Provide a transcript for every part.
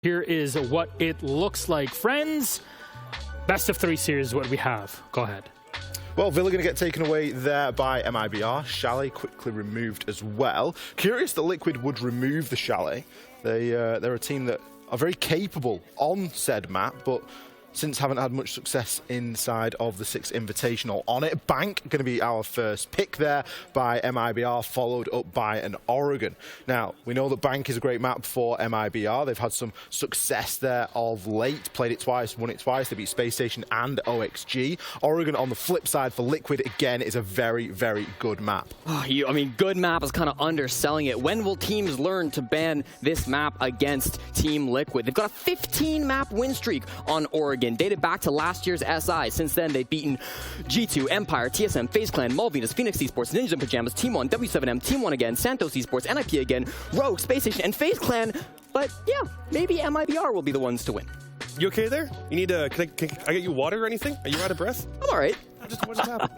Here is what it looks like. Friends, best of 3 series is what we have. Go ahead. Well, Villa going to get taken away there by MIBR. Chalet quickly removed as well. Curious that Liquid would remove the Chalet. They're a team that are very capable on said map, but since haven't had much success inside of the 6th Invitational on it. Bank going to be our first pick there by MIBR, followed up by an Oregon. Now, we know that Bank is a great map for MIBR. They've had some success there of late. Played it twice, won it twice. They beat Space Station and OXG. Oregon, on the flip side for Liquid, again, is a very, very good map. I mean, good map is kind of underselling it. When will teams learn to ban this map against Team Liquid? They've got a 15-map win streak on Oregon, dated back to last year's SI. Since then, they've beaten G2, Empire, TSM, FaZe Clan, Malvinas, Phoenix Esports, Ninjas in Pajamas, Team 1, W7M, Team 1 again, Santos Esports, NIP again, Rogue, Space Station, and FaZe Clan. But yeah, maybe MIBR will be the ones to win. You okay there? You need can I get you water or anything? Are you out of breath? I'm all right. What just happened?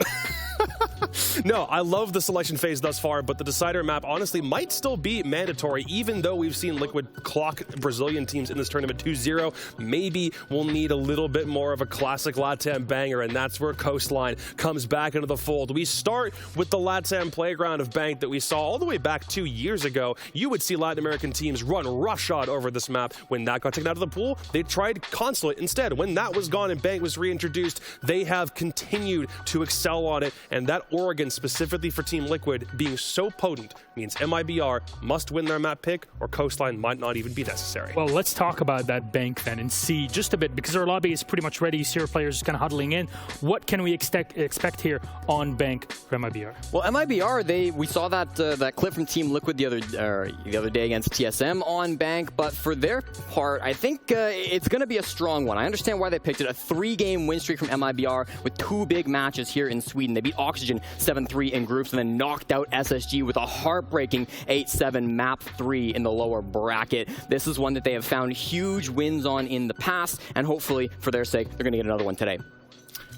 No, I love the selection phase thus far, but the decider map honestly might still be mandatory, even though we've seen Liquid clock Brazilian teams in this tournament 2-0. Maybe we'll need a little bit more of a classic LATAM banger, and that's where Coastline comes back into the fold. We start with the LATAM playground of Bank that we saw all the way back 2 years ago. You would see Latin American teams run roughshod over this map. When that got taken out of the pool, they tried Consulate instead. When that was gone and Bank was reintroduced, they have continued to excel on it, and that Oregon, specifically for Team Liquid, being so potent means MIBR must win their map pick, or Coastline might not even be necessary. Well, let's talk about that Bank then and see just a bit, because our lobby is pretty much ready. You see our players just kind of huddling in. What can we expect here on Bank for MIBR? Well, MIBR, we saw that clip from Team Liquid the other day against TSM on Bank, but for their part, I think it's going to be a strong one. I understand why they picked it. A 3-game win streak from MIBR with 2 big matches here in Sweden. They beat Oxygen 7-3 in groups and then knocked out SSG with a heartbreaking 8-7 map 3 in the lower bracket. This is one that they have found huge wins on in the past, and hopefully, for their sake, they're going to get another one today.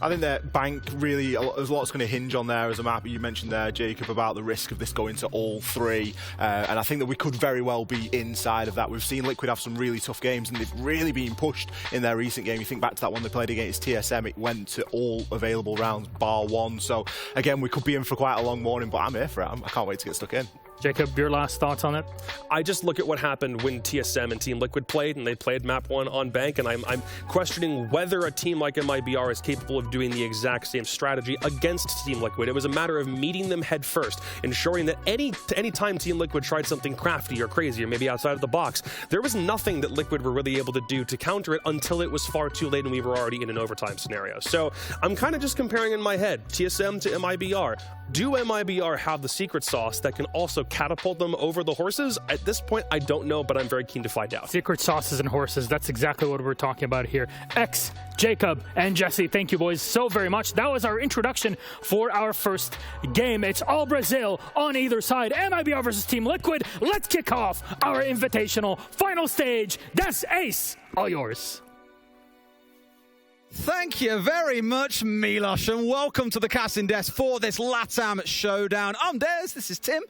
I think that Bank really, there's lots going to hinge on there as a map. You mentioned there, Jacob, about the risk of this going to all 3. And I think that we could very well be inside of that. We've seen Liquid have some really tough games, and they've really been pushed in their recent game. You think back to that one they played against TSM, it went to all available rounds, bar 1. So, again, we could be in for quite a long morning, but I'm here for it. I can't wait to get stuck in. Jacob, your last thoughts on it? I just look at what happened when TSM and Team Liquid played, and they played map 1 on Bank, and I'm questioning whether a team like MIBR is capable of doing the exact same strategy against Team Liquid. It was a matter of meeting them head first, ensuring that any time Team Liquid tried something crafty or crazy or maybe outside of the box, there was nothing that Liquid were really able to do to counter it until it was far too late and we were already in an overtime scenario. So I'm kind of just comparing in my head TSM to MIBR. Do MIBR have the secret sauce that can also catapult them over the horses? At this point, I don't know, but I'm very keen to find out. Secret sauces and horses, that's exactly what we're talking about here. X, Jacob, and Jesse, thank you boys so very much. That was our introduction for our first game. It's all Brazil on either side. MIBR versus Team Liquid. Let's kick off our Invitational final stage. That's Ace, all yours. Thank you very much, Milos, and welcome to the casting desk for this LATAM showdown. I'm Des, this is Tim.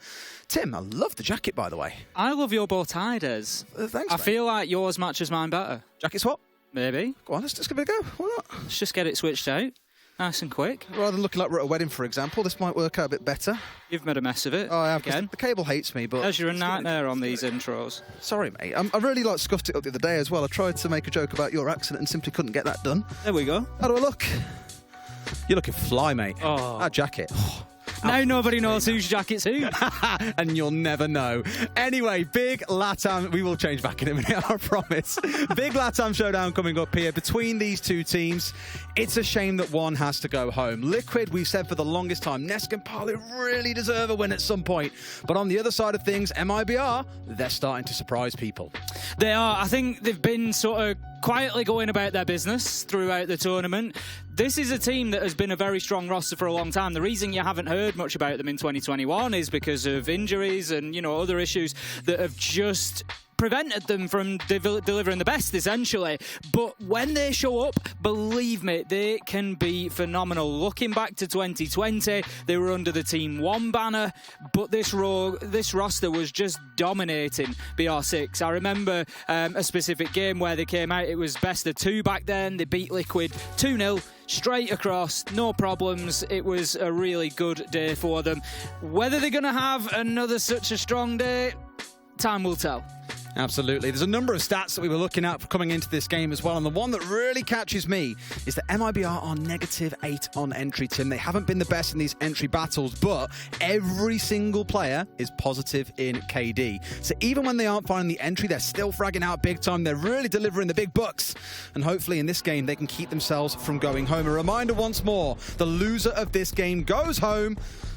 Tim, I love the jacket, by the way. I love your bow tie, Des. Thanks, I mate. feel like yours matches mine better. Jacket swap? Maybe. Go on, let's give it a go. Why not? Let's just get it switched out. Nice and quick. Rather than looking like we're at a wedding, for example, this might work out a bit better. You've made a mess of it. Oh, I have, again. The cable hates me, but... As you're a nightmare on these intros. Sorry, mate. I really scuffed it up the other day as well. I tried to make a joke about your accident and simply couldn't get that done. There we go. How do I look? You're looking fly, mate. Oh. That jacket. Now nobody knows whose jacket's who. And you'll never know. Anyway, big LATAM... We will change back in a minute, I promise. Big LATAM showdown coming up here between these two teams. It's a shame that one has to go home. Liquid, we've said for the longest time, Nesk and Parley really deserve a win at some point. But on the other side of things, MIBR, they're starting to surprise people. They are. I think they've been sort of quietly going about their business throughout the tournament. This is a team that has been a very strong roster for a long time. The reason you haven't heard much about them in 2021 is because of injuries and, you know, other issues that have just prevented them from delivering the best, essentially. But when they show up, believe me, they can be phenomenal. Looking back to 2020, they were under the Team 1 banner, but this roster was just dominating BR6. I remember a specific game where they came out, it was best of 2 back then. They beat Liquid 2-0. Straight across, no problems. It was a really good day for them. Whether they're going to have another such a strong day, time will tell. Absolutely. There's a number of stats that we were looking at coming into this game as well, and the one that really catches me is that MIBR are -8 on entry, Tim. They haven't been the best in these entry battles, but every single player is positive in KD. So even when they aren't finding the entry, they're still fragging out big time. They're really delivering the big bucks, and hopefully in this game they can keep themselves from going home. A reminder once more, the loser of this game goes home.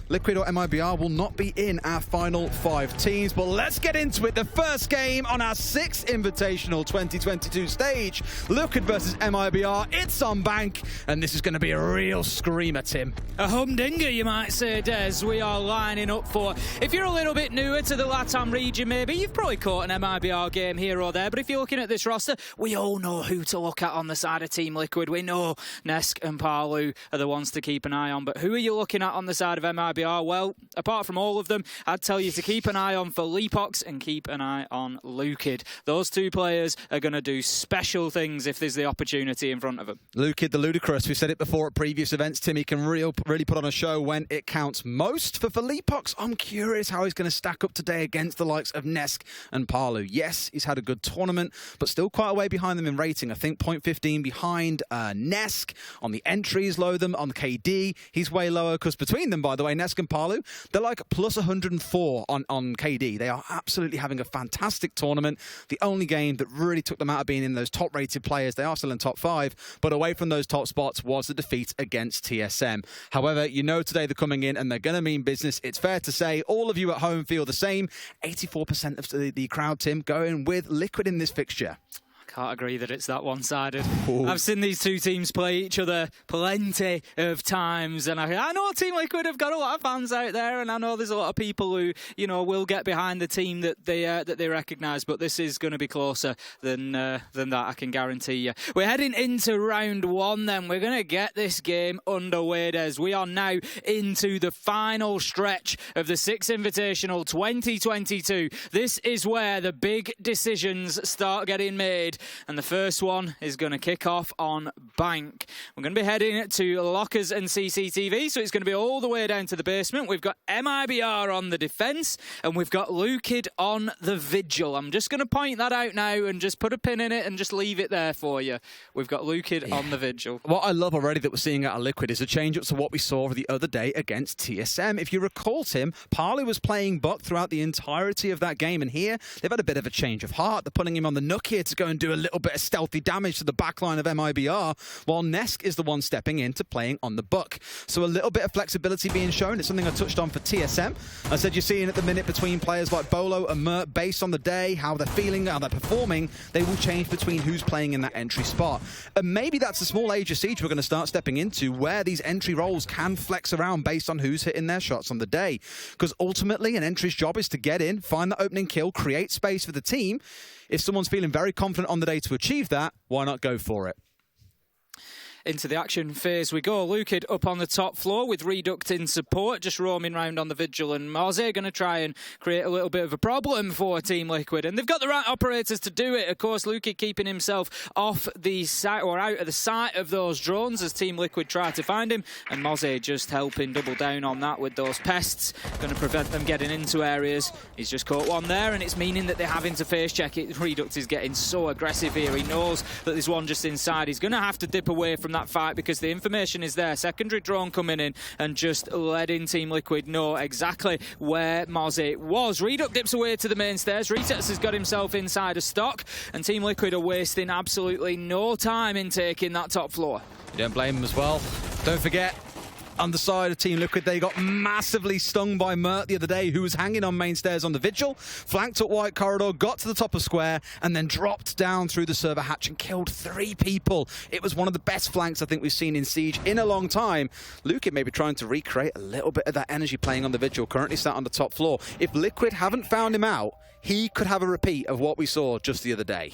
Liquid or MIBR will not be in our final 5 teams, but let's get into it. The first game on our 6th Invitational 2022 stage. Liquid versus MIBR. It's on Bank, and this is going to be a real screamer, Tim. A humdinger, you might say, Des. We are lining up for. If you're a little bit newer to the LATAM region, maybe you've probably caught an MIBR game here or there, but if you're looking at this roster, we all know who to look at on the side of Team Liquid. We know Nesk and Palu are the ones to keep an eye on, but who are you looking at on the side of MIBR? Well, apart from all of them, I'd tell you to keep an eye on Felipox and keep an eye on Lukid. Those 2 players are going to do special things if there's the opportunity in front of them. Lukid, the ludicrous. We've said it before at previous events, Tim. He can really put on a show when it counts most. For Felipox, I'm curious how he's going to stack up today against the likes of Nesk and Palu. Yes, he's had a good tournament, but still quite a way behind them in rating. I think 0.15 behind Nesk. On the entries, low them. On the KD, he's way lower, because between them, by the way, Nesk and Palu, they're like plus 104 on KD. They are absolutely having a fantastic tournament. The only game that really took them out of being in those top-rated players, they are still in top 5, but away from those top spots was the defeat against TSM. However, you know today they're coming in and they're going to mean business. It's fair to say all of you at home feel the same. 84% of the crowd, Tim, going with Liquid in this fixture. Can't agree that it's that one-sided. Ooh. I've seen these 2 teams play each other plenty of times, and I know Team Liquid have got a lot of fans out there, and I know there's a lot of people who, you know, will get behind the team that they recognise. But this is going to be closer than that, I can guarantee you. We're heading into round 1. Then we're going to get this game underway. As we are now into the final stretch of the 6th Invitational 2022. This is where the big decisions start getting made. And the first one is going to kick off on Bank. We're going to be heading to lockers and CCTV, so it's going to be all the way down to the basement. We've got MIBR on the defence, and we've got Lukid on the Vigil. I'm just going to point that out now and just put a pin in it and just leave it there for you. We've got Lukid on the Vigil. What I love already that we're seeing out of Liquid is a change up to what we saw the other day against TSM. If you recall, Tim, Parley was playing Buck throughout the entirety of that game, and here they've had a bit of a change of heart. They're putting him on the Nook here to go and do a little bit of stealthy damage to the backline of MIBR, while Nesk is the one stepping into playing on the Buck. So a little bit of flexibility being shown. It's something I touched on for TSM. I said you're seeing at the minute between players like Bolo and Mert, based on the day, how they're feeling, how they're performing, they will change between who's playing in that entry spot. And maybe that's the small age of Siege we're going to start stepping into, where these entry roles can flex around based on who's hitting their shots on the day. Because ultimately, an entry's job is to get in, find the opening kill, create space for the team. If someone's feeling very confident on the day to achieve that, why not go for it? Into the action phase we go. Lukid up on the top floor with Reduct in support, just roaming around on the Vigil, and Moze going to try and create a little bit of a problem for Team Liquid, and they've got the right operators to do it. Of course, Lukid keeping himself off the site, or out of the sight of those drones as Team Liquid try to find him, and Moze just helping double down on that with those pests, going to prevent them getting into areas. He's just caught one there, and it's meaning that they're having to face check it. Reduct is getting so aggressive here. He knows that there's one just inside. He's going to have to dip away from that fight because the information is there. Secondary drone coming in and just letting Team Liquid know exactly where Moze was. Reduct dips away to the main stairs. Retex has got himself inside a stock, and Team Liquid are wasting absolutely no time in taking that top floor. You don't blame them as well. Don't forget, on the side of Team Liquid, they got massively stung by Mert the other day, who was hanging on main stairs on the Vigil, flanked up White Corridor, got to the top of Square, and then dropped down through the server hatch and killed 3 people. It was one of the best flanks I think we've seen in Siege in a long time. Lukid may be trying to recreate a little bit of that energy playing on the Vigil, currently sat on the top floor. If Liquid haven't found him out, he could have a repeat of what we saw just the other day.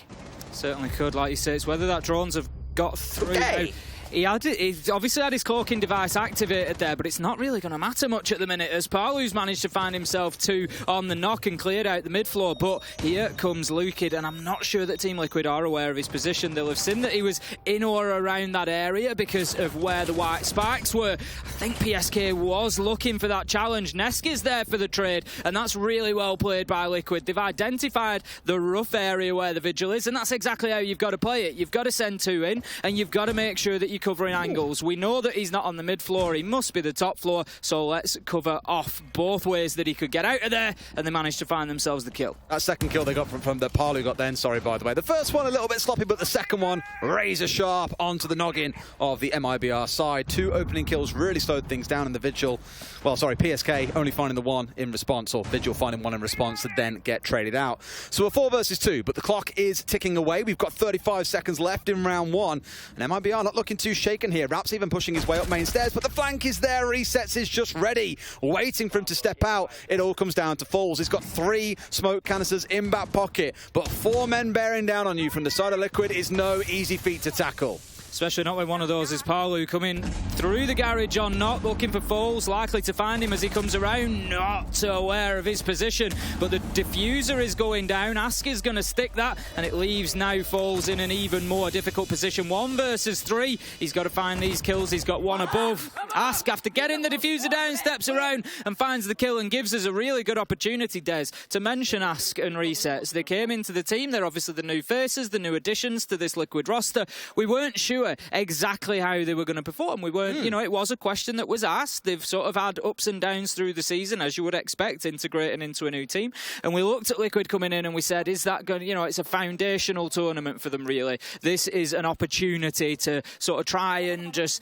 Certainly could, like you say. It's whether that drones have got through. Okay. He obviously had his cloaking device activated there, but it's not really going to matter much at the minute as Palu's managed to find himself 2 on the knock and cleared out the mid floor. But here comes Lukid, and I'm not sure that Team Liquid are aware of his position. They'll have seen that he was in or around that area because of where the white spikes were. I think PSK was looking for that challenge. Nesk is there for the trade, and that's really well played by Liquid. They've identified the rough area where the vigil is, and that's exactly how you've got to play it. You've got to send 2 in, and you've got to make sure that you covering angles. We know that he's not on the mid floor, he must be the top floor, so let's cover off both ways that he could get out of there, and they managed to find themselves the kill. That second kill they got from the Palu got then, sorry by the way. The first one a little bit sloppy, but the second one razor sharp onto the noggin of the MIBR side. 2 opening kills really slowed things down in the Vigil. Well, sorry, PSK only finding the 1 in response, or Vigil finding 1 in response to then get traded out. So a 4 versus 2, but the clock is ticking away. We've got 35 seconds left in round 1, and MIBR not looking too shaken here. Raps even pushing his way up main stairs, but the flank is there. Resets is just ready, waiting for him to step out. It all comes down to Falls. He's got 3 smoke canisters in back pocket, but 4 men bearing down on you from the side of Liquid is no easy feat to tackle. Especially not when one of those is Palu coming through the garage on Not, looking for Falls, likely to find him as he comes around, not aware of his position, but the diffuser is going down. Ask is going to stick that, and it leaves now Falls in an even more difficult position. 1 versus 3, he's got to find these kills, he's got 1 above. Ask, after getting the diffuser down, steps around and finds the kill and gives us a really good opportunity, Des, to mention Ask and Resets. They came into the team, they're obviously the new faces, the new additions to this Liquid roster. We weren't sure exactly how they were going to perform. We weren't, you know, it was a question that was asked. They've sort of had ups and downs through the season, as you would expect, integrating into a new team. And we looked at Liquid coming in and we said, is that going to, you know, it's a foundational tournament for them, really. This is an opportunity to sort of try and just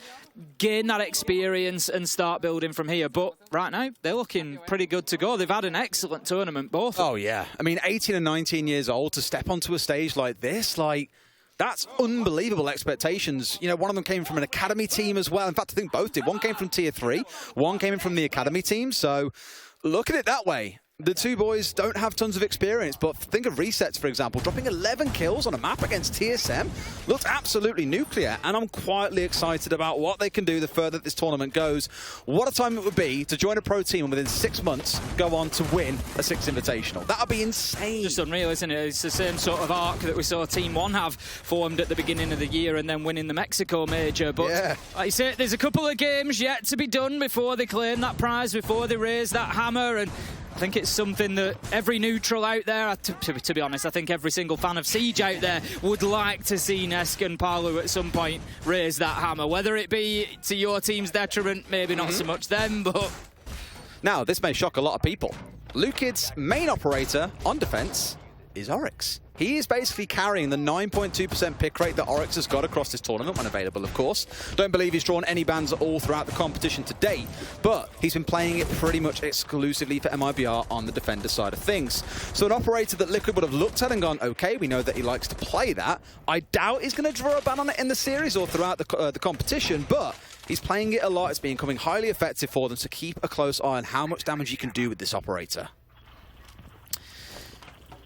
gain that experience and start building from here. But right now, they're looking pretty good to go. They've had an excellent tournament, both. Oh, yeah. I mean, 18 and 19 years old to step onto a stage like this, like, that's unbelievable expectations. You know, one of them came from an academy team as well. In fact, I think both did. One came from Tier 3, one came in from the academy team. So look at it that way. The 2 boys don't have tons of experience, but think of Resets, for example, dropping 11 kills on a map against TSM. Looked absolutely nuclear, and I'm quietly excited about what they can do the further this tournament goes. What a time it would be to join a pro team and within 6 months go on to win a 6 Invitational. That would be insane. Just unreal, isn't it? It's the same sort of arc that we saw Team 1 have formed at the beginning of the year and then winning the Mexico Major. But yeah, like you say, there's a couple of games yet to be done before they claim that prize, before they raise that hammer, and I think it's something that every neutral out there, to be honest, I think every single fan of Siege out there would like to see Nesk and Palu at some point raise that hammer. Whether it be to your team's detriment, maybe not so much them, but... Now, this may shock a lot of people. Lukid's main operator on defense is Oryx. He is basically carrying the 9.2% pick rate that Oryx has got across this tournament, when available, of course. Don't believe he's drawn any bans at all throughout the competition to date, but he's been playing it pretty much exclusively for MIBR on the defender side of things. So an operator that Liquid would have looked at and gone, okay, we know that he likes to play that. I doubt he's going to draw a ban on it in the series or throughout the competition, but he's playing it a lot. It's becoming highly effective for them, so keep a close eye on how much damage you can do with this operator.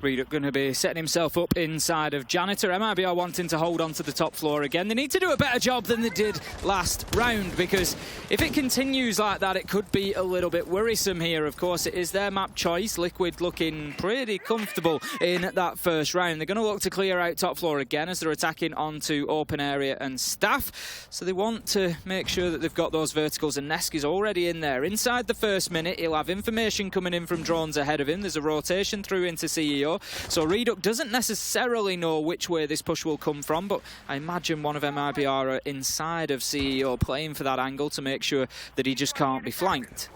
Reduc going to be setting himself up inside of Janitor. MIBR wanting to hold on to the top floor again. They need to do a better job than they did last round, because if it continues like that, it could be a little bit worrisome here. Of course, it is their map choice. Liquid looking pretty comfortable in that first round. They're going to look to clear out top floor again as they're attacking onto open area and staff. So they want to make sure that they've got those verticals, and Nesk is already in there. Inside the first minute, he'll have information coming in from drones ahead of him. There's a rotation through into CEO. So Reduc doesn't necessarily know which way this push will come from, but I imagine one of MIBR are inside of CEO playing for that angle to make sure that he just can't be flanked.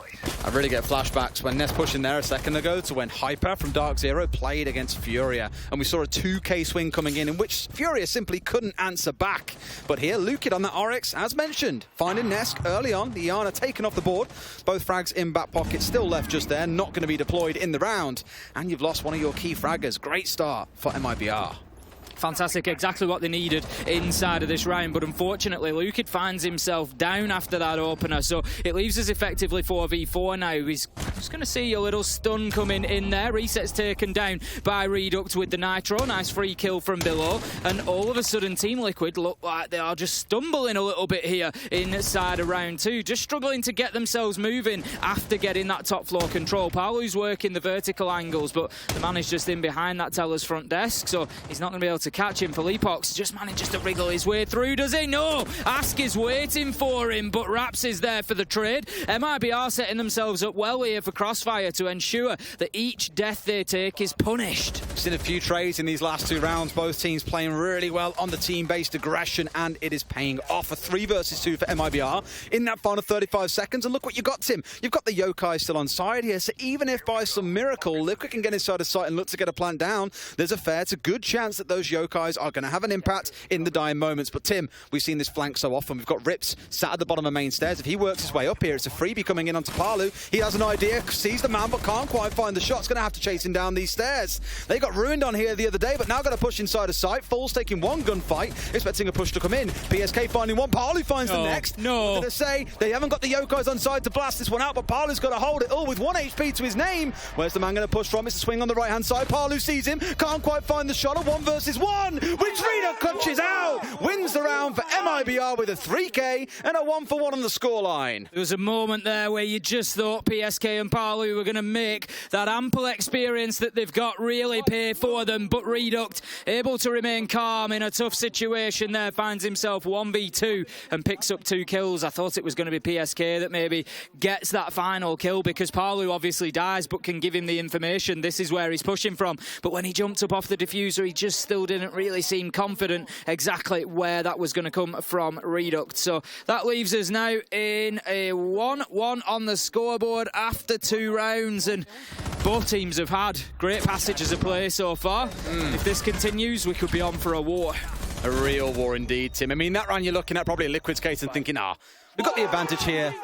I really get flashbacks when Ness pushed in there a second ago to when Hyper from Dark Zero played against Furia, and we saw a 2k swing coming in which Furia simply couldn't answer back. But here, Lukid on that Oryx, as mentioned, finding Nesk early on. The Iana taken off the board. Both frags in back pocket, still left just there, not going to be deployed in the round. And you've lost one of your key fraggers. Great start for MIBR. Fantastic, exactly what they needed inside of this round, but unfortunately Lukid finds himself down after that opener, so it leaves us effectively 4v4 now. He's Just going to see a little stun coming in there. Reset's taken down by Reduct with the Nitro. Nice free kill from below. And all of a sudden, Team Liquid look like they are just stumbling a little bit here inside of round 2. Just struggling to get themselves moving after getting that top floor control. Paolu's working the vertical angles, but the man is just in behind that teller's front desk, so he's not going to be able to catch him. Felipox just manages to wriggle his way through, does he? No! Ask is waiting for him, but Raps is there for the trade. MIBR setting themselves up well here for Crossfire to ensure that each death they take is punished. Seen a few trades in these last 2 rounds. Both teams playing really well on the team-based aggression, and it is paying off. A 3 versus 2 for MIBR in that final 35 seconds. And look what you got, Tim. You've got the Yokai still on side here, so even if by some miracle Liquid can get inside of sight and look to get a plant down, there's a fair to good chance that those Yokais are going to have an impact in the dying moments. But Tim, we've seen this flank so often. We've got Rips sat at the bottom of main stairs. If he works his way up here, it's a freebie coming in onto Palu. He has an idea, sees the man, but can't quite find the shot. It's going to have to chase him down these stairs. They got ruined on here the other day, but now got to push inside of sight. Fool's taking one gunfight, expecting a push to come in. PSK finding one. Palu finds the next. No. I'm going to say they haven't got the Yokais on side to blast this one out, but Palu's got to hold it all with 1 HP to his name. Where's the man going to push from? It's a swing on the right-hand side. Palu sees him, can't quite find the shot. A 1 versus 1, which Rita clutches out. Wins the round for MIBR with a 3K and a 1-for-1 on the scoreline. There was a moment there where you just thought PSK and Palu were going to make that ample experience that they've got really pay for them, but Reduct able to remain calm in a tough situation there, finds himself 1v2 and picks up 2 kills. I thought it was going to be PSK that maybe gets that final kill, because Palu obviously dies but can give him the information. This is where he's pushing from. But when he jumped up off the diffuser, he just still didn't really seem confident exactly where that was going to come from Reduct. So that leaves us now in a 1-1 on the scoreboard after 2 rounds, and both teams have had great passages of play so far. If this continues, we could be on for a war. A real war indeed, Tim. I mean, that round you're looking at probably Liquid's case and thinking, we've got the advantage here.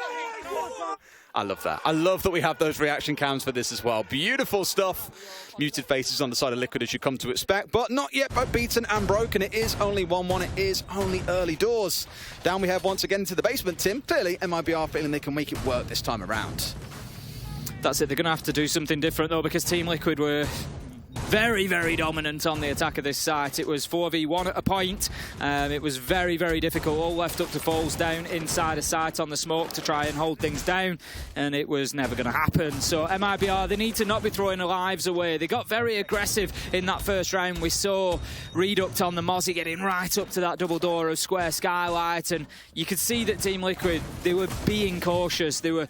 I love that. I love that we have those reaction cams for this as well. Beautiful stuff. Muted faces on the side of Liquid as you come to expect, but not yet both beaten and broken. It is only 1-1. It is only early doors. Down we head once again into the basement, Tim. Clearly, MIBR feeling they can make it work this time around. That's it. They're going to have to do something different, though, because Team Liquid were very, very dominant on the attack of this site. It was 4v1 at a point. It was very, very difficult. All left up to falls down inside a site on the smoke to try and hold things down, and it was never going to happen. So MIBR, they need to not be throwing their lives away. They got very aggressive in that first round. We saw Reduct on the Mozzie getting right up to that double door of square skylight, and you could see that Team Liquid, they were being cautious. They were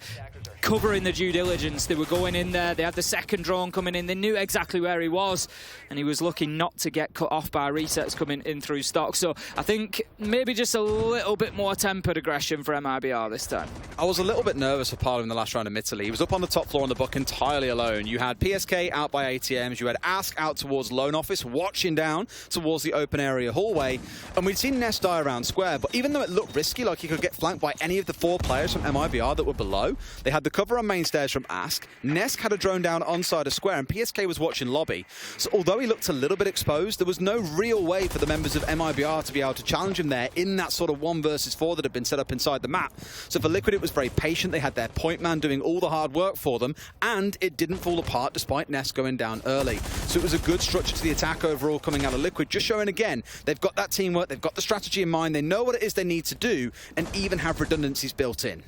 covering the due diligence. They were going in there. They had the second drone coming in. They knew exactly where he was, and he was looking not to get cut off by resets coming in through stock. So I think maybe just a little bit more tempered aggression for MIBR this time. I was a little bit nervous for Palu in the last round, admittedly. He was up on the top floor on the book entirely alone. You had PSK out by ATMs. You had Ask out towards Loan Office, watching down towards the open area hallway. And we'd seen Ness die around square, but even though it looked risky, like he could get flanked by any of the 4 players from MIBR that were below, they had the cover on main stairs from Ask. Nesk had a drone down onside of square, and PSK was watching lobby. So although he looked a little bit exposed, there was no real way for the members of MIBR to be able to challenge him there in that sort of 1 versus 4 that had been set up inside the map. So for Liquid, it was very patient. They had their point man doing all the hard work for them, and it didn't fall apart despite Nesk going down early. So it was a good structure to the attack overall coming out of Liquid, just showing again, they've got that teamwork, they've got the strategy in mind, they know what it is they need to do, and even have redundancies built in.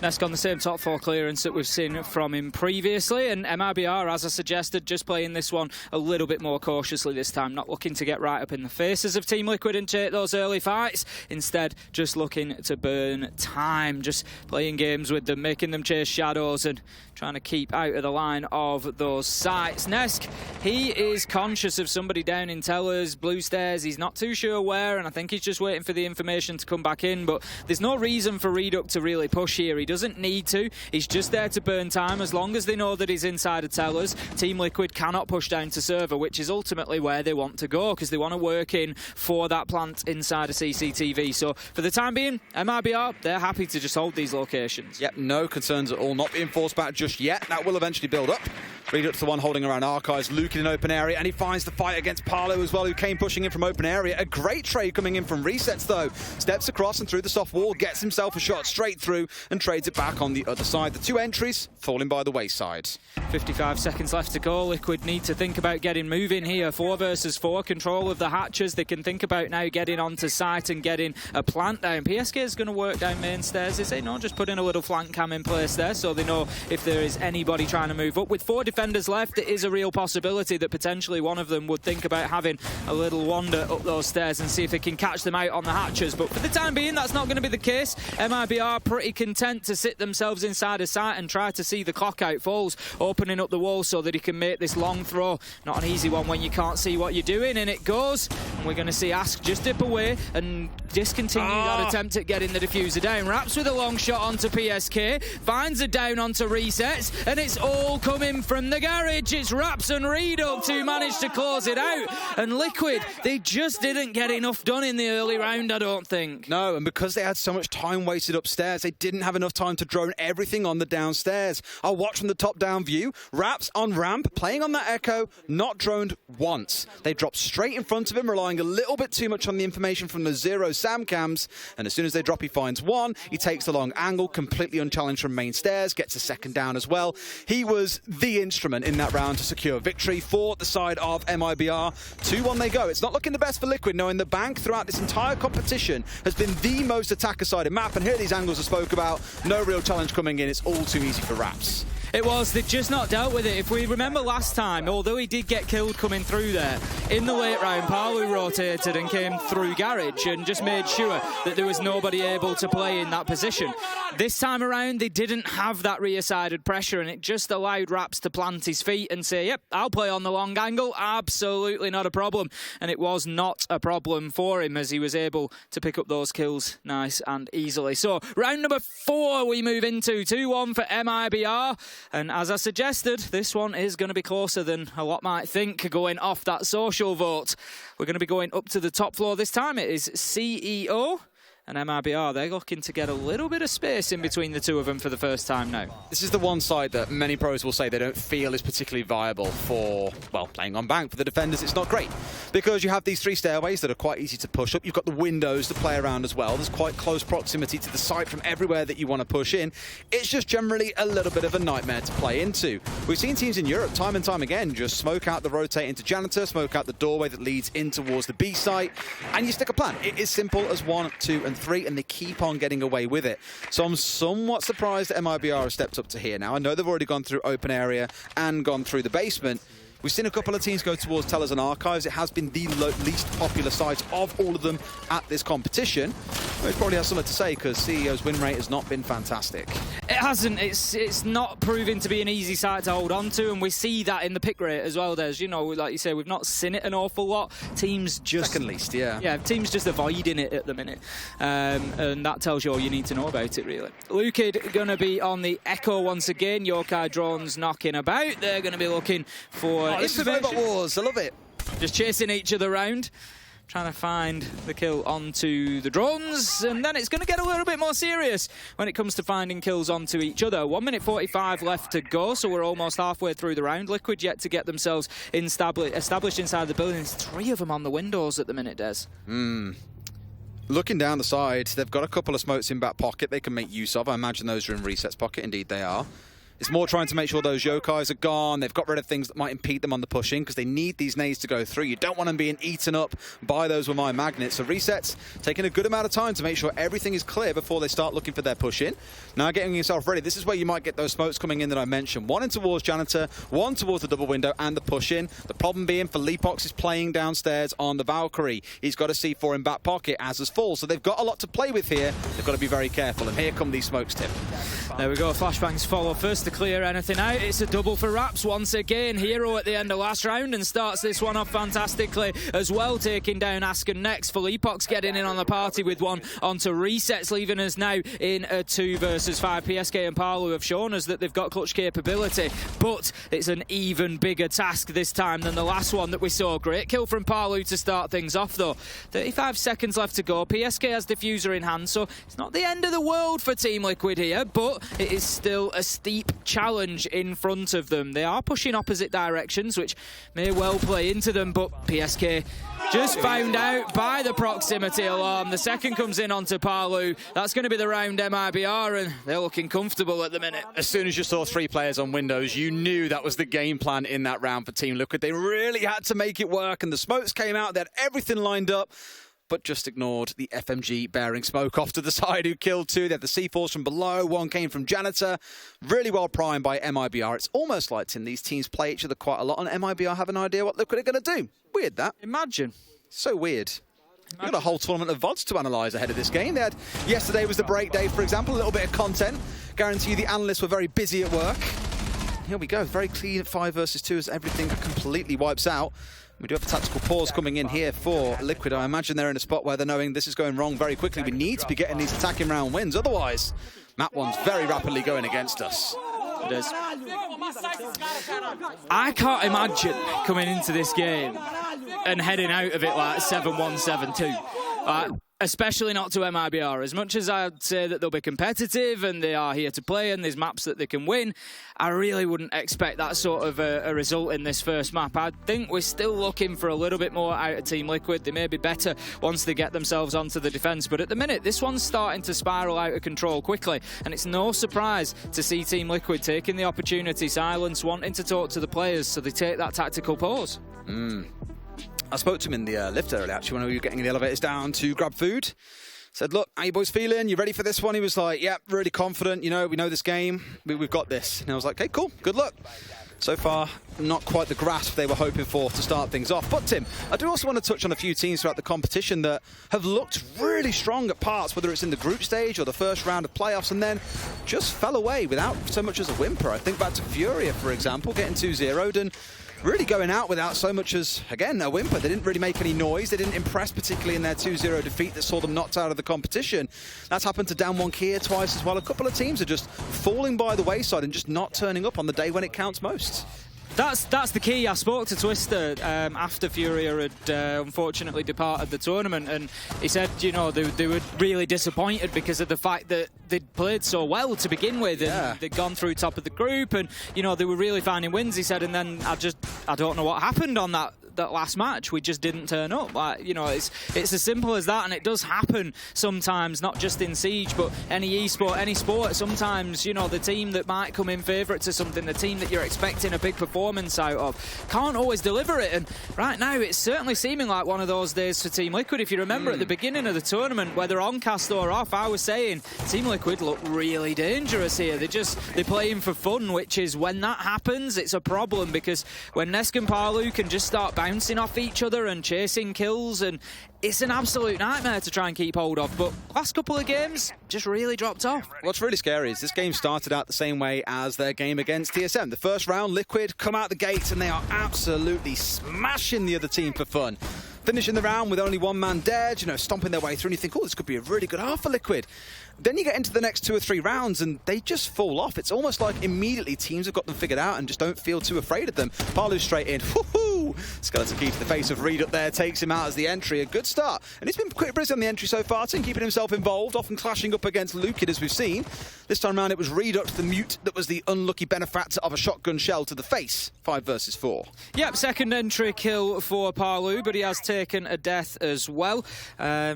Nesk on the same top 4 clearance that we've seen from him previously, and MIBR, as I suggested, just playing this one a little bit more cautiously this time, not looking to get right up in the faces of Team Liquid and take those early fights, instead just looking to burn time, just playing games with them, making them chase shadows and trying to keep out of the line of those sites. Nesk, he is conscious of somebody down in Tellers, blue stairs, he's not too sure where, and I think he's just waiting for the information to come back in, but there's no reason for Reduct to really push here. He doesn't need to. He's just there to burn time. As long as they know that he's inside of Tellers, Team Liquid cannot push down to server, which is ultimately where they want to go, because they want to work in for that plant inside of CCTV. So for the time being, MIBR, they're happy to just hold these locations. Yep, no concerns at all. Not being forced back just yet. That will eventually build up. Read up to the one holding around Archives, Luke in an open area, and he finds the fight against Parlo as well, who came pushing in from open area. A great trade coming in from Resets, though. Steps across and through the soft wall, gets himself a shot straight through, and trades it back on the other side. The two entries falling by the wayside. 55 seconds left to go. Liquid need to think about getting moving here. 4 versus 4, control of the hatches. They can think about now getting onto site and getting a plant down. PSK is going to work down main stairs. They say no, just put in a little flank cam in place there so they know if there is anybody trying to move up. With 4 defenders left, it is a real possibility that potentially one of them would think about having a little wander up those stairs and see if they can catch them out on the hatches. But for the time being, that's not going to be the case. MIBR pretty content to sit themselves inside a site and try to see the clock out. Falls opening up the wall so that he can make this long throw. Not an easy one when you can't see what you're doing, and it goes. And we're going to see Ask just dip away and discontinue that attempt at getting the diffuser down. Raps with a long shot onto PSK, finds it down onto Resets, and it's all coming from the garage. It's Raps and Reduct who managed to close it out. And Liquid, they just didn't get enough done in the early round, I don't think. No, and because they had so much time wasted upstairs, they didn't have enough time to drone everything on the downstairs. I'll watch from the top-down view. Raps on ramp, playing on that echo, not droned once. They dropped straight in front of him, relying a little bit too much on the information from the Zero Sam cams, and as soon as they drop, he finds one. He takes the long angle, completely unchallenged from main stairs, gets a second down as well. He was the instrument in that round to secure victory for the side of MIBR. 2-1 they go. It's not looking the best for Liquid, knowing the Bank throughout this entire competition has been the most attacker-sided map, and here are these angles I spoke about. No real challenge coming in. It's all too easy for Raps. It was. They've just not dealt with it. If we remember last time, although he did get killed coming through there, in the late round, Palu rotated and came through garage and just made sure that there was nobody able to play in that position. This time around, they didn't have that rear-sided pressure, and it just allowed Raps to plant his feet and say, yep, I'll play on the long angle. Absolutely not a problem. And it was not a problem for him as he was able to pick up those kills nice and easily. So, round number 4 we move into. 2-1 for MIBR. And as I suggested, this one is going to be closer than a lot might think going off that social vote. We're going to be going up to the top floor this time. It is CEO and MIBR. They're looking to get a little bit of space in between the two of them for the first time now. This is the one side that many pros will say they don't feel is particularly viable for, well, playing on Bank. For the defenders, it's not great because you have these 3 stairways that are quite easy to push up. You've got the windows to play around as well. There's quite close proximity to the site from everywhere that you want to push in. It's just generally a little bit of a nightmare to play into. We've seen teams in Europe time and time again just smoke out the rotate into Janitor, smoke out the doorway that leads in towards the B site, and you stick a plan. It is simple as 1, 2, and 3, and they keep on getting away with it. So I'm somewhat surprised that MIBR has stepped up to here now. I know they've already gone through open area and gone through the basement. We've seen a couple of teams go towards Tellers and Archives. It has been the least popular sites of all of them at this competition. It probably has something to say because CEO's win rate has not been fantastic. It hasn't. It's not proving to be an easy site to hold on to, and we see that in the pick rate as well. There's, you know, like you say, we've not seen it an awful lot. Teams just... Second least, yeah. Yeah, teams just avoiding it at the minute. And that tells you all you need to know about it, really. Lukid going to be on the Echo once again. Yokai drones knocking about. They're going to be looking for... this is Robot Wars. I love it. Just chasing each other around, trying to find the kill onto the drones, and then it's going to get a little bit more serious when it comes to finding kills onto each other. 1 minute 45 left to go, so we're almost halfway through the round. Liquid yet to get themselves established inside the building. There's 3 of them on the windows at the minute, Des. Looking down the side, they've got a couple of smokes in back pocket they can make use of. I imagine those are in Reset's pocket. Indeed, they are. It's more trying to make sure those Yokais are gone. They've got rid of things that might impede them on the pushing because they need these nades to go through. You don't want them being eaten up by those Wamai magnets. So Resets taking a good amount of time to make sure everything is clear before they start looking for their push in. Now getting yourself ready. This is where you might get those smokes coming in that I mentioned. 1 in towards Janitor, 1 towards the double window and the push in. The problem being for Leapox is playing downstairs on the Valkyrie. He's got a C4 in back pocket, as has Full. So they've got a lot to play with here. They've got to be very careful. And here come these smokes, Tim. There we go. Flashbangs follow first to clear anything out. It's a double for Raps once again. Hero at the end of last round and starts this one off fantastically as well, taking down Asken next. Felipox getting in on the party with one onto Resets, leaving us now in a 2 versus 5. PSK and Palu have shown us that they've got clutch capability, but it's an even bigger task this time than the last one that we saw. Great kill from Palu to start things off though. 35 seconds left to go. PSK has diffuser in hand, so it's not the end of the world for Team Liquid here, but it is still a steep challenge in front of them. They are pushing opposite directions, which may well play into them, but PSK just found out by the proximity alarm. The second comes in onto Palu. That's going to be the round MIBR, and they're looking comfortable at the minute. As soon as you saw 3 players on Windows, you knew that was the game plan in that round for Team Liquid. They really had to make it work, and the smokes came out. They had everything lined up, but just ignored the FMG bearing smoke off to the side, who killed 2. They had the C4s from below. 1 came from Janitor. Really well primed by MIBR. It's almost like, Tim, these teams play each other quite a lot, and MIBR have an idea what Liquid are going to do. Weird, that. Imagine. So weird. We've got a whole tournament of VODs to analyse ahead of this game. They had, yesterday was the break day, for example, a little bit of content. Guarantee you the analysts were very busy at work. Here we go, very clean 5 versus 2 as everything completely wipes out. We do have a tactical pause coming in here for Liquid. I imagine they're in a spot where they're knowing this is going wrong very quickly. We need to be getting these attacking round wins. Otherwise, map 1's very rapidly going against us. It is. I can't imagine coming into this game and heading out of it like 7-1, 7-2. Especially not to MIBR. As much as I'd say that they'll be competitive and they are here to play and there's maps that they can win, I really wouldn't expect that sort of a result in this first map. I think we're still looking for a little bit more out of Team Liquid. They may be better once they get themselves onto the defence, but at the minute, this one's starting to spiral out of control quickly, and it's no surprise to see Team Liquid taking the opportunity, Silence wanting to talk to the players, so they take that tactical pause. I spoke to him in the lift earlier, actually, when we were getting the elevators down to grab food. Said, look, how you boys feeling? You ready for this one? He was like, yeah, really confident. You know, we know this game. We've got this. And I was like, okay, cool. Good luck. So far, not quite the grasp they were hoping for to start things off. But, Tim, I do also want to touch on a few teams throughout the competition that have looked really strong at parts, whether it's in the group stage or the first round of playoffs, and then just fell away without so much as a whimper. I think back to Furia, for example, getting 2-0'd and really going out without so much as, again, a whimper. They didn't really make any noise. They didn't impress, particularly in their 2-0 defeat that saw them knocked out of the competition. That's happened to Down1 Kia twice as well. A couple of teams are just falling by the wayside and just not turning up on the day when it counts most. That's the key. I spoke to Twister after Furia had unfortunately departed the tournament, and he said, you know, they were really disappointed because of the fact that they'd played so well to begin with, and they'd gone through top of the group, and you know they were really finding wins. He said, and then I don't know what happened on that last match. We just didn't turn up. Like, you know, it's as simple as that, and it does happen sometimes, not just in Siege, but any esport, any sport. Sometimes, you know, the team that might come in favourite to something, the team that you're expecting a big performance out of, can't always deliver it. And right now, it's certainly seeming like one of those days for Team Liquid. If you remember at the beginning of the tournament, whether on cast or off, I was saying Team Liquid look really dangerous here. They're playing for fun, which is, when that happens, it's a problem, because when Nesk and Palu can just start bouncing off each other and chasing kills, and it's an absolute nightmare to try and keep hold of. But last couple of games just really dropped off. What's really scary is this game started out the same way as their game against TSM. The first round, Liquid come out the gates and they are absolutely smashing the other team for fun. Finishing the round with only one man dead, you know, stomping their way through, and you think, oh, this could be a really good half for Liquid. Then you get into the next 2 or 3 rounds and they just fall off. It's almost like immediately teams have got them figured out and just don't feel too afraid of them. Palu straight in. Woohoo! Skeleton key to the face of Reed up there, takes him out as the entry. A good start. And he's been quite busy on the entry so far, Tim, keeping himself involved, often clashing up against Lukid, as we've seen. This time around, it was Reed up to the mute that was the unlucky benefactor of a shotgun shell to the face. 5 versus 4. Yep, second entry kill for Palu, but he has taken a death as well.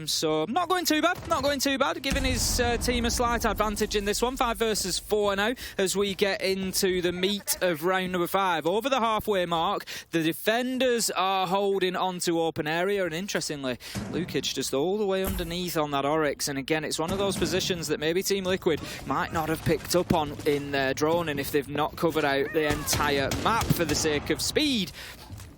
So not going too bad, not going too bad, giving his team a slight advantage in this one. 5 versus 4 now as we get into the meat of round number 5. Over the halfway mark, the defenders are holding onto open area, and interestingly, Lukic just all the way underneath on that Oryx. And again, it's one of those positions that maybe Team Liquid might not have picked up on in their drone, and if they've not covered out the entire map for the sake of speed.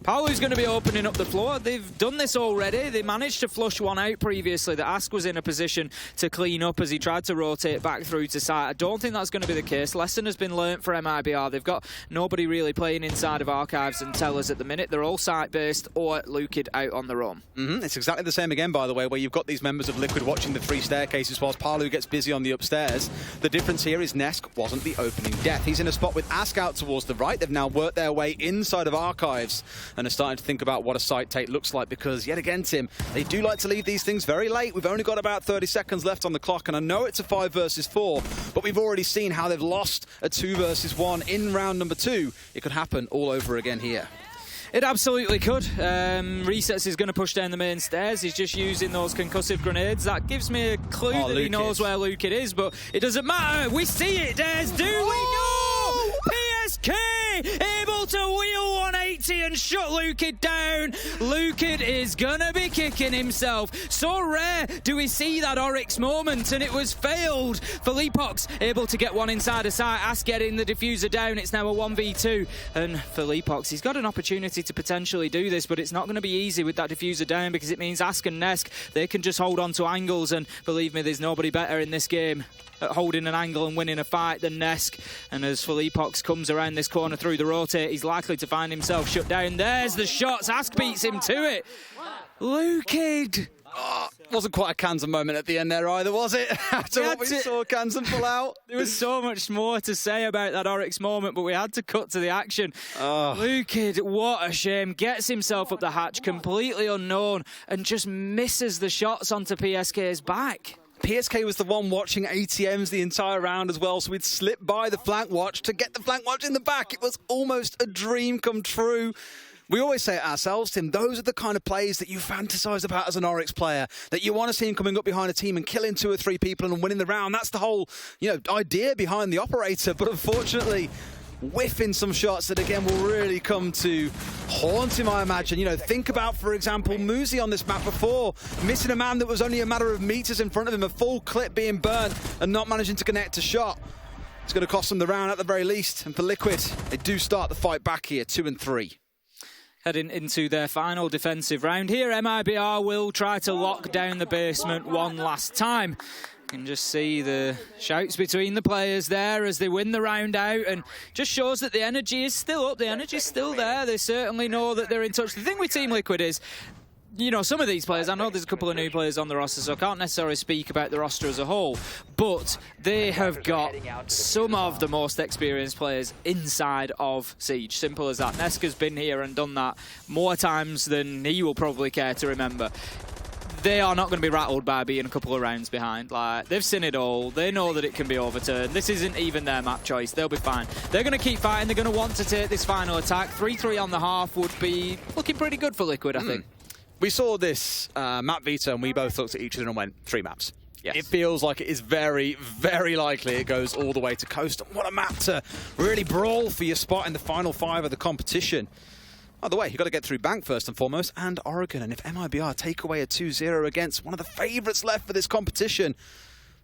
Palu's going to be opening up the floor. They've done this already. They managed to flush one out previously. The Ask was in a position to clean up as he tried to rotate back through to site. I don't think that's going to be the case. Lesson has been learnt for MIBR. They've got nobody really playing inside of Archives and Tellers at the minute. They're all site-based or Lukid out on their own. It's exactly the same again, by the way, where you've got these members of Liquid watching the 3 staircases whilst Palu gets busy on the upstairs. The difference here is Nesk wasn't the opening death. He's in a spot with Ask out towards the right. They've now worked their way inside of Archives. and are starting to think about what a site take looks like, because yet again, Tim, they do like to leave these things very late. We've only got about 30 seconds left on the clock, and I know it's a 5 versus 4, but we've already seen how they've lost a 2 versus 1 in round number 2. It could happen all over again here. It absolutely could. Resets is going to push down the main stairs. He's just using those concussive grenades. That gives me a clue that he knows where Luke is, but it doesn't matter. We see it, Dares. Do we know? PSK able to wheel 180 and shut Luke down. Luke is going to be kicking himself. So rare do we see that Oryx moment, and it was failed. Philippox able to get one inside a site. Ask getting the diffuser down. It's now a 1v2, and Philippox, he's got an opportunity to potentially do this, but it's not going to be easy with that diffuser down, because it means Ask and Nesk, they can just hold on to angles, and believe me, there's nobody better in this game at holding an angle and winning a fight than Nesk. And as Philippox comes around this corner through the rotate, he's likely to find himself shut down. There's the shots. Ask beats him to it. Luke. Oh, wasn't quite a Kansan moment at the end there either, was it? After what we saw Kansan pull out. There was so much more to say about that Oryx moment, but we had to cut to the action. Luke, what a shame. Gets himself up the hatch, completely unknown, and just misses the shots onto PSK's back. PSK was the one watching ATMs the entire round as well, so we'd slip by the flank watch to get the flank watch in the back. It was almost a dream come true. We always say it ourselves, Tim, those are the kind of plays that you fantasize about as an Oryx player, that you want to see him coming up behind a team and killing 2 or 3 people and winning the round. That's the whole, idea behind the operator, but unfortunately, whiffing some shots that again will really come to haunt him, I imagine. Think about, for example, Muzi on this map before, missing a man that was only a matter of meters in front of him, a full clip being burnt and not managing to connect a shot. It's going to cost them the round at the very least, and for Liquid, they do start the fight back here, 2-3. Heading into their final defensive round here, MIBR will try to lock down the basement one last time. You can just see the shouts between the players there as they win the round out, and just shows that the energy is still up, the energy is still there. They certainly know that they're in touch. The thing with Team Liquid is, some of these players, I know there's a couple of new players on the roster, so I can't necessarily speak about the roster as a whole, but they have got some of the most experienced players inside of Siege. Simple as that. Neska's been here and done that more times than he will probably care to remember. They are not going to be rattled by being a couple of rounds behind. They've seen it all. They know that it can be overturned. This isn't even their map choice. They'll be fine. They're going to keep fighting. They're going to want to take this final attack. 3-3 on the half would be looking pretty good for Liquid, I think. We saw this map veto, and we both looked at each other and went, 3 maps. Yes. It feels like it is very, very likely it goes all the way to Coast. What a map to really brawl for your spot in the final 5 of the competition. By the way, you've got to get through Bank first and foremost, and Oregon. And if MIBR take away a 2-0 against one of the favourites left for this competition,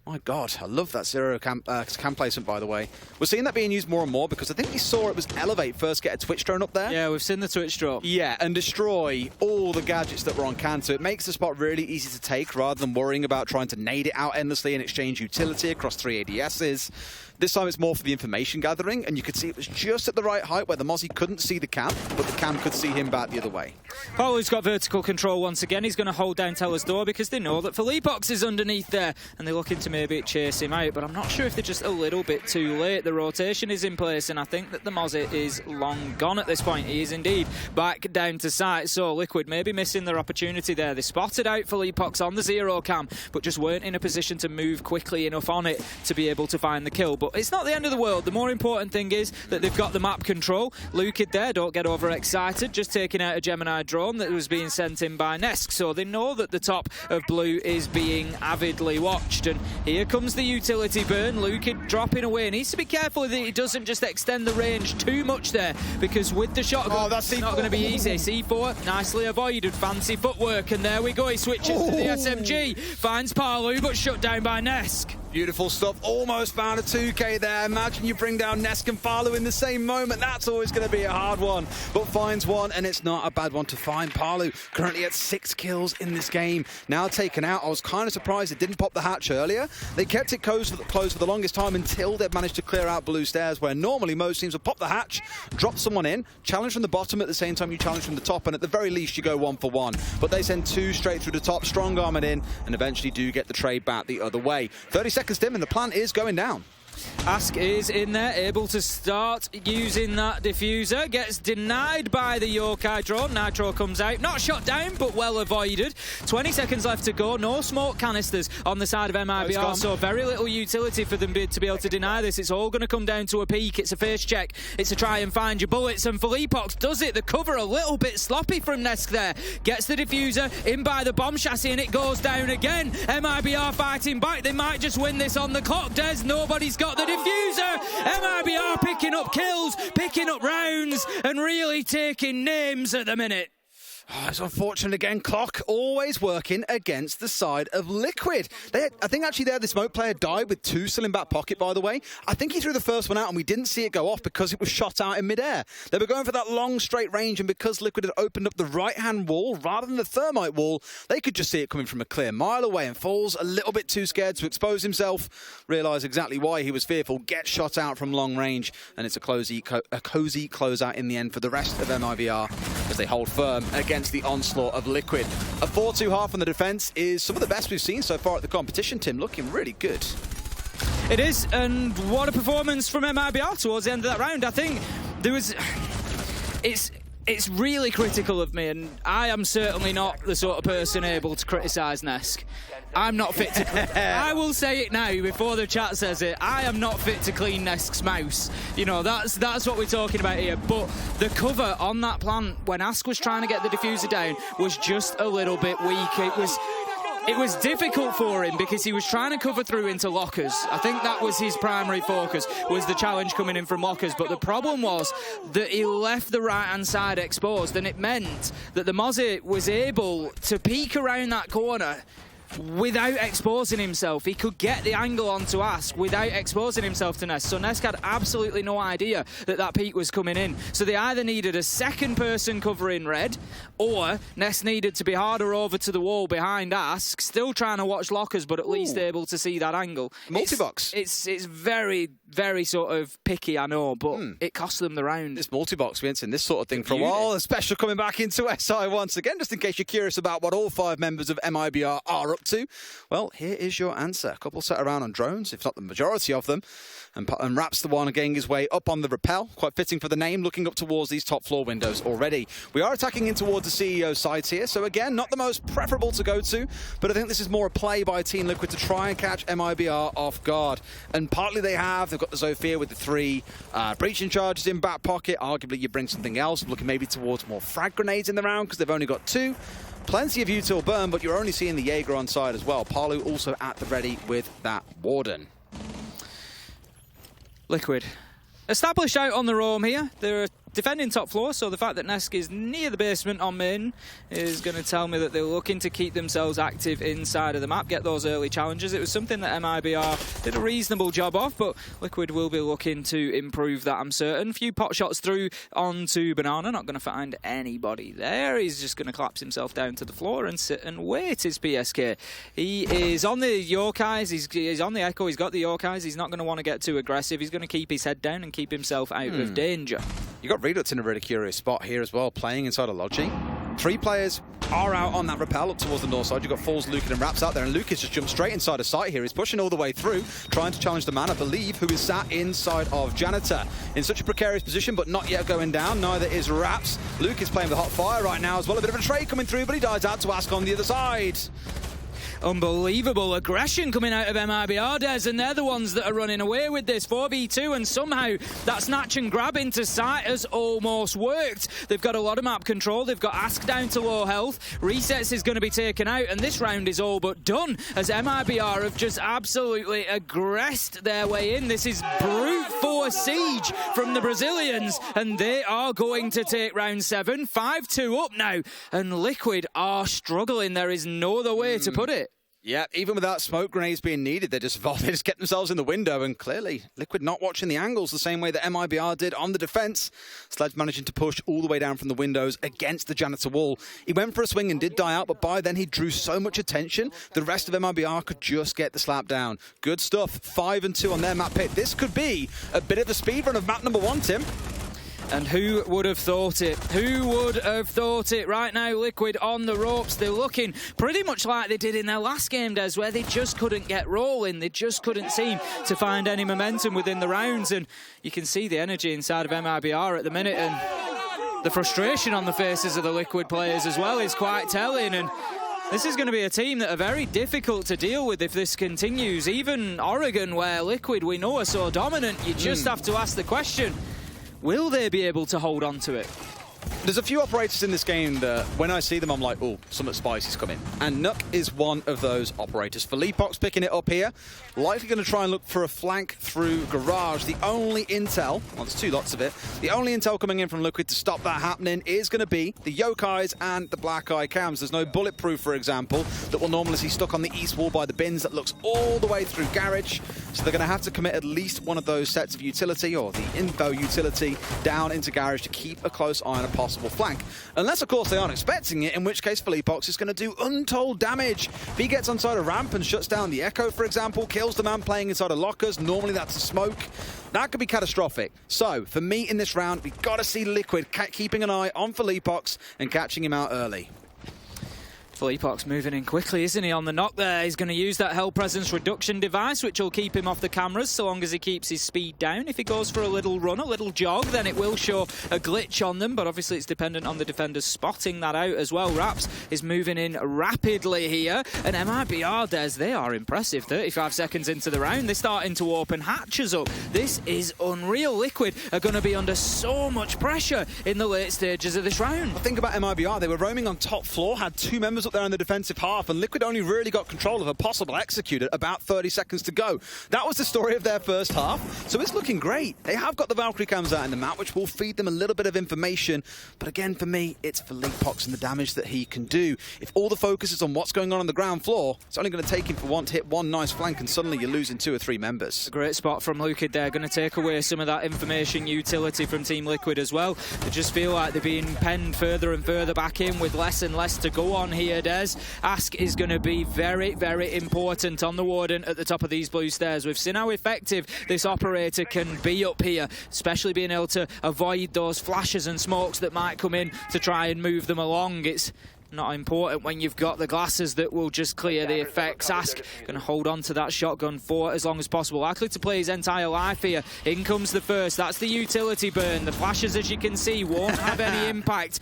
my God, I love that 0 cam placement, by the way. We're seeing that being used more and more, because I think we saw it was Elevate first get a Twitch drone up there. Yeah, we've seen the Twitch drone. Yeah, and destroy all the gadgets that were on Can. So it makes the spot really easy to take, rather than worrying about trying to nade it out endlessly and exchange utility across 3 ADSs. This time it's more for the information gathering, and you could see it was just at the right height where the Mozzie couldn't see the cam, but the cam could see him back the other way. Paulu's got vertical control once again. He's going to hold down Teller's door because they know that Philippox is underneath there, and they're looking to maybe chase him out, but I'm not sure if they're just a little bit too late. The rotation is in place, and I think that the Mozzie is long gone at this point. He is indeed back down to sight, so Liquid maybe missing their opportunity there. They spotted out Philippox on the 0 cam, but just weren't in a position to move quickly enough on it to be able to find the kill. But it's not the end of the world. The more important thing is that they've got the map control. Luke there, don't get overexcited, just taking out a Gemini drone that was being sent in by Nesk, so they know that the top of blue is being avidly watched. And here comes the utility burn. Luke dropping away. Needs to be careful that he doesn't just extend the range too much there, because with the shotgun, that's not going to be easy. C4 nicely avoided, fancy footwork, and there we go. He switches to the SMG, finds Palu, but shut down by Nesk. Beautiful stuff. Almost found a 2K there. Imagine you bring down Nesk and Palu in the same moment. That's always going to be a hard one, but finds one, and it's not a bad one to find. Palu currently at 6 kills in this game. Now taken out. I was kind of surprised it didn't pop the hatch earlier. They kept it closed for the longest time until they'd managed to clear out blue stairs, where normally most teams would pop the hatch, drop someone in, challenge from the bottom at the same time you challenge from the top, and at the very least you go 1 for 1. But they send 2 straight through the top, strong arm it in, and eventually do get the trade back the other way. 30 seconds dim, and the plant is going down. Ask is in there, able to start using that diffuser. Gets denied by the Yokai drone. Nitro comes out. Not shot down, but well avoided. 20 seconds left to go. No smoke canisters on the side of MIBR, so very little utility for them to be able to deny this. It's all going to come down to a peek. It's a face check. It's a try and find your bullets, and Felipox does it. The cover a little bit sloppy from Nesk there. Gets the diffuser in by the bomb chassis, and it goes down again. MIBR fighting back. They might just win this on the clock. Des, nobody's got the diffuser. MIBR picking up kills, picking up rounds, and really taking names at the minute. Oh, it's unfortunate again. Clock always working against the side of Liquid. I think actually there the smoke player died with 2 still in back pocket, by the way. I think he threw the first one out and we didn't see it go off because it was shot out in midair. They were going for that long straight range, and because Liquid had opened up the right-hand wall rather than the thermite wall, they could just see it coming from a clear mile away, and Falls a little bit too scared to expose himself, realise exactly why he was fearful, gets shot out from long range, and it's a cozy closeout in the end for the rest of MIBR as they hold firm against the onslaught of Liquid. A 4-2 half on the defense is some of the best we've seen so far at the competition, Tim. Looking really good. It is, and what a performance from MIBR towards the end of that round. I think there was... It's really critical of me, and I am certainly not the sort of person able to criticise Nesk. I'm not fit to... I will say it now before the chat says it. I am not fit to clean Nesk's mouse. You know, that's what we're talking about here. But the cover on that plant, when Ask was trying to get the diffuser down, was just a little bit weak. It was difficult for him because he was trying to cover through into lockers. I think that was his primary focus, was the challenge coming in from lockers. But the problem was that he left the right-hand side exposed, and it meant that the Mozzie was able to peek around that corner without exposing himself. He could get the angle onto Ask without exposing himself to Nesk. So Nesk had absolutely no idea that that peek was coming in. So they either needed a second person covering red, or Nesk needed to be harder over to the wall behind Ask, still trying to watch lockers, but at least able to see that angle. Multi-box. It's very, very sort of picky, I know, but it cost them the round. This multi-box, we haven't seen this sort of thing for a while. A special coming back into SI once again, just in case you're curious about what all 5 members of MIBR are up to. Well, here is your answer. A couple set around on drones, if not the majority of them. And Raps the one getting his way up on the rappel. Quite fitting for the name, looking up towards these top floor windows already. We are attacking in towards the CEO side here, so again, not the most preferable to go to, but I think this is more a play by Team Liquid to try and catch MIBR off guard. And partly they've got the Zofia with the 3 breaching charges in back pocket. Arguably you bring something else, looking maybe towards more frag grenades in the round because they've only got 2. Plenty of util burn, but you're only seeing the Jaeger on side as well. Palu also at the ready with that Warden. Liquid established out on the roam here. They're defending top floor, so the fact that Nesk is near the basement on main is going to tell me that they're looking to keep themselves active inside of the map, get those early challenges. It was something that MIBR did a reasonable job of, but Liquid will be looking to improve that, I'm certain. Few pot shots through onto Banana, not going to find anybody there. He's just going to collapse himself down to the floor and sit and wait his PSK. He is on the Yorkais, he's on the Echo, he's got the Yorkais, he's not going to want to get too aggressive, he's going to keep his head down and keep himself out of danger. You got Redux in a really curious spot here as well, playing inside a Logi. 3 players are out on that rappel up towards the north side. You've got Falls, Lucan and Raps out there, and Lucas just jumped straight inside of sight here. He's pushing all the way through, trying to challenge the man, I believe, who is sat inside of Janitor. In such a precarious position, but not yet going down. Neither is Raps. Luke is playing with hot fire right now as well. A bit of a trade coming through, but he dies out to Ask on the other side. Unbelievable aggression coming out of MIBR, Des, and they're the ones that are running away with this 4v2, and somehow that snatch and grab into sight has almost worked. They've got a lot of map control, they've got Ask down to low health, Resets is going to be taken out, and this round is all but done, as MIBR have just absolutely aggressed their way in. This is brute force siege from the Brazilians, and they are going to take round 7, 5-2 up now, and Liquid are struggling. There is no other way to put it. Yeah, even without smoke grenades being needed, they just get themselves in the window, and clearly Liquid not watching the angles the same way that MIBR did on the defense. Sledge managing to push all the way down from the windows against the Janitor wall. He went for a swing and did die out, but by then he drew so much attention, the rest of MIBR could just get the slap down. Good stuff, 5-2 on their map pick. This could be a bit of a speedrun of map number 1, Tim. And who would have thought it? Who would have thought it? Right now, Liquid on the ropes. They're looking pretty much like they did in their last game, Des, where they just couldn't get rolling. They just couldn't seem to find any momentum within the rounds. And you can see the energy inside of MIBR at the minute. And the frustration on the faces of the Liquid players as well is quite telling. And this is going to be a team that are very difficult to deal with if this continues. Even Oregon, where Liquid we know are so dominant, you just have to ask the question, will they be able to hold on to it? There's a few operators in this game that, when I see them, I'm like, oh, something spicy's coming. And Nuck is one of those operators. Philippox picking it up here. Likely going to try and look for a flank through Garage. The only intel, well, there's 2 lots of it, the only intel coming in from Liquid to stop that happening is going to be the Yokais and the Black Eye Cams. There's no Bulletproof, for example, that will normally see stuck on the east wall by the bins that looks all the way through Garage. So they're going to have to commit at least one of those sets of utility, or the info utility, down into Garage to keep a close eye on a possible flank. Unless, of course, they aren't expecting it, in which case Philippox is going to do untold damage. If he gets inside a ramp and shuts down the Echo, for example, kills the man playing inside of lockers, normally that's a smoke, that could be catastrophic. So, for me in this round, we've got to see Liquid keeping an eye on Philippox and catching him out early. Philippox moving in quickly, isn't he, on the knock there? He's going to use that Hell Presence reduction device, which will keep him off the cameras so long as he keeps his speed down. If he goes for a little run, a little jog, then it will show a glitch on them, but obviously it's dependent on the defenders spotting that out as well. Raps is moving in rapidly here, and MIBR, Des, they are impressive. 35 seconds into the round, they're starting to open hatches up. This is unreal. Liquid are going to be under so much pressure in the late stages of this round. Think about MIBR, they were roaming on top floor, had 2 members up there in the defensive half, and Liquid only really got control of a possible execute at about 30 seconds to go. That was the story of their first half, so it's looking great. They have got the Valkyrie cams out in the map, which will feed them a little bit of information, but again, for me, it's Philippox and the damage that he can do. If all the focus is on what's going on the ground floor, it's only going to take him for one to hit one nice flank, and suddenly you're losing 2 or 3 members. A great spot from Liquid there, going to take away some of that information utility from Team Liquid as well. They just feel like they're being penned further and further back in with less and less to go on here, Des. Ask is going to be very, very important on the Warden at the top of these blue stairs. We've seen how effective this operator can be up here, especially being able to avoid those flashes and smokes that might come in to try and move them along. It's not important when you've got the glasses that will just clear the effects. Ask going to hold on to that shotgun for as long as possible. Likely to play his entire life here. In comes the first. That's the utility burn. The flashes, as you can see, won't have any impact.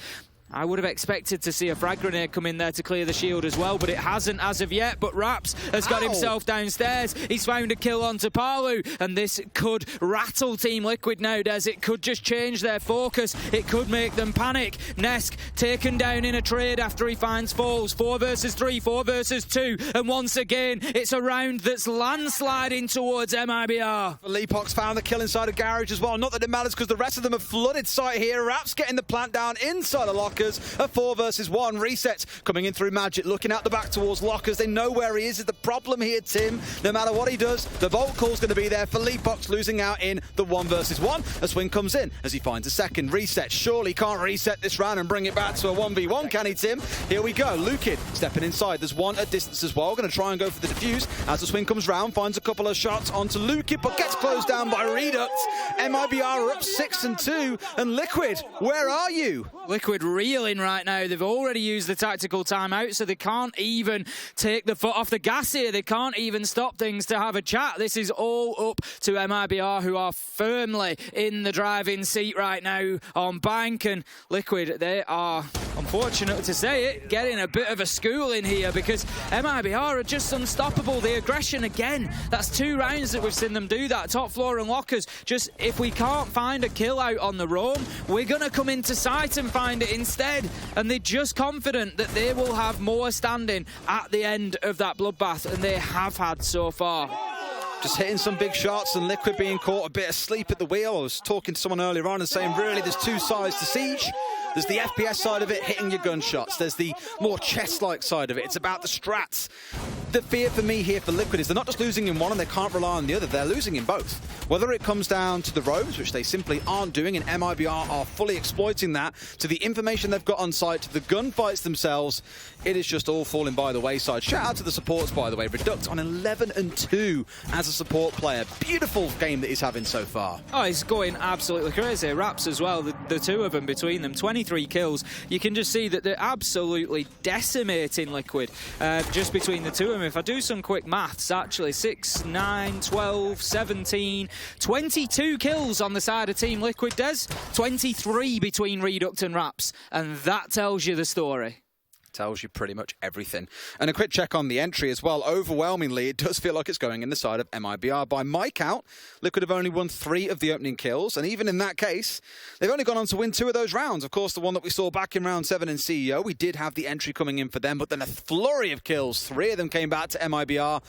I would have expected to see a frag grenade come in there to clear the shield as well, but it hasn't as of yet. But Raps has got himself downstairs. He's found a kill onto Palu, and this could rattle Team Liquid now, Des. It could just change their focus. It could make them panic. Nesk taken down in a trade after he finds Falls. 4 versus 3, 4 versus 2, and once again, it's a round that's landsliding towards MIBR. Philippox found the kill inside of Garage as well. Not that it matters because the rest of them have flooded site here. Raps getting the plant down inside the locker. A 4 versus 1 reset coming in through Magic, looking out the back towards lockers. They know where he is the problem here, Tim. No matter what he does, the Volt call's going to be there. Philippox losing out in the 1 versus 1. A swing comes in as he finds a second reset. Surely can't reset this round and bring it back to a 1v1, can he, Tim? Here we go. Lukid stepping inside. There's one at distance as well. Going to try and go for the defuse as the swing comes round. Finds a couple of shots onto Lukid, but gets closed down by Redux. MIBR are up 6-2, and Liquid, where are you? Liquid reeling right now. They've already used the tactical timeout, so they can't even take the foot off the gas here. They can't even stop things to have a chat. This is all up to MIBR, who are firmly in the driving seat right now on Bank. And Liquid, they are, unfortunate to say it, getting a bit of a schooling here because MIBR are just unstoppable. The aggression again. That's 2 rounds that we've seen them do that. Top floor and lockers. Just, if we can't find a kill out on the roam, we're going to come into sight and find it instead. And they're just confident that they will have more standing at the end of that bloodbath, and they have had so far. Just hitting some big shots, and Liquid being caught a bit asleep at the wheel. I was talking to someone earlier on and saying, really, there's 2 sides to Siege. There's the FPS side of it, hitting your gunshots. There's the more chess-like side of it. It's about the strats. The fear for me here for Liquid is they're not just losing in one and they can't rely on the other, they're losing in both. Whether it comes down to the roams, which they simply aren't doing, and MIBR are fully exploiting that, to the information they've got on site, to the gunfights themselves, it is just all falling by the wayside. Shout out to the supports, by the way. Reduct on 11-2 as a support player. Beautiful game that he's having so far. Oh, he's going absolutely crazy. Raps as well, the two of them between them, 23 kills. You can just see that they're absolutely decimating Liquid just between the two of them. If I do some quick maths, actually, 6, 9, 12, 17, 22 kills on the side of Team Liquid, Des. 23 between Reduct and Raps. And that tells you the story. Tells you pretty much everything. And a quick check on the entry as well. Overwhelmingly, it does feel like it's going in the side of MIBR. By my count, Liquid have only won 3 of the opening kills, and even in that case, they've only gone on to win 2 of those rounds. Of course, the one that we saw back in round 7 in CEO, we did have the entry coming in for them, but then a flurry of kills. 3 of them came back to MIBR,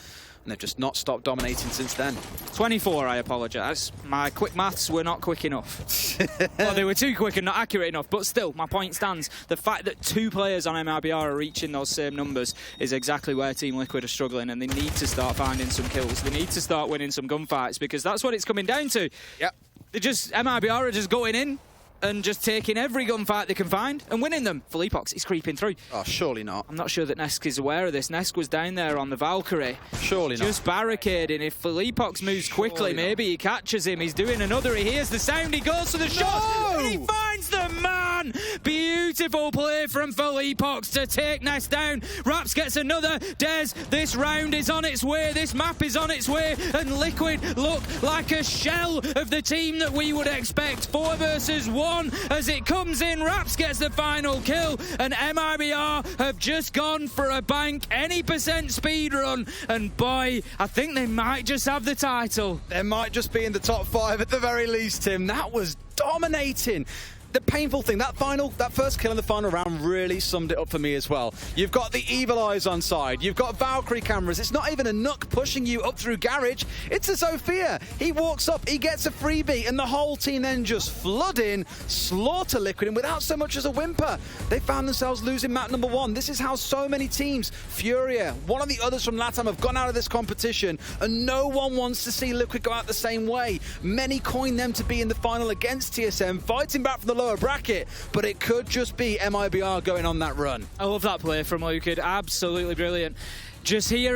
and they've just not stopped dominating since then. 24, I apologise. My quick maths were not quick enough. Well, they were too quick and not accurate enough, but still, my point stands. The fact that 2 players on MIBR are reaching those same numbers is exactly where Team Liquid are struggling, and they need to start finding some kills. They need to start winning some gunfights, because that's what it's coming down to. Yep. MIBR are just going in and just taking every gunfight they can find and winning them. Philippox is creeping through. Oh, surely not. I'm not sure that Nesk is aware of this. Nesk was down there on the Valkyrie. Surely not. Just barricading. If Philippox moves quickly, maybe he catches him. He's doing another. He hears the sound. He goes for the shot. And he finds the man. Beautiful play from Philippox to take Nesk down. Raps gets another. Des, this round is on its way. This map is on its way. And Liquid look like a shell of the team that we would expect. 4 versus 1. As it comes in, Raps gets the final kill, and MIBR have just gone for a bank, any percent speed run, and boy, I think they might just have the title. They might just be in the top 5 at the very least, Tim. That was dominating. The painful thing, that first kill in the final round really summed it up for me as well. You've got the Evil Eyes on side, you've got Valkyrie cameras, it's not even a Nook pushing you up through Garage, it's a Sophia. He walks up, he gets a freebie, and the whole team then just flood in, slaughter Liquid, and without so much as a whimper, they found themselves losing map number 1. This is how so many teams, Furia, one of the others from LATAM, have gone out of this competition, and no one wants to see Liquid go out the same way. Many coin them to be in the final against TSM, fighting back from the lower bracket, but it could just be MIBR going on that run. I love that play from Liquid, absolutely brilliant. Just he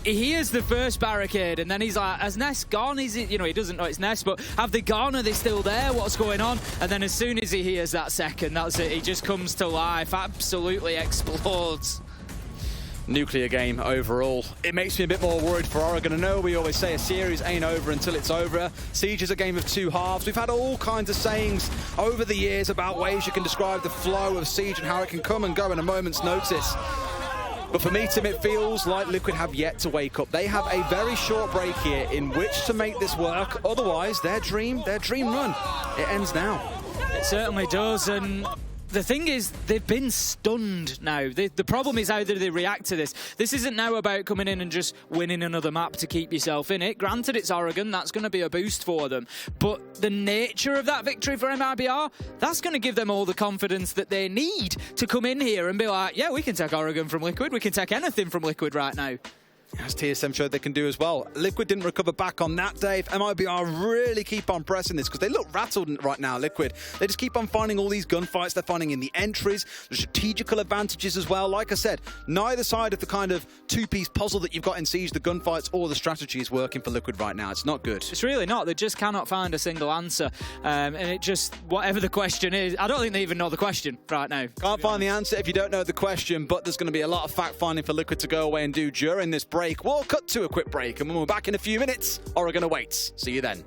hears the first barricade, and then he's like, has Ness gone? Is it, he doesn't know it's Ness, but have they gone? Are they still there? What's going on? And then as soon as he hears that second, that's it, he just comes to life, absolutely explodes. Nuclear game overall. It makes me a bit more worried for Oregon. I know we always say a series ain't over until it's over. Siege is a game of 2 halves. We've had all kinds of sayings over the years about ways you can describe the flow of Siege and how it can come and go in a moment's notice. But for me, Tim, it feels like Liquid have yet to wake up. They have a very short break here in which to make this work. Otherwise, their dream run, it ends now. It certainly does, and the thing is, they've been stunned now. The problem is how do they react to this. This isn't now about coming in and just winning another map to keep yourself in it. Granted, it's Oregon. That's going to be a boost for them. But the nature of that victory for MIBR, that's going to give them all the confidence that they need to come in here and be like, yeah, we can take Oregon from Liquid. We can take anything from Liquid right now. As TSM showed they can do as well. Liquid didn't recover back on that day. If MIBR really keep on pressing this, because they look rattled right now, Liquid. They just keep on finding all these gunfights. They're finding in the entries, the strategical advantages as well. Like I said, neither side of the kind of 2-piece puzzle that you've got in Siege, the gunfights or the strategy, is working for Liquid right now. It's not good. It's really not. They just cannot find a single answer. And it just, whatever the question is, I don't think they even know the question right now. Can't find the answer if you don't know the question, but there's going to be a lot of fact-finding for Liquid to go away and do during this break. We'll cut to a quick break, and when we're back in a few minutes, Oregon awaits. See you then.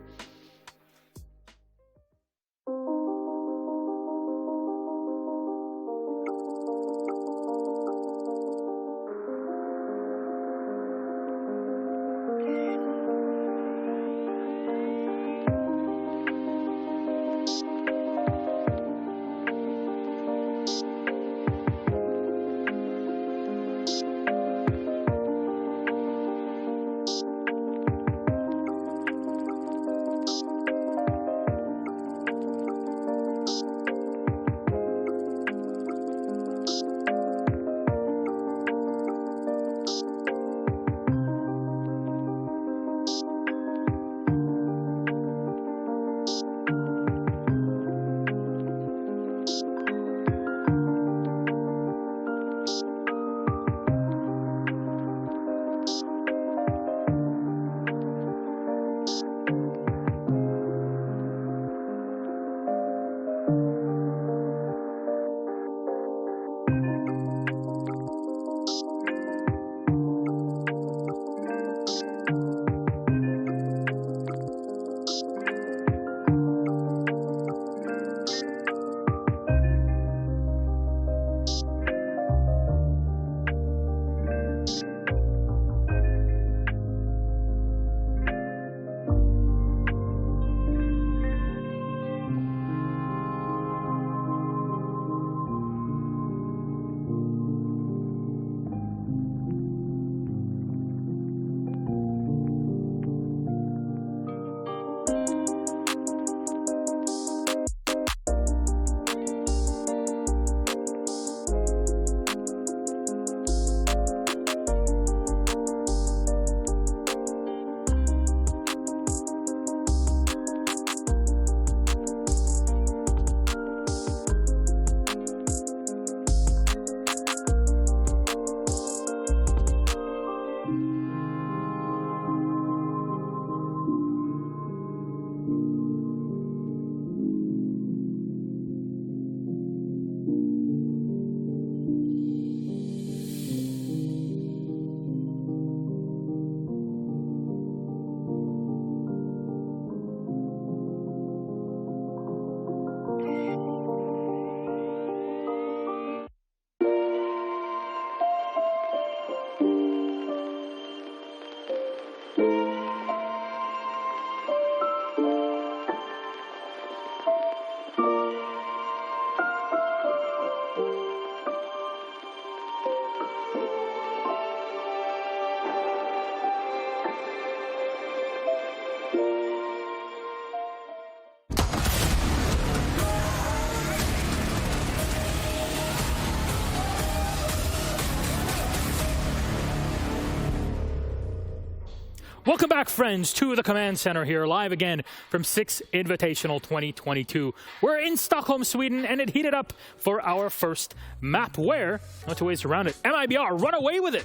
Welcome back, friends, to the Command Center here, live again from 6 Invitational 2022. We're in Stockholm, Sweden, and it heated up for our first map where, no two ways around it, MIBR run away with it.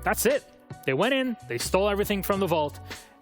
That's it. They went in, they stole everything from the vault,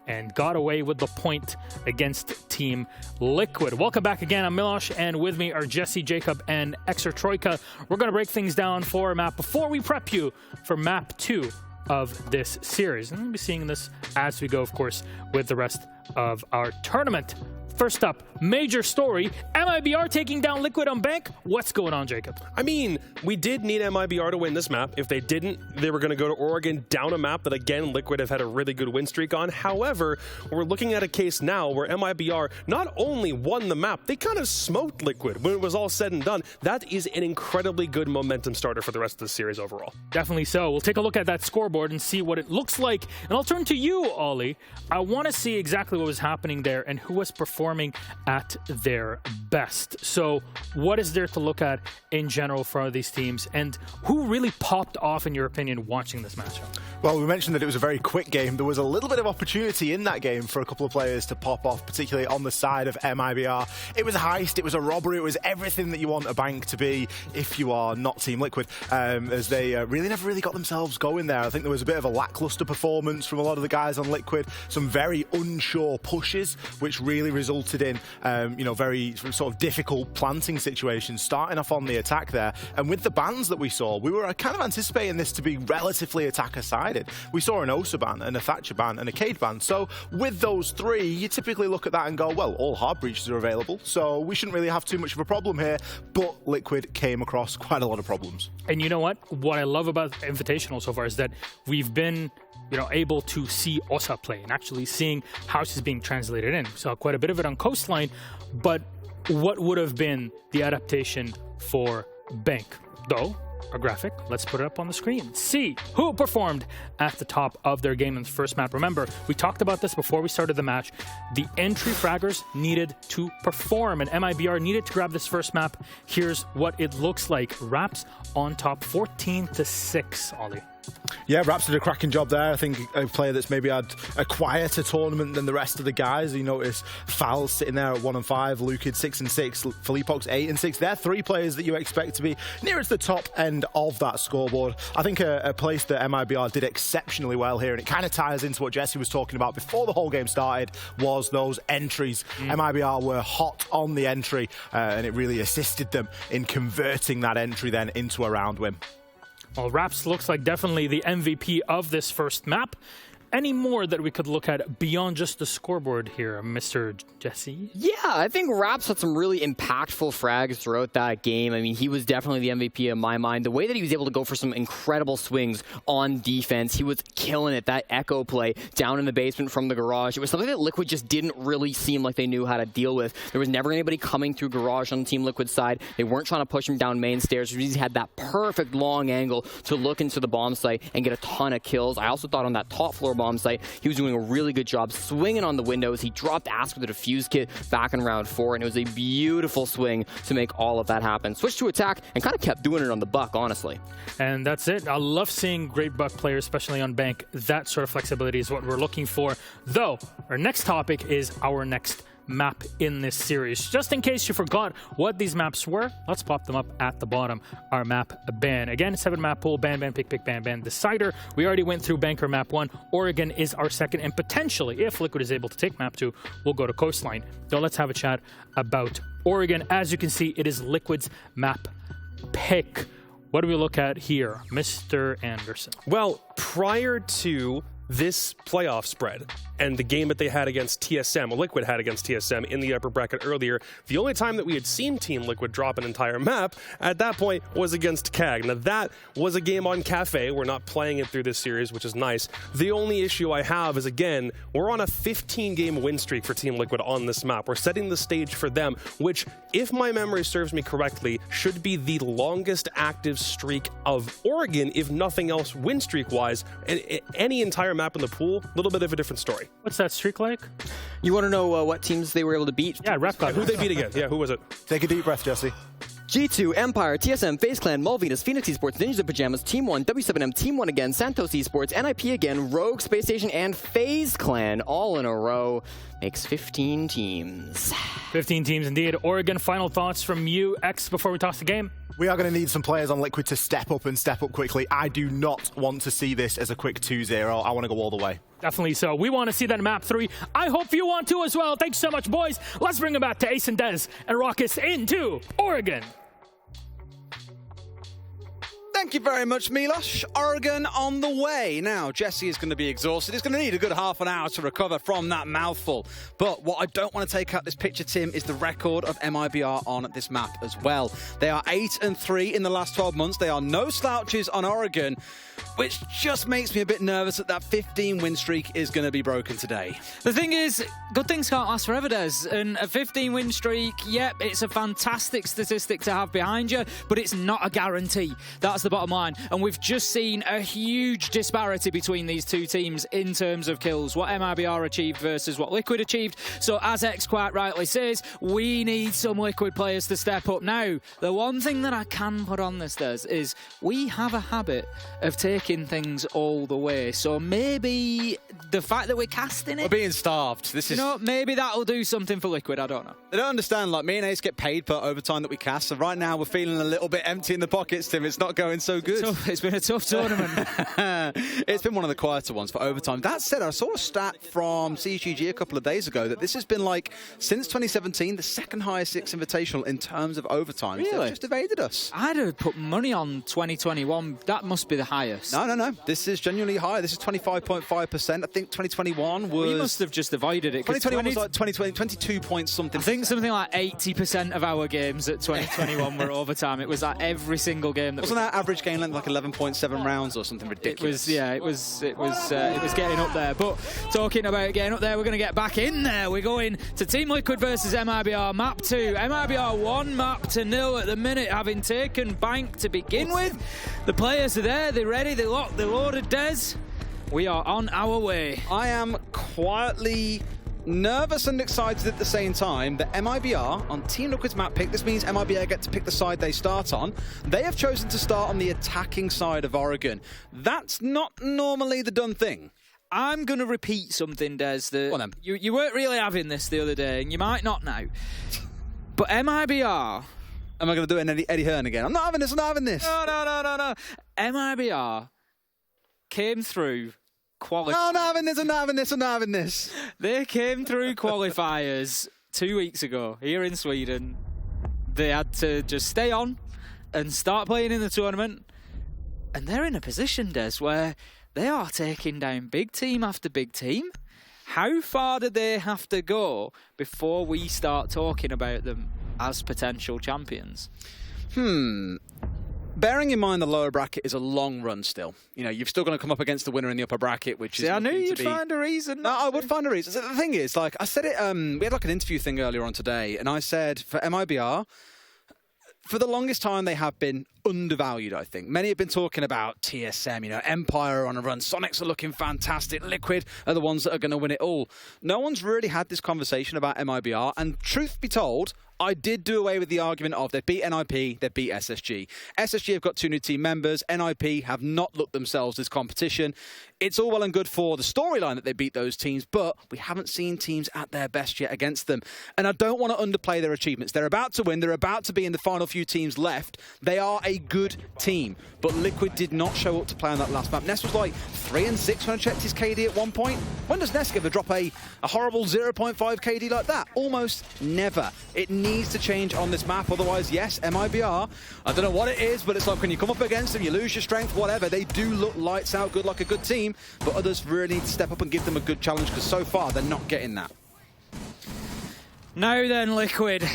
and got away with the point against Team Liquid. Welcome back again. I'm Milosh, and with me are Jesse, Jacob, and Exer Troika. We're going to break things down for a map before we prep you for map 2 of this series. And we'll be seeing this as we go, of course, with the rest of our tournament. First up, major story, MIBR taking down Liquid on Bank. What's going on, Jacob? I mean, we did need MIBR to win this map. If they didn't, they were going to go to Oregon down a map that, again, Liquid have had a really good win streak on. However, we're looking at a case now where MIBR not only won the map, they kind of smoked Liquid when it was all said and done. That is an incredibly good momentum starter for the rest of the series overall. Definitely so. We'll take a look at that scoreboard and see what it looks like. And I'll turn to you, Ollie. I want to see exactly what was happening there and who was performing at their best. So what is there to look at in general for these teams, and who really popped off in your opinion watching this matchup? Well, we mentioned that it was a very quick game. There was a little bit of opportunity in that game for a couple of players to pop off, particularly on the side of MIBR. It was a heist, it was a robbery, it was everything that you want a bank to be if you are not Team Liquid, as they really never really got themselves going there. I think there was a bit of a lackluster performance from a lot of the guys on Liquid, some very unsure pushes, which really resulted in very sort of difficult planting situations, starting off on the attack there. And with the bans that we saw, we were kind of anticipating this to be relatively attacker-sided. We saw an Osa ban, and a Thatcher ban, and a Cade ban. So with those three, you typically look at that and go, well, all hard breaches are available, so we shouldn't really have too much of a problem here. But Liquid came across quite a lot of problems. And you know what? What I love about Invitational so far is that we've been able to see Osa play and actually seeing how she's being translated in. We saw quite a bit of it on Coastline, but what would have been the adaptation for Bank? Though, a graphic, let's put it up on the screen. See who performed at the top of their game in the first map. Remember, we talked about this before we started the match. The entry fraggers needed to perform, and MIBR needed to grab this first map. Here's what it looks like. Raps on top, 14-6, Ollie. Yeah, Raps did a cracking job there. I think a player that's maybe had a quieter tournament than the rest of the guys. You notice Foul sitting there at 1 and 5, Lukid 6 and 6, Felipox 8 and 6. They're three players that you expect to be nearest the top end of that scoreboard. I think a place that MIBR did exceptionally well here, and it kind of ties into what Jesse was talking about before the whole game started, was those entries. MIBR were hot on the entry, and it really assisted them in converting that entry then into a round win. Well, Raps looks like definitely the MVP of this first map. Any more that we could look at beyond just the scoreboard here, Mr. Jesse? Yeah, I think Raps had some really impactful frags throughout that game. I mean, he was definitely the MVP in my mind. The way that he was able to go for some incredible swings on defense, he was killing it. That echo play down in the basement from the garage, it was something that Liquid just didn't really seem like they knew how to deal with. There was never anybody coming through garage on Team Liquid's side. They weren't trying to push him down main stairs. He had that perfect long angle to look into the bomb site and get a ton of kills. I also thought on that top floor bomb site, he was doing a really good job swinging on the windows. He dropped Ask with a defuse kit back in round 4, and it was a beautiful swing to make all of that happen. Switched to attack and kind of kept doing it on the Buck, honestly. And that's it. I love seeing great Buck players, especially on Bank. That sort of flexibility is what we're looking for. Though, our next topic is our next map in this series. Just in case you forgot what these maps were, let's pop them up at the bottom. Our map ban. Again, 7-map pool, ban, pick, ban, decider. We already went through Banker map 1. Oregon is our second, and potentially, if Liquid is able to take map 2, we'll go to Coastline. So let's have a chat about Oregon. As you can see, it is Liquid's map pick. What do we look at here, Mr. Anderson? Well, prior to this playoff spread and the game that they had against TSM, Liquid had against TSM in the upper bracket earlier, the only time that we had seen Team Liquid drop an entire map at that point was against CAG. Now that was a game on Cafe. We're not playing it through this series, which is nice. The only issue I have is, again, we're on a 15-game win streak for Team Liquid on this map. We're setting the stage for them, which, if my memory serves me correctly, should be the longest active streak of Oregon, if nothing else win streak-wise. And any entire map in the pool, a little bit of a different story. What's that streak like? You want to know what teams they were able to beat? Yeah, Rep got who they beat again. Yeah, who was it? Take a deep breath, Jesse. G2, Empire, TSM, FaZe Clan, Malvinas, Phoenix Esports, Ninjas in Pajamas, Team 1, W7M, Team 1 again, Santos Esports, NIP again, Rogue, Space Station, and FaZe Clan all in a row. Makes 15 teams. 15 teams indeed. Oregon, final thoughts from you, X, before we toss the game? We are going to need some players on Liquid to step up and step up quickly. I do not want to see this as a quick 2-0. I want to go all the way. Definitely so. We want to see that in map 3. I hope you want to as well. Thanks so much, boys. Let's bring it back to Ace and Dez and Raucus into Oregon. Thank you very much, Milosh. Oregon on the way. Now, Jesse is going to be exhausted. He's going to need a good half an hour to recover from that mouthful. But what I don't want to take out this picture, Tim, is the record of MIBR on this map as well. They are 8-3 in the last 12 months. They are no slouches on Oregon, which just makes me a bit nervous that 15 win streak is going to be broken today. The thing is, good things can't last forever, Des. And a 15 win streak, yep, it's a fantastic statistic to have behind you, but it's not a guarantee. That's the bottom line. And we've just seen a huge disparity between these two teams in terms of kills, what MIBR achieved versus what Liquid achieved. So as X quite rightly says, we need some Liquid players to step up. Now, the one thing that I can put on this, Des, is we have a habit of taking things all the way. So maybe the fact that we're casting it... We're being starved. This is... You know, maybe that'll do something for Liquid. I don't know. They don't understand, like, me and Ace get paid per overtime that we cast, so right now we're feeling a little bit empty in the pockets, Tim. It's not going so good. It's been a tough tournament. It's been one of the quieter ones for overtime. That said, I saw a stat from CGG a couple of days ago that this has been, like, since 2017, the second highest Six Invitational in terms of overtime. Really? So they've just evaded us. I'd have put money on 2021. That must be the highest. No. This is genuinely higher. This is 25.5%. I think 2021 was... We must have just avoided it. 2021 was like 22 points something. I think something like 80% of our games at 2021 were overtime. It was like every single game. Wasn't our average game length like 11.7 rounds or something ridiculous? It was getting up there. But talking about getting up there, we're going to get back in there. We're going to Team Liquid versus MIBR map 2. MIBR 1 map to 0 at the minute, having taken Bank to begin with. The players are there, they're ready, they're locked, they're loaded. Des, we are on our way. I am quietly nervous and excited at the same time that MIBR on Team Liquid's map pick, this means MIBR get to pick the side they start on. They have chosen to start on the attacking side of Oregon. That's not normally the done thing. I'm going to repeat something, Des, that you weren't really having this the other day, and you might not now. But MIBR... Am I going to do an Eddie Hearn again? I'm not having this, No. MIBR came through qualifiers. No, I'm not having this. They came through qualifiers 2 weeks ago here in Sweden. They had to just stay on and start playing in the tournament. And they're in a position, Des, where they are taking down big team after big team. How far do they have to go before we start talking about them as potential champions? Bearing in mind the lower bracket is a long run still. You know, you've still got to come up against the winner in the upper bracket, which is... I knew you'd find a reason. No, I would find a reason. So the thing is, like, I said it, we had like an interview thing earlier on today, and I said for MIBR, for the longest time they have been undervalued, I think. Many have been talking about TSM, you know, Empire on a run, Sonics are looking fantastic, Liquid are the ones that are going to win it all. No one's really had this conversation about MIBR, and truth be told, I did do away with the argument of they beat NIP, they beat SSG. SSG have got 2 new team members. NIP have not looked themselves as competition. It's all well and good for the storyline that they beat those teams, but we haven't seen teams at their best yet against them. And I don't want to underplay their achievements. They're about to win. They're about to be in the final few teams left. They are a good team, but Liquid did not show up to play on that last map. Ness was like 3-6 when I checked his KD at one point. When does Ness ever drop a horrible 0.5 KD like that? Almost never. It needs to change on this map, otherwise, yes, MIBR, I don't know what it is, but it's like when you come up against them, you lose your strength, whatever, they do look lights out good like a good team, but others really need to step up and give them a good challenge, because so far, they're not getting that. Now then, Liquid,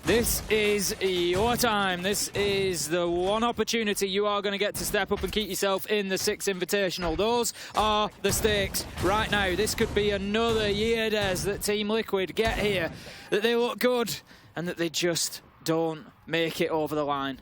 this is your time. This is the one opportunity you are going to get to step up and keep yourself in the Six Invitational. Those are the stakes right now. This could be another year, Des, that Team Liquid get here, that they look good, and that they just don't make it over the line.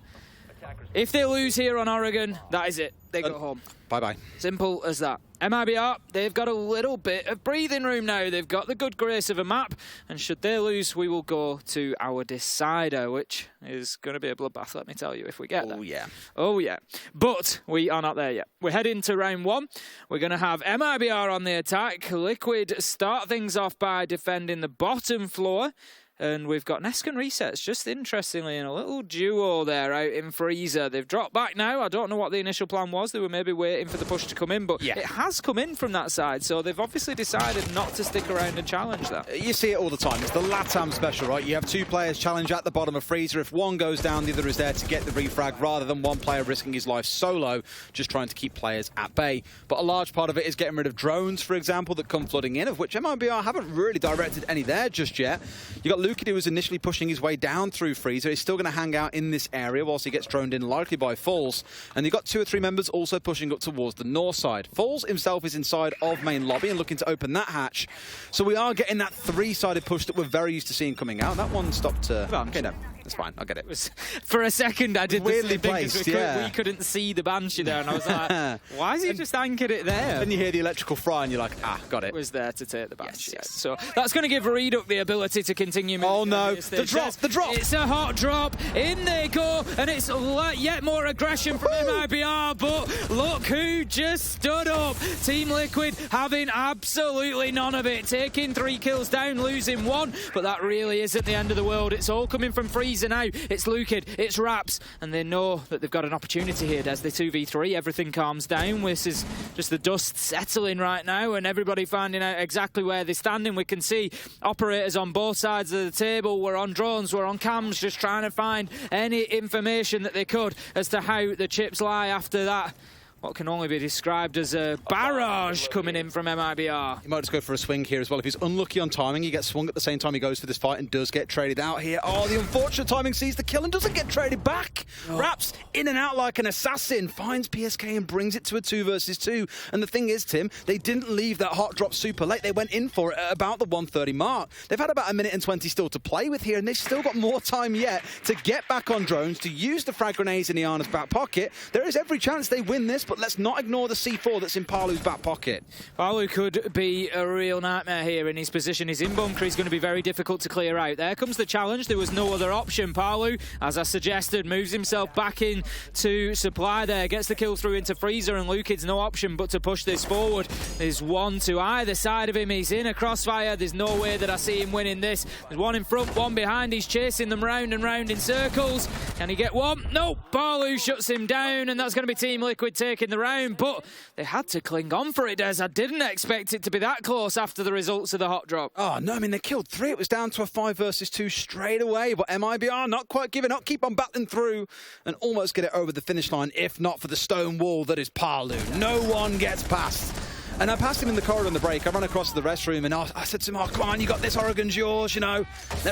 If they lose here on Oregon, that is it. They go home. Bye-bye. Simple as that. MIBR, they've got a little bit of breathing room now. They've got the good grace of a map, and should they lose, we will go to our decider, which is going to be a bloodbath, let me tell you, if we get there. Oh, yeah. Oh, yeah. But we are not there yet. We're heading to round 1. We're going to have MIBR on the attack. Liquid start things off by defending the bottom floor. And we've got Nesk and Resets, just interestingly, in a little duo there out in Freezer. They've dropped back now. I don't know what the initial plan was. They were maybe waiting for the push to come in, but it has come in from that side. So they've obviously decided not to stick around and challenge that. You see it all the time. It's the LATAM special, right? You have 2 players challenge at the bottom of Freezer. If one goes down, the other is there to get the refrag, rather than one player risking his life solo, just trying to keep players at bay. But a large part of it is getting rid of drones, for example, that come flooding in, of which MIBR haven't really directed any there just yet. You got Luki, who was initially pushing his way down through Freezer. He's still going to hang out in this area whilst he gets droned in, likely by Falls. And you've got 2 or 3 members also pushing up towards the north side. Falls himself is inside of main lobby and looking to open that hatch. So we are getting that 3-sided push that we're very used to seeing coming out. That one stopped... okay, no. That's fine, I get it. For a second, I did weirdly the same placed, thing, we couldn't see the Banshee there, and I was like, why has he just anchored it there? Then you hear the electrical fry, and you're like, got it. It was there to take the Banshee. Yes. So that's going to give Reduk the ability to continue moving. Oh no, the drop! It's a hot drop. In they go, and it's yet more aggression from MIBR, but look who just stood up. Team Liquid having absolutely none of it. Taking 3 kills down, losing 1, but that really isn't the end of the world. It's all coming from Freezer now. It's Lukid, it's Raps, and they know that they've got an opportunity here. There's the 2v3, everything calms down. This is just the dust settling right now, and everybody finding out exactly where they're standing. We can see operators on both sides of the table. We're on drones, we're on cams, just trying to find any information that they could as to how the chips lie after that. What can only be described as a barrage coming in from MIBR. He might just go for a swing here as well. If he's unlucky on timing, he gets swung at the same time he goes for this fight and does get traded out here. Oh, the unfortunate timing sees the kill and doesn't get traded back. Raps in and out like an assassin, finds PSK and brings it to a 2 versus 2. And the thing is, Tim, they didn't leave that hot drop super late. They went in for it at about the 1:30 mark. They've had about 1 minute and 20 still to play with here, and they've still got more time yet to get back on drones, to use the frag grenades in Iana's back pocket. There is every chance they win this, but let's not ignore the C4 that's in Palu's back pocket. Palu could be a real nightmare here in his position. His in-bunker is going to be very difficult to clear out. There comes the challenge. There was no other option. Palu, as I suggested, moves himself back in to supply there, gets the kill through into Freezer, and Lukid's no option but to push this forward. There's 1 to either side of him. He's in a crossfire. There's no way that I see him winning this. There's 1 in front, 1 behind. He's chasing them round and round in circles. Can he get 1? No. Palu shuts him down, and that's going to be Team Liquid taking the round. But they had to cling on for it, Des. I didn't expect it to be that close after the results of the hot drop. Oh, no, I mean, they killed 3. It was down to a 5 versus 2 straight away. But MIBR not quite giving up, keep on battling through and almost get it over the finish line, if not for the stone wall that is Palu. No one gets past. And I passed him in the corridor on the break. I ran across to the restroom and I said to him, oh, come on, you got this, Oregon's yours, you know.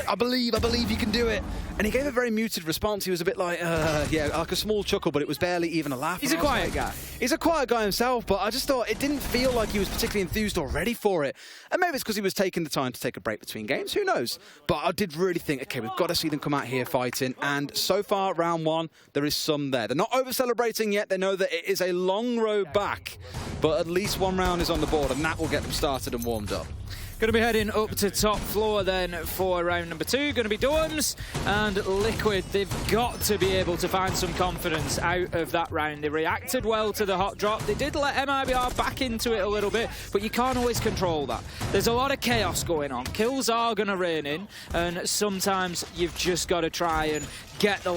I believe you can do it. And he gave a very muted response. He was a bit like, yeah, like a small chuckle, but it was barely even a laugh. He's a quiet guy. He's a quiet guy himself, but I just thought it didn't feel like he was particularly enthused or ready for it. And maybe it's because he was taking the time to take a break between games. Who knows? But I did really think, okay, we've got to see them come out here fighting. And so far, round 1, there is some there. They're not over-celebrating yet. They know that it is a long road back. But at least 1 round is on the board, and that will get them started and warmed up. Going to be heading up to top floor then for round number 2. Going to be Dorms and Liquid. They've got to be able to find some confidence out of that round. They reacted well to the hot drop. They did let MIBR back into it a little bit, but you can't always control that. There's a lot of chaos going on. Kills are going to rain in, and sometimes you've just got to try and get the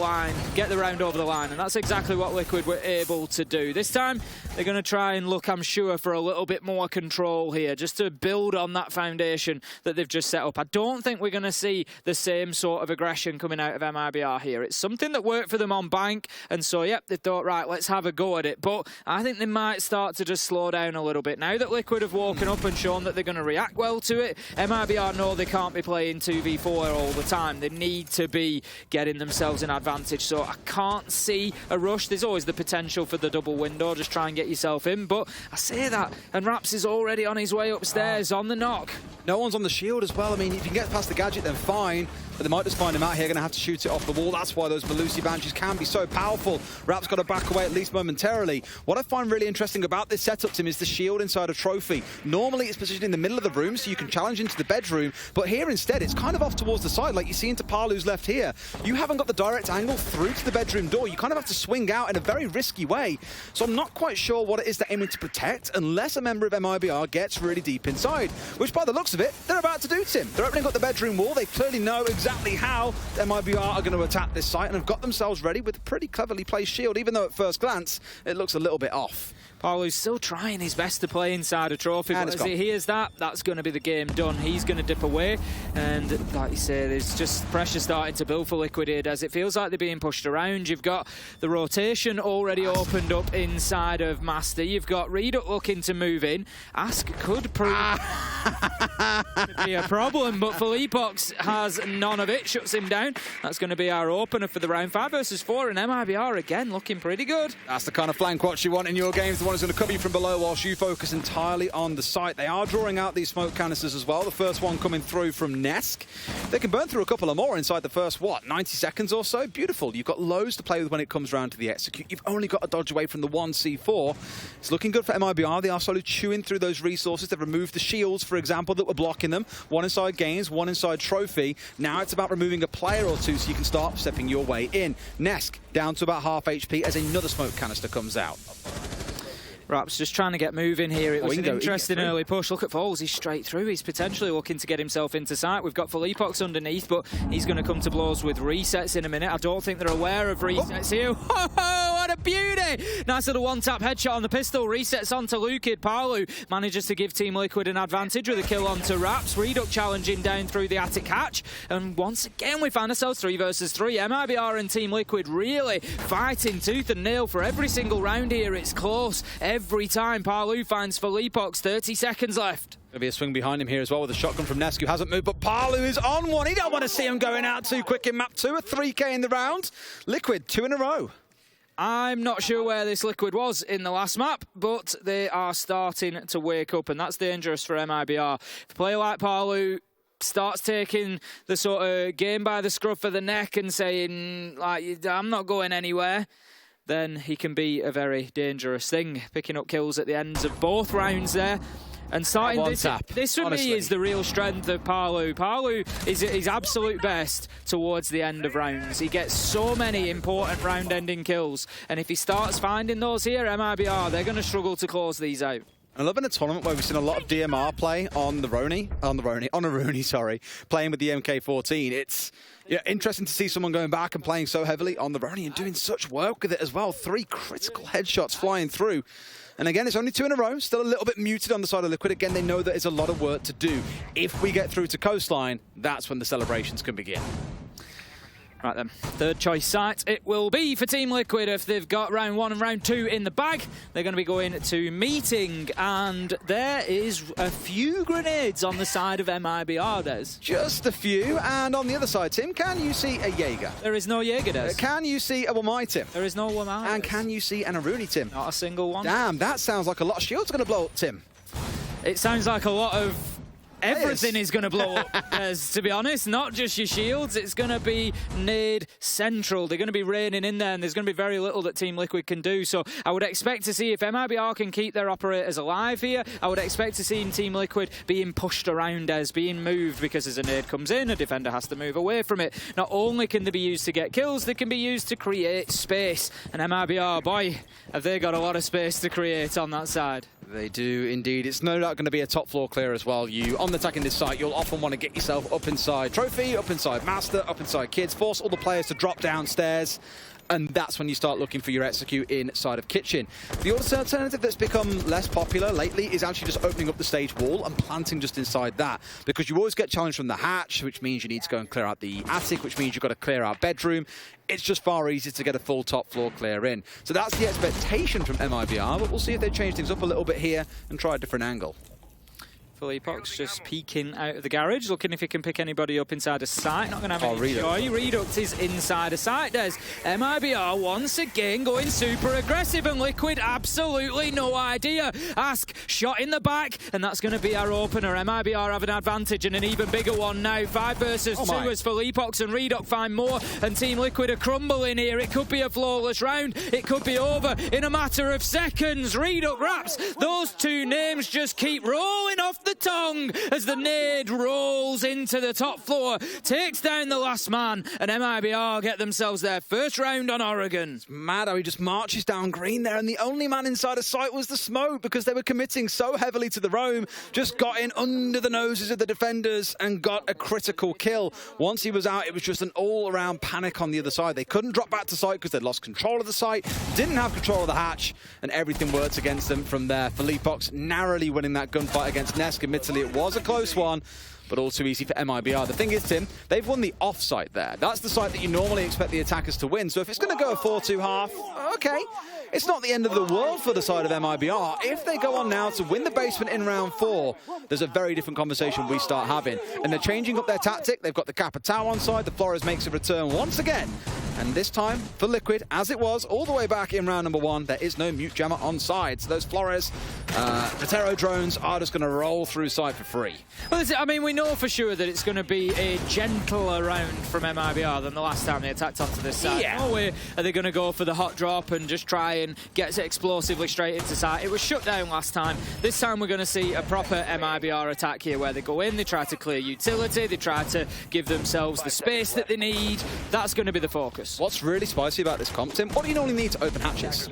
round over the line, and that's exactly what Liquid were able to do. This time, they're going to try and look, I'm sure, for a little bit more control here, just to build on that foundation that they've just set up. I don't think we're going to see the same sort of aggression coming out of MIBR here. It's something that worked for them on Bank, and so, yep, they thought, right, let's have a go at it. But I think they might start to just slow down a little bit. Now that Liquid have woken up and shown that they're going to react well to it, MIBR know they can't be playing 2v4 all the time. They need to be getting themselves an advantage, so I can't see a rush. There's always the potential for the double window, just try and get yourself in, but I say that, and Raps is already on his way upstairs on the knock. No one's on the shield as well. I mean, if you can get past the gadget, then fine. but they might just find him out here. Going to have to shoot it off the wall. That's why those Melusi Banshees can be so powerful. Rap's got to back away at least momentarily. What I find really interesting about this setup, Tim, is the shield inside of Trophy. Normally it's positioned in the middle of the room so you can challenge into the bedroom, but here instead it's kind of off towards the side like you see into Palu's left here. You haven't got the direct angle through to the bedroom door. You kind of have to swing out in a very risky way. So I'm not quite sure what it is they're aiming to protect unless a member of MIBR gets really deep inside, which by the looks of it, they're about to do, Tim. They're opening up the bedroom wall. They clearly know exactly how MIBR are going to attack this site and have got themselves ready with a pretty cleverly placed shield, even though at first glance it looks a little bit off. Palu's still trying his best to play inside a Trophy, but as he hears that, that's going to be the game done. He's going to dip away, and like you say, there's just pressure starting to build for Liquid here, as it feels like they're being pushed around. You've got the rotation already opened up inside of Master. You've got Redux looking to move in. Ask could prove to be a problem, but Felipox has none of it, shuts him down. That's going to be our opener for the round. 5 versus 4, and MIBR again looking pretty good. That's the kind of flank watch you want in your games. The one who's going to cover you from below whilst you focus entirely on the site. They are drawing out these smoke canisters as well. The first one coming through from Nesk. They can burn through a couple of more inside the first, 90 seconds or so? Beautiful. You've got loads to play with when it comes round to the execute. You've only got to dodge away from the 1C4. It's looking good for MIBR. They are slowly chewing through those resources. They've removed the shields, for example, that were blocking them. One inside Games, one inside Trophy. Now it's about removing a player or two so you can start stepping your way in. Nesk down to about half HP as another smoke canister comes out. Rap's just trying to get moving here. It was an interesting early push. Look at Foles, he's straight through. He's potentially looking to get himself into sight. We've got Felipox underneath, but he's going to come to blows with resets in a minute. I don't think they're aware of resets here. Oh, what a beauty! Nice little one-tap headshot on the pistol. Resets onto Lukid. Palu manages to give Team Liquid an advantage with a kill onto Raps. Redux challenging down through the attic hatch. And once again, we find ourselves 3 versus 3. MIBR and Team Liquid really fighting tooth and nail for every single round here. It's close. Every time Palu finds Felipox, 30 seconds left. There'll be a swing behind him here as well with a shotgun from Nesk, who hasn't moved, but Palu is on one. He don't want to see him going out too quick in map 2. A 3K in the round. Liquid, 2 in a row. I'm not sure where this Liquid was in the last map, but they are starting to wake up, and that's dangerous for MIBR. If a player like Palu starts taking the sort of game by the scruff of the neck and saying, like, I'm not going anywhere, then he can be a very dangerous thing. Picking up kills at the ends of both rounds there. And starting this for me is the real strength of Palu. Palu is his absolute best towards the end of rounds. He gets so many important round-ending kills. And if he starts finding those here, MIBR, they're going to struggle to close these out. I love in a tournament where we've seen a lot of DMR play on Aruni, sorry, playing with the MK14. It's interesting to see someone going back and playing so heavily on the Roni and doing such work with it as well. 3 critical headshots flying through. And again, it's only 2 in a row, still a little bit muted on the side of Liquid. Again, they know that it's a lot of work to do. If we get through to Coastline, that's when the celebrations can begin. Right then, third choice site it will be for Team Liquid. If they've got round 1 and round 2 in the bag, they're going to be going to Meeting, and there is a few grenades on the side of MIBR, Des. Just a few, and on the other side, Tim, can you see a Jaeger? There is no Jaeger, Des. Can you see a Wamai, Tim? There is no Wamai. And can you see an Aruni, Tim? Not a single one. Damn, that sounds like a lot of shields are going to blow up, Tim. It sounds like a lot of everything is going to blow up, to be honest. Not just your shields. It's going to be nade central. They're going to be raining in there, and there's going to be very little that Team Liquid can do. So I would expect to see if MIBR can keep their operators alive here, I would expect to see Team Liquid being pushed around as being moved, because as a nade comes in, a defender has to move away from it. Not only can they be used to get kills, they can be used to create space. And MIBR, boy, have they got a lot of space to create on that side. They do indeed. It's no doubt going to be a top floor clear as well. You, on attacking this site, you'll often want to get yourself up inside Trophy, up inside Master, up inside Kids, force all the players to drop downstairs, and that's when you start looking for your execute inside of Kitchen. The alternative that's become less popular lately is actually just opening up the stage wall and planting just inside that, because you always get challenged from the hatch, which means you need to go and clear out the attic, which means you've got to clear out bedroom. It's just far easier to get a full top floor clear in. So that's the expectation from MIBR, but we'll see if they change things up a little bit here and try a different angle. Philippox just peeking out of the garage, looking if he can pick anybody up inside a site. Not going to have any joy. Redux is inside a site. There's MIBR once again going super aggressive, and Liquid absolutely no idea. Ask shot in the back, and that's going to be our opener. MIBR have an advantage, and an even bigger one now. 5 versus 2 as Philippox and Redux find more, and Team Liquid are crumbling here. It could be a flawless round. It could be over in a matter of seconds. Redux Raps, those two names just keep rolling off the tongue as the nade rolls into the top floor, takes down the last man, and MIBR get themselves their first round on Oregon. It's mad how he just marches down green there, and the only man inside of sight was the smoke because they were committing so heavily to the roam. Just got in under the noses of the defenders and got a critical kill. Once he was out, it was just an all-around panic on the other side. They couldn't drop back to site because they'd lost control of the site, didn't have control of the hatch, and everything worked against them from there. Philippox narrowly winning that gunfight against Nesk. Admittedly, it was a close one, but all too easy for MIBR. The thing is, Tim, they've won the off-site there. That's the site that you normally expect the attackers to win. So if it's going to go a 4-2 half, okay. It's not the end of the world for the side of MIBR. If they go on now to win the basement in round 4, there's a very different conversation we start having. And they're changing up their tactic. They've got the Capitao on side. The Flores makes a return once again. And this time, for Liquid, as it was all the way back in round number 1, there is no mute jammer on side. So those Flores, Rotero drones are just going to roll through side for free. Well, I mean, we know for sure that it's going to be a gentler round from MIBR than the last time they attacked onto this side. Yeah. No way are they going to go for the hot drop and just try and get it explosively straight into site. It was shut down last time. This time we're going to see a proper MIBR attack here where they go in, they try to clear utility, they try to give themselves the space that they need. That's going to be the focus. What's really spicy about this comp, Tim? What do you normally need to open hatches?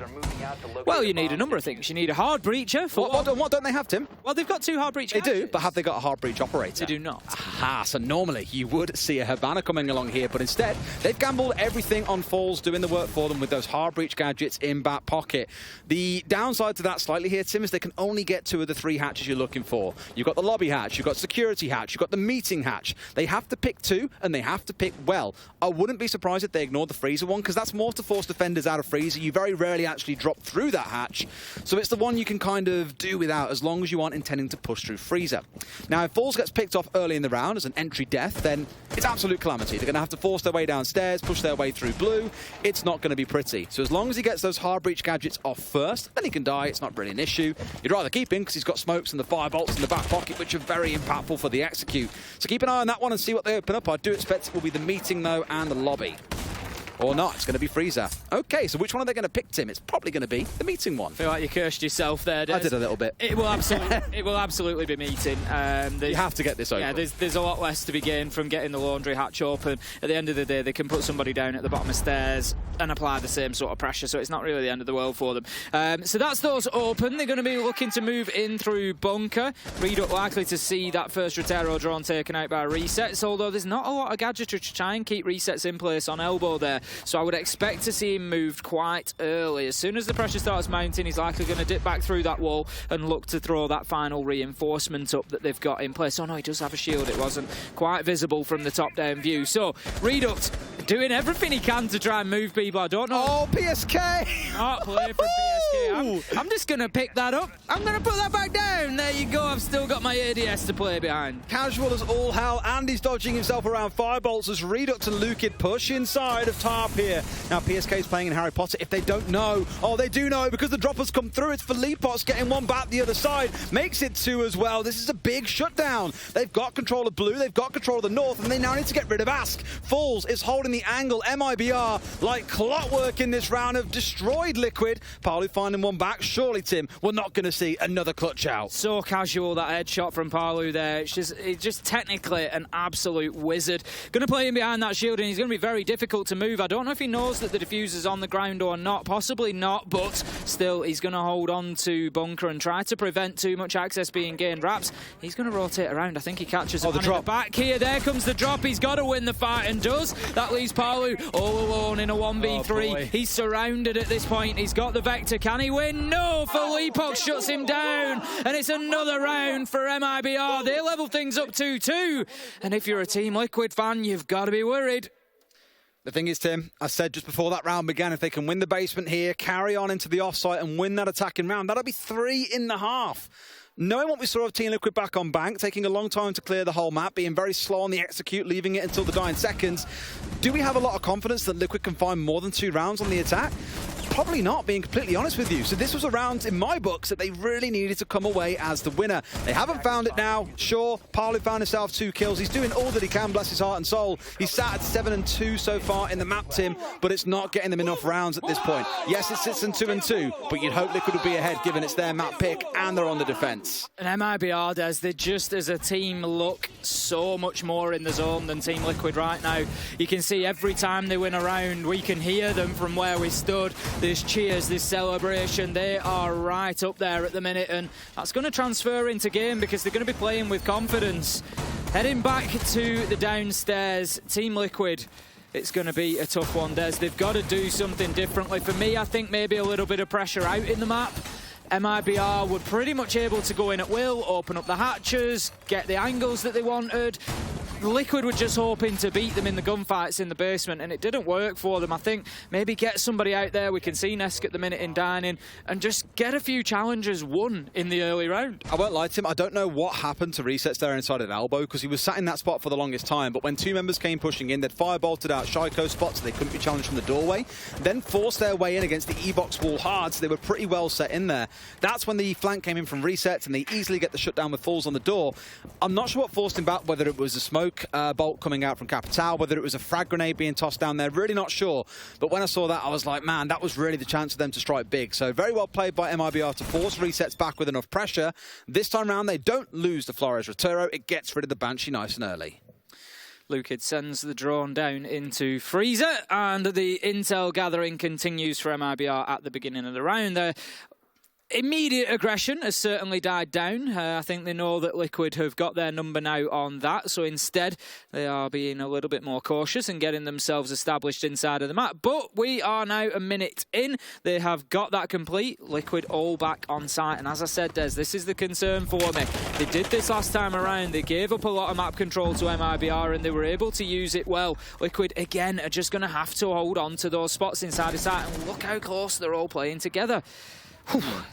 Well, you need a number of things. You need a hard breacher. For What don't they have, Tim? Well, they've got 2 hard breach They hatches. do, but have they got a hard breach operator? They do not. Aha, so normally you would see a Havana coming along here, but instead they've gambled everything on Falls doing the work for them with those hard breach gadgets in back pocket. The downside to that slightly here, Tim, is they can only get 2 of the 3 hatches you're looking for. You've got the lobby hatch, you've got security hatch, you've got the meeting hatch. They have to pick 2, and they have to pick well. I wouldn't be surprised if they ignored the freezer one, because that's more to force defenders out of freezer. You very rarely actually drop through that hatch, so it's the one you can kind of do without as long as you aren't intending to push through freezer. Now, if Falls gets picked off early in the round as an entry death, then it's absolute calamity. They're going to have to force their way downstairs, push their way through blue. It's not going to be pretty. So as long as he gets those hard breach gadgets off first, then he can die. It's not really an issue. You'd rather keep him because he's got smokes and the fire bolts in the back pocket, which are very impactful for the execute. So keep an eye on that one and see what they open up. I do expect it will be the meeting, though, and the lobby. Or not, it's going to be freezer. Okay, so which one are they going to pick, Tim? It's probably going to be the meeting one. I feel like you cursed yourself there, Des. I did a little bit. It will absolutely be meeting. You have to get this open. Yeah, there's a lot less to be gained from getting the laundry hatch open. At the end of the day, they can put somebody down at the bottom of stairs and apply the same sort of pressure, so it's not really the end of the world for them. So that's those open. They're going to be looking to move in through bunker. Redux likely to see that first Rotero drone taken out by resets, although there's not a lot of gadgetry to try and keep resets in place on elbow there. So I would expect to see him moved quite early. As soon as the pressure starts mounting, he's likely going to dip back through that wall and look to throw that final reinforcement up that they've got in place. Oh no, he does have a shield. It wasn't quite visible from the top-down view. So, Redux doing everything he can to try and move people. I don't know. Oh, PSK! Oh, play from PSK. I'm just going to pick that up. I'm going to put that back down. There you go. I've still got my ADS to play behind. Casual as all hell, and he's dodging himself around firebolts as Redux and Lukid push inside of Tarp here. Now, PSK is playing in Harry Potter. If they don't know, oh, they do know because the droppers come through. It's Philippox getting one back the other side. Makes it 2 as well. This is a big shutdown. They've got control of blue. They've got control of the north, and they now need to get rid of Ask. Falls is holding the angle. MIBR, like clockwork in this round, have destroyed Liquid. Palu finding one back. Surely, Tim, we're not going to see another clutch out. So casual, that headshot from Palu there. It's just technically an absolute wizard. Going to play him behind that shield, and he's going to be very difficult to move. I don't know if he knows that the diffuser's on the ground or not. Possibly not, but still, he's going to hold on to bunker and try to prevent too much access being gained. Raps, he's going to rotate around. I think he catches him the drop. in the back here. There comes the drop. He's got to win the fight and does. That leaves Palu all alone in a 1v3. Oh, he's surrounded at this point. He's got the vector. Can he win? No! Philippox shuts him down, and it's another round for MIBR. They level things up 2-2, and if you're a Team Liquid fan, you've got to be worried. The thing is, Tim, I said just before that round began, if they can win the basement here, carry on into the offsite and win that attacking round, that'll be 3 in the half. knowing what we saw of Team Liquid back on Bank, taking a long time to clear the whole map, being very slow on the execute, leaving it until the dying seconds, do we have a lot of confidence that Liquid can find more than 2 rounds on the attack? Probably not, being completely honest with you. So this was a round, in my books, that they really needed to come away as the winner. They haven't found it now. Sure, Palu found himself 2 kills. He's doing all that he can, bless his heart and soul. He's sat at 7-2 so far in the map, Tim, but it's not getting them enough rounds at this point. Yes, it sits in 2-2, but you'd hope Liquid would be ahead, given it's their map pick and they're on the defense. And MIBR does, they just as a team look so much more in the zone than Team Liquid right now. You can see every time they win a round, we can hear them from where we stood. There's cheers, there's celebration. They are right up there at the minute, and that's going to transfer into game because they're going to be playing with confidence. Heading back to the downstairs, Team Liquid, it's going to be a tough one, Des. They've got to do something differently. For me, I think maybe a little bit of pressure out in the map. MIBR were pretty much able to go in at will, open up the hatches, get the angles that they wanted. Liquid were just hoping to beat them in the gunfights in the basement, and it didn't work for them. I think maybe get somebody out there. We can see Nesk at the minute in dining, and just get a few challenges won in the early round. I won't lie to him, I don't know what happened to Resets there inside of Elbow, because he was sat in that spot for the longest time, but when 2 members came pushing in, they'd firebolted out Shyko spots so they couldn't be challenged from the doorway, then forced their way in against the E-box wall hard, so they were pretty well set in there. That's when the flank came in from Resets, and they easily get the shutdown with falls on the door. I'm not sure what forced him back, whether it was a smoke bolt coming out from Capital, whether it was a frag grenade being tossed down there, really not sure. But when I saw that, I was like, man, that was really the chance for them to strike big. So very well played by MIBR to force Resets back with enough pressure. This time round, they don't lose the Flores Roturo. It gets rid of the Banshee nice and early. Lukid sends the drone down into Freezer, and the intel gathering continues for MIBR at the beginning of the round. There, immediate aggression has certainly died down. I think they know that Liquid have got their number now on that, so instead they are being a little bit more cautious and getting themselves established inside of the map. But we are now a minute in. They have got that complete. Liquid all back on site, and as I said, Des, this is the concern for me. They did this last time around. They gave up a lot of map control to MIBR, and they were able to use it well. Liquid, again, are just going to have to hold on to those spots inside of site, and look how close they're all playing together.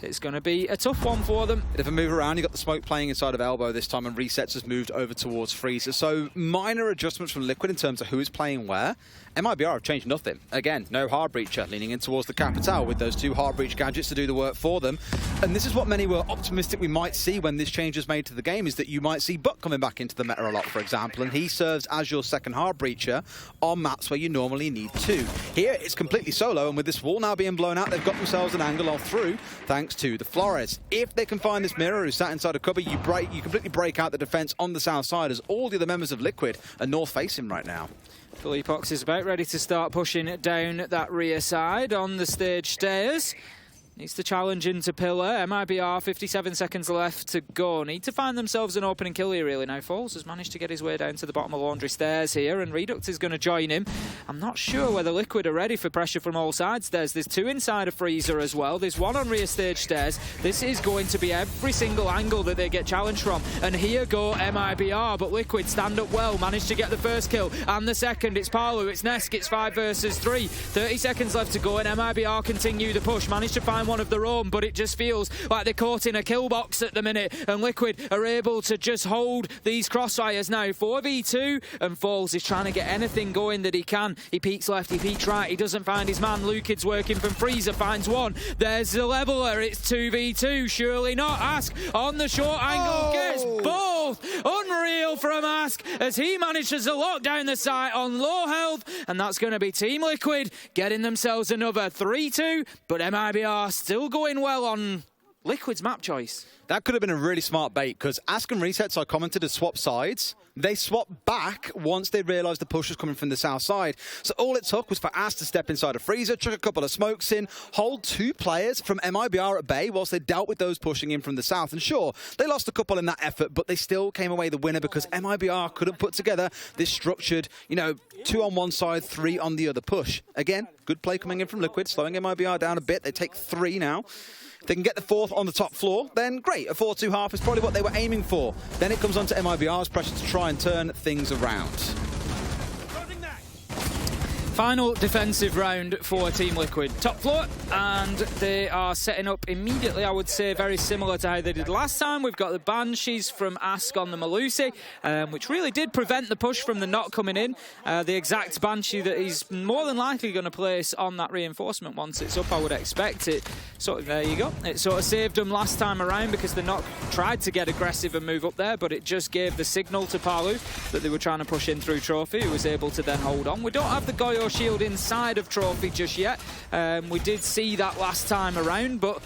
It's going to be a tough one for them. Bit of a move around. You got the smoke playing inside of Elbow this time, and Resets has moved over towards Freezer. So minor adjustments from Liquid in terms of who is playing where. MIBR have changed nothing. Again, no hard breacher, leaning in towards the Capital with those 2 hard breach gadgets to do the work for them. And this is what many were optimistic we might see when this change is made to the game, is that you might see Buck coming back into the meta a lot, for example, and he serves as your second hard breacher on maps where you normally need 2. Here, it's completely solo, and with this wall now being blown out, they've got themselves an angle off through, thanks to the Flores. If they can find this mirror who's sat inside a cupboard, you completely break out the defense on the south side, as all the other members of Liquid are north facing right now. Philippox is about ready to start pushing it down that rear side on the stage stairs. Needs to challenge into Pillar. MIBR, 57 seconds left to go. Need to find themselves an opening kill here, really. Now, Falls has managed to get his way down to the bottom of Laundry Stairs here, and Redux is going to join him. I'm not sure whether Liquid are ready for pressure from all sides. There's 2 inside of Freezer as well. There's 1 on rear stage stairs. This is going to be every single angle that they get challenged from. And here go MIBR, but Liquid stand up well, managed to get the first kill. And the second, it's Palu, it's Nesk, it's 5 versus 3. 30 seconds left to go, and MIBR continue the push. Managed to find one of their own, but it just feels like they're caught in a kill box at the minute, and Liquid are able to just hold these crossfires now. 4v2, and Falls is trying to get anything going that he can. He peeks left, he peeks right, he doesn't find his man. Lukid's working from Freezer, finds one. There's the leveler, it's 2v2, surely not. Ask on the short angle, gets both. Unreal from Ask, as he manages to lock down the site on low health, and that's going to be Team Liquid getting themselves another 3-2, but MIBR still going well on Liquid's map choice. That could have been a really smart bait, because Ask and Resets, I commented, to swap sides. They swapped back once they realised the push was coming from the south side. So all it took was for Ask to step inside a Freezer, chuck a couple of smokes in, hold 2 players from MIBR at bay whilst they dealt with those pushing in from the south. And sure, they lost a couple in that effort, but they still came away the winner because MIBR couldn't put together this structured, 2 on one side, 3 on the other push. Again, good play coming in from Liquid, slowing MIBR down a bit. They take 3 now. If they can get the 4th on the top floor, then great. A 4-2 half is probably what they were aiming for. Then it comes on to MIBR's pressure to try and turn things around. Final defensive round for Team Liquid. Top floor, and they are setting up immediately, I would say, very similar to how they did last time. We've got the Banshees from Ask on the Malusi, which really did prevent the push from the Knock coming in. The exact Banshee that he's more than likely going to place on that reinforcement once it's up, I would expect it. So there you go. It sort of saved them last time around because the Knock tried to get aggressive and move up there, but it just gave the signal to Palu that they were trying to push in through Trophy, who was able to then hold on. We don't have the Goyo shield inside of Trophy just yet. We did see that last time around, but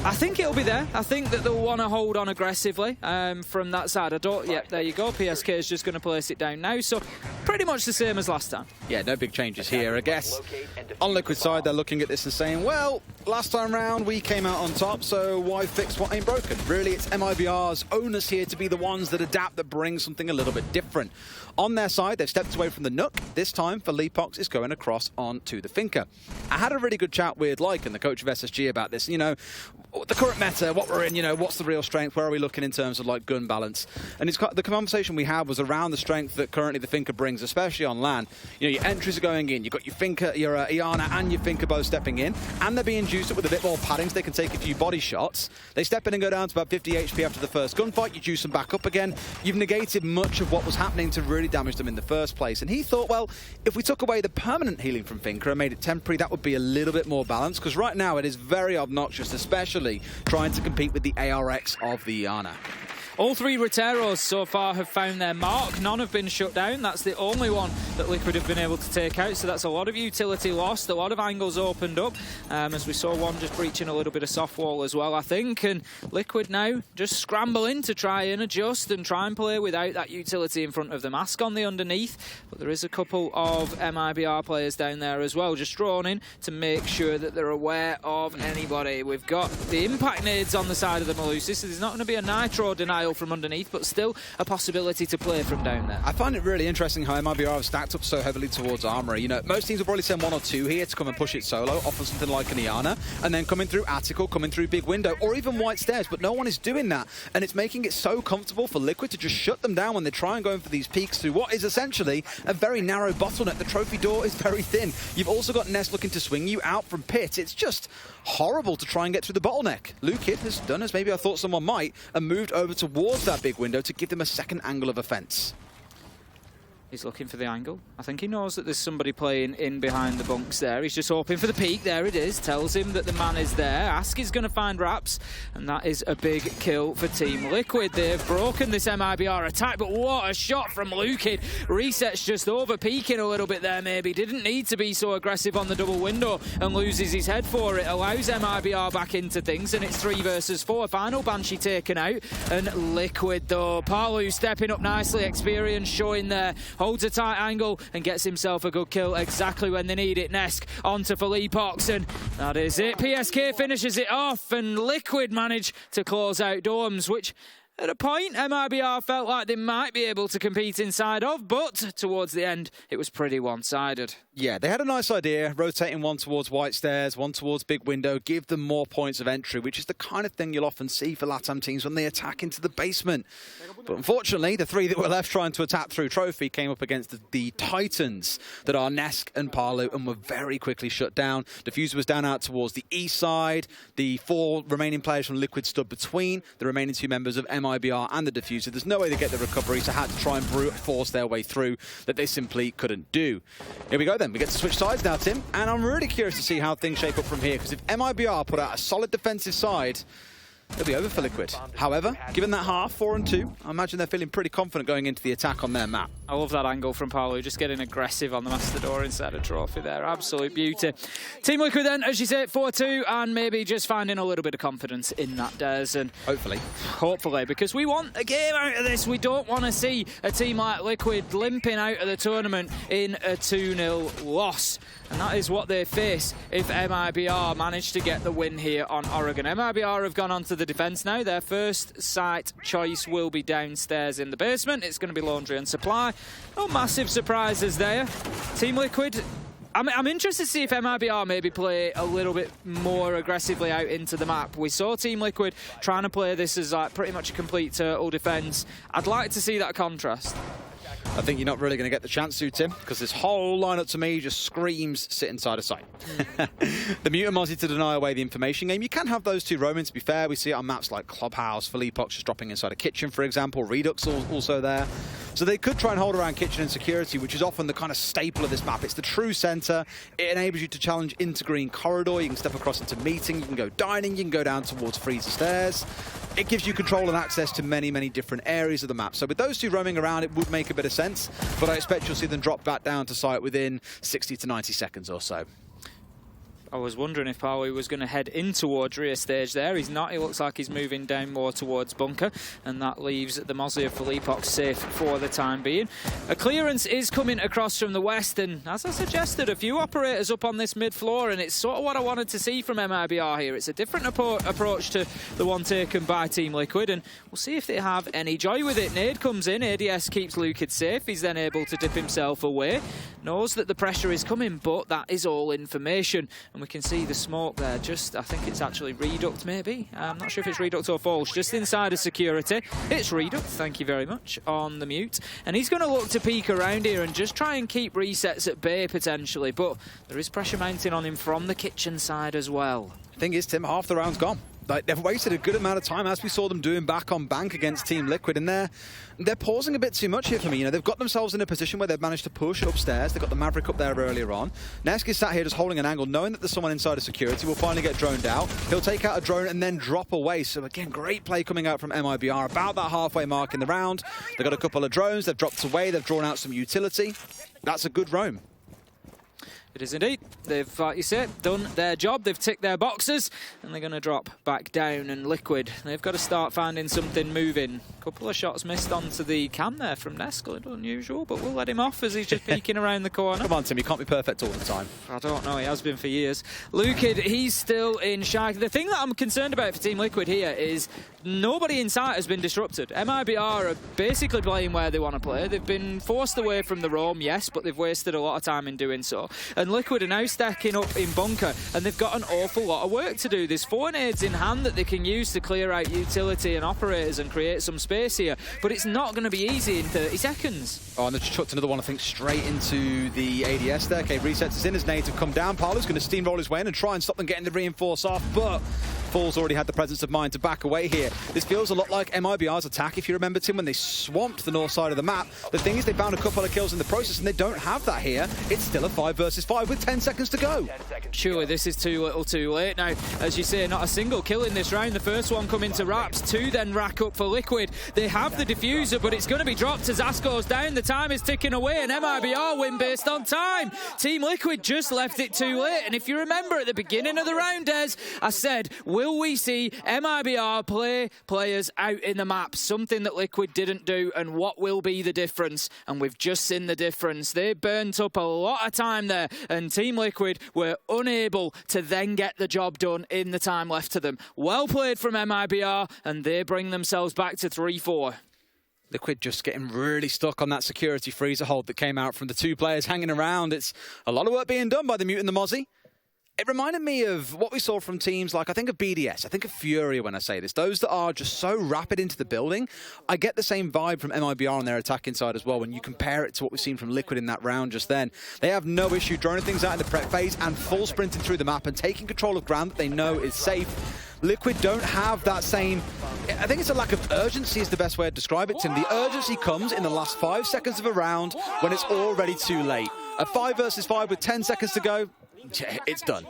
I think it'll be there. I think that they'll want to hold on aggressively from that side. Yep, there you go. PSK is just going to place it down now. So pretty much the same as last time. Yeah, no big changes here, I guess. On Liquid side, they're looking at this and saying, well, last time round we came out on top, so why fix what ain't broken? Really, it's MIBR's onus here to be the ones that adapt, that bring something a little bit different. On their side, they've stepped away from the Nook. This time, for Leapox, is going across onto the Finker. I had a really good chat with Lycan, the coach of SSG, about this. You know, the current meta, what we're in, you know, what's the real strength, where are we looking in terms of, like, gun balance? And the conversation we had was around the strength that currently the Finker brings, especially on LAN. You know, your entries are going in, you've got your Finker, your Iana and your Finker both stepping in, and they're being juiced up with a bit more padding so they can take a few body shots. They step in and go down to about 50 HP after the first gunfight, you juice them back up again. You've negated much of what was happening to really damage them in the first place. And he thought, well, if we took away the permanent healing from Finker and made it temporary, that would be a little bit more balanced, because right now it is very obnoxious, especially trying to compete with the ARX of the Iana. All three Roteros so far have found their mark. None have been shut down. That's the only one that Liquid have been able to take out. So that's a lot of utility lost, a lot of angles opened up. As we saw one just breaching a little bit of soft wall as well, I think. And Liquid now just scrambling to try and adjust and try and play without that utility in front of them. Ask on the underneath, but there is a couple of MIBR players down there as well, just drawn in to make sure that they're aware of anybody. We've got the impact nades on the side of the Malusi, so there's not going to be a nitro denial from underneath, but still a possibility to play from down there. I find it really interesting how MIBR have stacked up so heavily towards Armory. You know, most teams will probably send one or two here to come and push it solo, offer something like an Iana, and then coming through Attical, coming through Big Window, or even White Stairs, but no one is doing that, and it's making it so comfortable for Liquid to just shut them down when they try and go in for these peaks through what is essentially a very narrow bottleneck. The trophy door is very thin. You've also got Nest looking to swing you out from pit. It's just horrible to try and get through the bottleneck. Lukid has done as maybe I thought someone might, and moved over towards that big window to give them a second angle of offense. He's looking for the angle. I think he knows that there's somebody playing in behind the bunks there. He's just hoping for the peak. There it is. Tells him that the man is there. Ask is going to find Raps, and that is a big kill for Team Liquid. They've broken this MIBR attack, but what a shot from Lukid. Reset's just over peaking a little bit there, maybe. Didn't need to be so aggressive on the double window and loses his head for it. Allows MIBR back into things, and it's 3 versus 4. Final Banshee taken out, and Liquid though. Palu stepping up nicely. Experience showing there. Holds a tight angle and gets himself a good kill exactly when they need it. Nesk onto Leapox, and that is it. PSK finishes it off, and Liquid manage to close out Domes, which at a point MIBR felt like they might be able to compete inside of, but towards the end it was pretty one-sided. Yeah, they had a nice idea, rotating one towards White Stairs, one towards Big Window, give them more points of entry, which is the kind of thing you'll often see for LATAM teams when they attack into the basement. But unfortunately, the three that were left trying to attack through Trophy came up against the Titans that are Nesk and Palu, and were very quickly shut down. Diffuser was down out towards the east side. The 4 remaining players from Liquid stood between the remaining 2 members of MIBR and the Diffuser. There's no way to get the recovery, so had to try and brute force their way through that they simply couldn't do. Here we go then. We get to switch sides now, Tim, and I'm really curious to see how things shape up from here, because if MIBR put out a solid defensive side, it'll be over for Liquid. However, given that half, 4-2, I imagine they're feeling pretty confident going into the attack on their map. I love that angle from Palu, just getting aggressive on the Master Door inside a Trophy there. Absolute beauty. Team Liquid then, as you say, 4-2, and maybe just finding a little bit of confidence in that, Des. And hopefully, because we want a game out of this. We don't want to see a team like Liquid limping out of the tournament in a 2-0 loss. And that is what they face if MIBR manage to get the win here on Oregon. MIBR have gone on to the defense now. Their first site choice will be downstairs in the basement. It's going to be laundry and supply. No massive surprises there. Team Liquid, I'm interested to see if MIBR maybe play a little bit more aggressively out into the map. We saw Team Liquid trying to play this as like pretty much a complete turtle defense. I'd like to see that contrast. I think you're not really going to get the chance to, Tim, because this whole lineup to me just screams sit inside of sight. The Mutant Mozzie to deny away the information game. You can have those two roaming, to be fair. We see it on maps like Clubhouse, Philippox just dropping inside a kitchen, for example. Redux also there. So they could try and hold around kitchen and security, which is often the kind of staple of this map. It's the true center. It enables you to challenge into green corridor. You can step across into meeting. You can go dining. You can go down towards freezer stairs. It gives you control and access to many, many different areas of the map. So with those two roaming around, it would make a bit of sense. But I expect you'll see them drop back down to site within 60 to 90 seconds or so. I was wondering if Paui was going to head in towards rear stage there. He's not. He looks like he's moving down more towards bunker, and that leaves the Mozzie of Philippox safe for the time being. A clearance is coming across from the west, and as I suggested, a few operators up on this mid-floor, and it's sort of what I wanted to see from MIBR here. It's a different approach to the one taken by Team Liquid, and we'll see if they have any joy with it. Nade comes in, ADS keeps Lucid safe. He's then able to dip himself away. Knows that the pressure is coming, but that is all information. And we can see the smoke there, just, I think it's actually Reduct maybe. I'm not sure if it's Reduct or False, just inside of security. It's Reduct, thank you very much, on the mute. And he's going to look to peek around here and just try and keep resets at bay potentially, but there is pressure mounting on him from the kitchen side as well. Thing is, Tim, half the round's gone. Like, they've wasted a good amount of time, as we saw them doing back on bank against Team Liquid, and they're pausing a bit too much here for me. You know, they've got themselves in a position where they've managed to push upstairs. They've got the Maverick up there earlier on. Nesk is sat here just holding an angle, knowing that there's someone inside of security. Will finally get droned out. He'll take out a drone and then drop away. So again, great play coming out from MIBR. About that halfway mark in the round. They've got a couple of drones. They've dropped away. They've drawn out some utility. That's a good roam. It is indeed. They've, like you say, done their job. They've ticked their boxes, and they're going to drop back down. And Liquid, they've got to start finding something moving. A couple of shots missed onto the cam there from Nesk. A little unusual, but we'll let him off as he's just peeking around the corner. Come on, Tim, you can't be perfect all the time. I don't know, he has been for years. Lucid, he's still in shy. The thing that I'm concerned about for Team Liquid here is nobody in sight has been disrupted. MIBR are basically playing where they want to play. They've been forced away from the roam, yes, but they've wasted a lot of time in doing so. And Liquid are now stacking up in bunker, and they've got an awful lot of work to do. There's 4 nades in hand that they can use to clear out utility and operators and create some space here, but it's not going to be easy in 30 seconds. Oh, and they've chucked another one, I think, straight into the ADS there. Okay, resets us in as nades have come down. Parlo's going to steamroll his way in and try and stop them getting the reinforce off, but Fall's already had the presence of mind to back away here. This feels a lot like MIBR's attack, if you remember, Tim, when they swamped the north side of the map. The thing is, they found a couple of kills in the process, and they don't have that here. It's still a 5 versus 5 with 10 seconds to go. Surely this is too little too late. Now, as you say, not a single kill in this round. The first one coming to Raps, 2 then rack up for Liquid. They have the diffuser, but it's going to be dropped as Ass goes down. The time is ticking away, and MIBR win based on time. Team Liquid just left it too late, and if you remember at the beginning of the round, Des, I said, will we see MIBR play players out in the map? Something that Liquid didn't do, and what will be the difference? And we've just seen the difference. They burnt up a lot of time there, and Team Liquid were unable to then get the job done in the time left to them. Well played from MIBR, and they bring themselves back to 3-4. Liquid just getting really stuck on that security freezer hold that came out from the 2 players hanging around. It's a lot of work being done by the Mute and the Mozzie. It reminded me of what we saw from teams like, I think of BDS, I think of Furia when I say this. Those that are just so rapid into the building. I get the same vibe from MIBR on their attacking side as well when you compare it to what we've seen from Liquid in that round just then. They have no issue droning things out in the prep phase and full sprinting through the map and taking control of ground that they know is safe. Liquid don't have that same... I think it's a lack of urgency is the best way to describe it, Tim. The urgency comes in the last 5 seconds of a round when it's already too late. A 5 versus 5 with 10 seconds to go, it's done.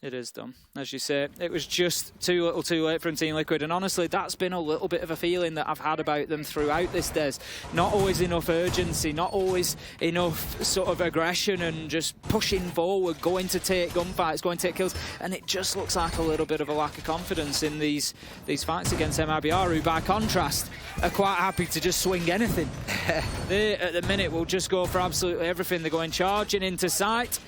It is done. As you say, it was just too little too late from Team Liquid, and honestly, that's been a little bit of a feeling that I've had about them throughout this, Des. Not always enough urgency, not always enough sort of aggression and just pushing forward, going to take gunfights, going to take kills, and it just looks like a little bit of a lack of confidence in these fights against MIBR, who, by contrast, are quite happy to just swing anything. They, at the minute, will just go for absolutely everything. They're going charging into sight,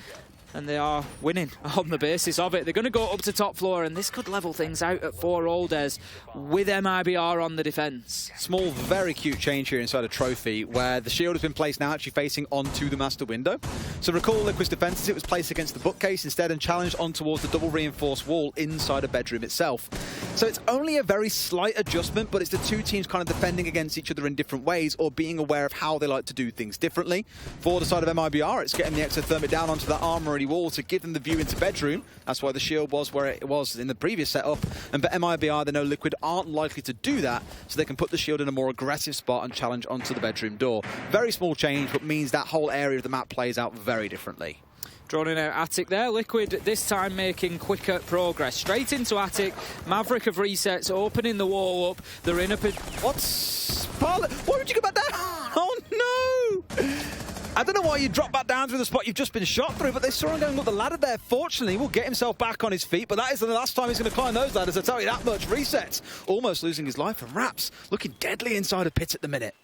and they are winning on the basis of it. They're going to go up to top floor, and this could level things out at 4-all, Des, with MIBR on the defence. Small, very cute change here inside a trophy, where the shield has been placed now actually facing onto the master window. So recall Liquid's defences, it was placed against the bookcase instead and challenged on towards the double reinforced wall inside a bedroom itself. So it's only a very slight adjustment, but it's the two teams kind of defending against each other in different ways or being aware of how they like to do things differently. For the side of MIBR, it's getting the exothermic down onto that armory wall to give them the view into bedroom. That's why the shield was where it was in the previous setup. And for MIBR, they know Liquid aren't likely to do that, so they can put the shield in a more aggressive spot and challenge onto the bedroom door. Very small change, but means that whole area of the map plays out very differently. Droning out Attic there. Liquid this time making quicker progress. Straight into Attic. Maverick of resets, opening the wall up. They're in a... What's... Why would you go back down? Oh, no! I don't know why you dropped back down through the spot you've just been shot through, but they saw him going up the ladder there. Fortunately, will get himself back on his feet, but that is the last time he's going to climb those ladders, I tell you that much. Resets, almost losing his life, and Raps looking deadly inside a pit at the minute.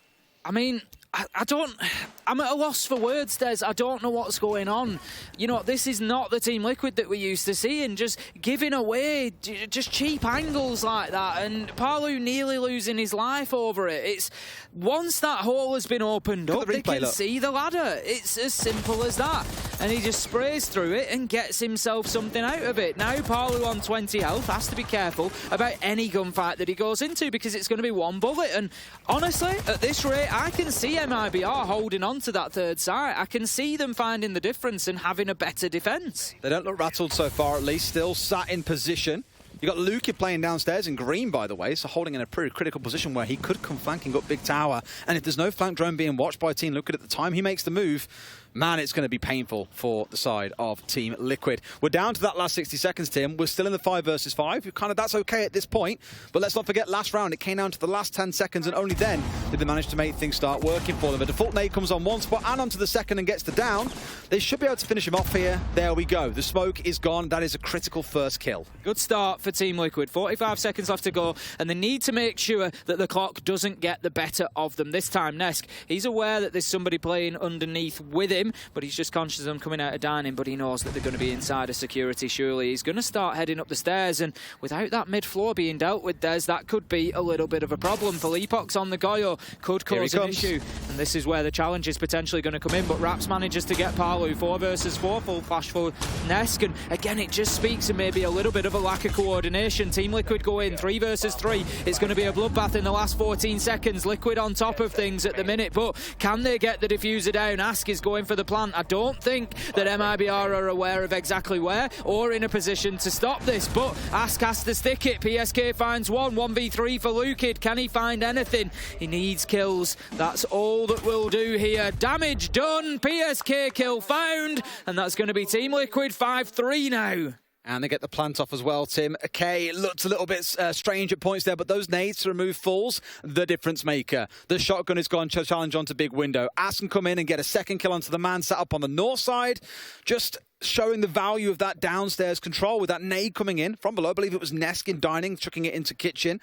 I mean, I'm at a loss for words, Des. I don't know what's going on. You know, this is not the Team Liquid that we used to see, and just giving away just cheap angles like that, and Palu nearly losing his life over it. It's once that hole has been opened up, they can see the ladder. It's as simple as that. And he just sprays through it and gets himself something out of it. Now Palu on 20 health has to be careful about any gunfight that he goes into because it's going to be one bullet. And honestly, at this rate, I can see MIBR holding on to that third site. I can see them finding the difference and having a better defence. They don't look rattled so far, at least. Still sat in position. You got Luki playing downstairs in green, by the way, so holding in a pretty critical position where he could come flanking up Big Tower. And if there's no flank drone being watched by Team Liquid at the time he makes the move, man, it's going to be painful for the side of Team Liquid. We're down to that last 60 seconds, Tim. We're still in the 5 versus 5. That's okay at this point. But let's not forget, last round, it came down to the last 10 seconds, and only then did they manage to make things start working for them. A default nade comes on one spot and onto the second and gets the down. They should be able to finish him off here. There we go. The smoke is gone. That is a critical first kill. Good start for Team Liquid. 45 seconds left to go, and they need to make sure that the clock doesn't get the better of them. This time, Nesk, he's aware that there's somebody playing underneath with him, but he's just conscious of them coming out of dining, but he knows that they're going to be inside of security. Surely he's going to start heading up the stairs, and without that mid-floor being dealt with, Des, that could be a little bit of a problem. Philippox on the Goyo could cause an issue, and this is where the challenge is potentially going to come in, but Raps manages to get Palu. 4 versus 4, full flash for Nesk, and again, it just speaks of maybe a little bit of a lack of coordination. Team Liquid go in 3 versus 3. It's going to be a bloodbath in the last 14 seconds. Liquid on top of things at the minute, but can they get the diffuser down? Ask is going for the plant. I don't think that MIBR are aware of exactly where or in a position to stop this, but Ask has to stick it. PSK finds 1v3 for Lukid. Can he find anything? He needs kills. That's all that we'll do here. Damage done. PSK kill found, and that's going to be Team Liquid 5-3 now. And they get the plant off as well, Tim. Okay, it looked a little bit strange at points there, but those nades to remove falls, the difference maker. The shotgun is gone, challenge onto big window. Ask can come in and get a second kill onto the man sat up on the north side. Just showing the value of that downstairs control with that nade coming in from below. I believe it was Nesk in dining, chucking it into kitchen.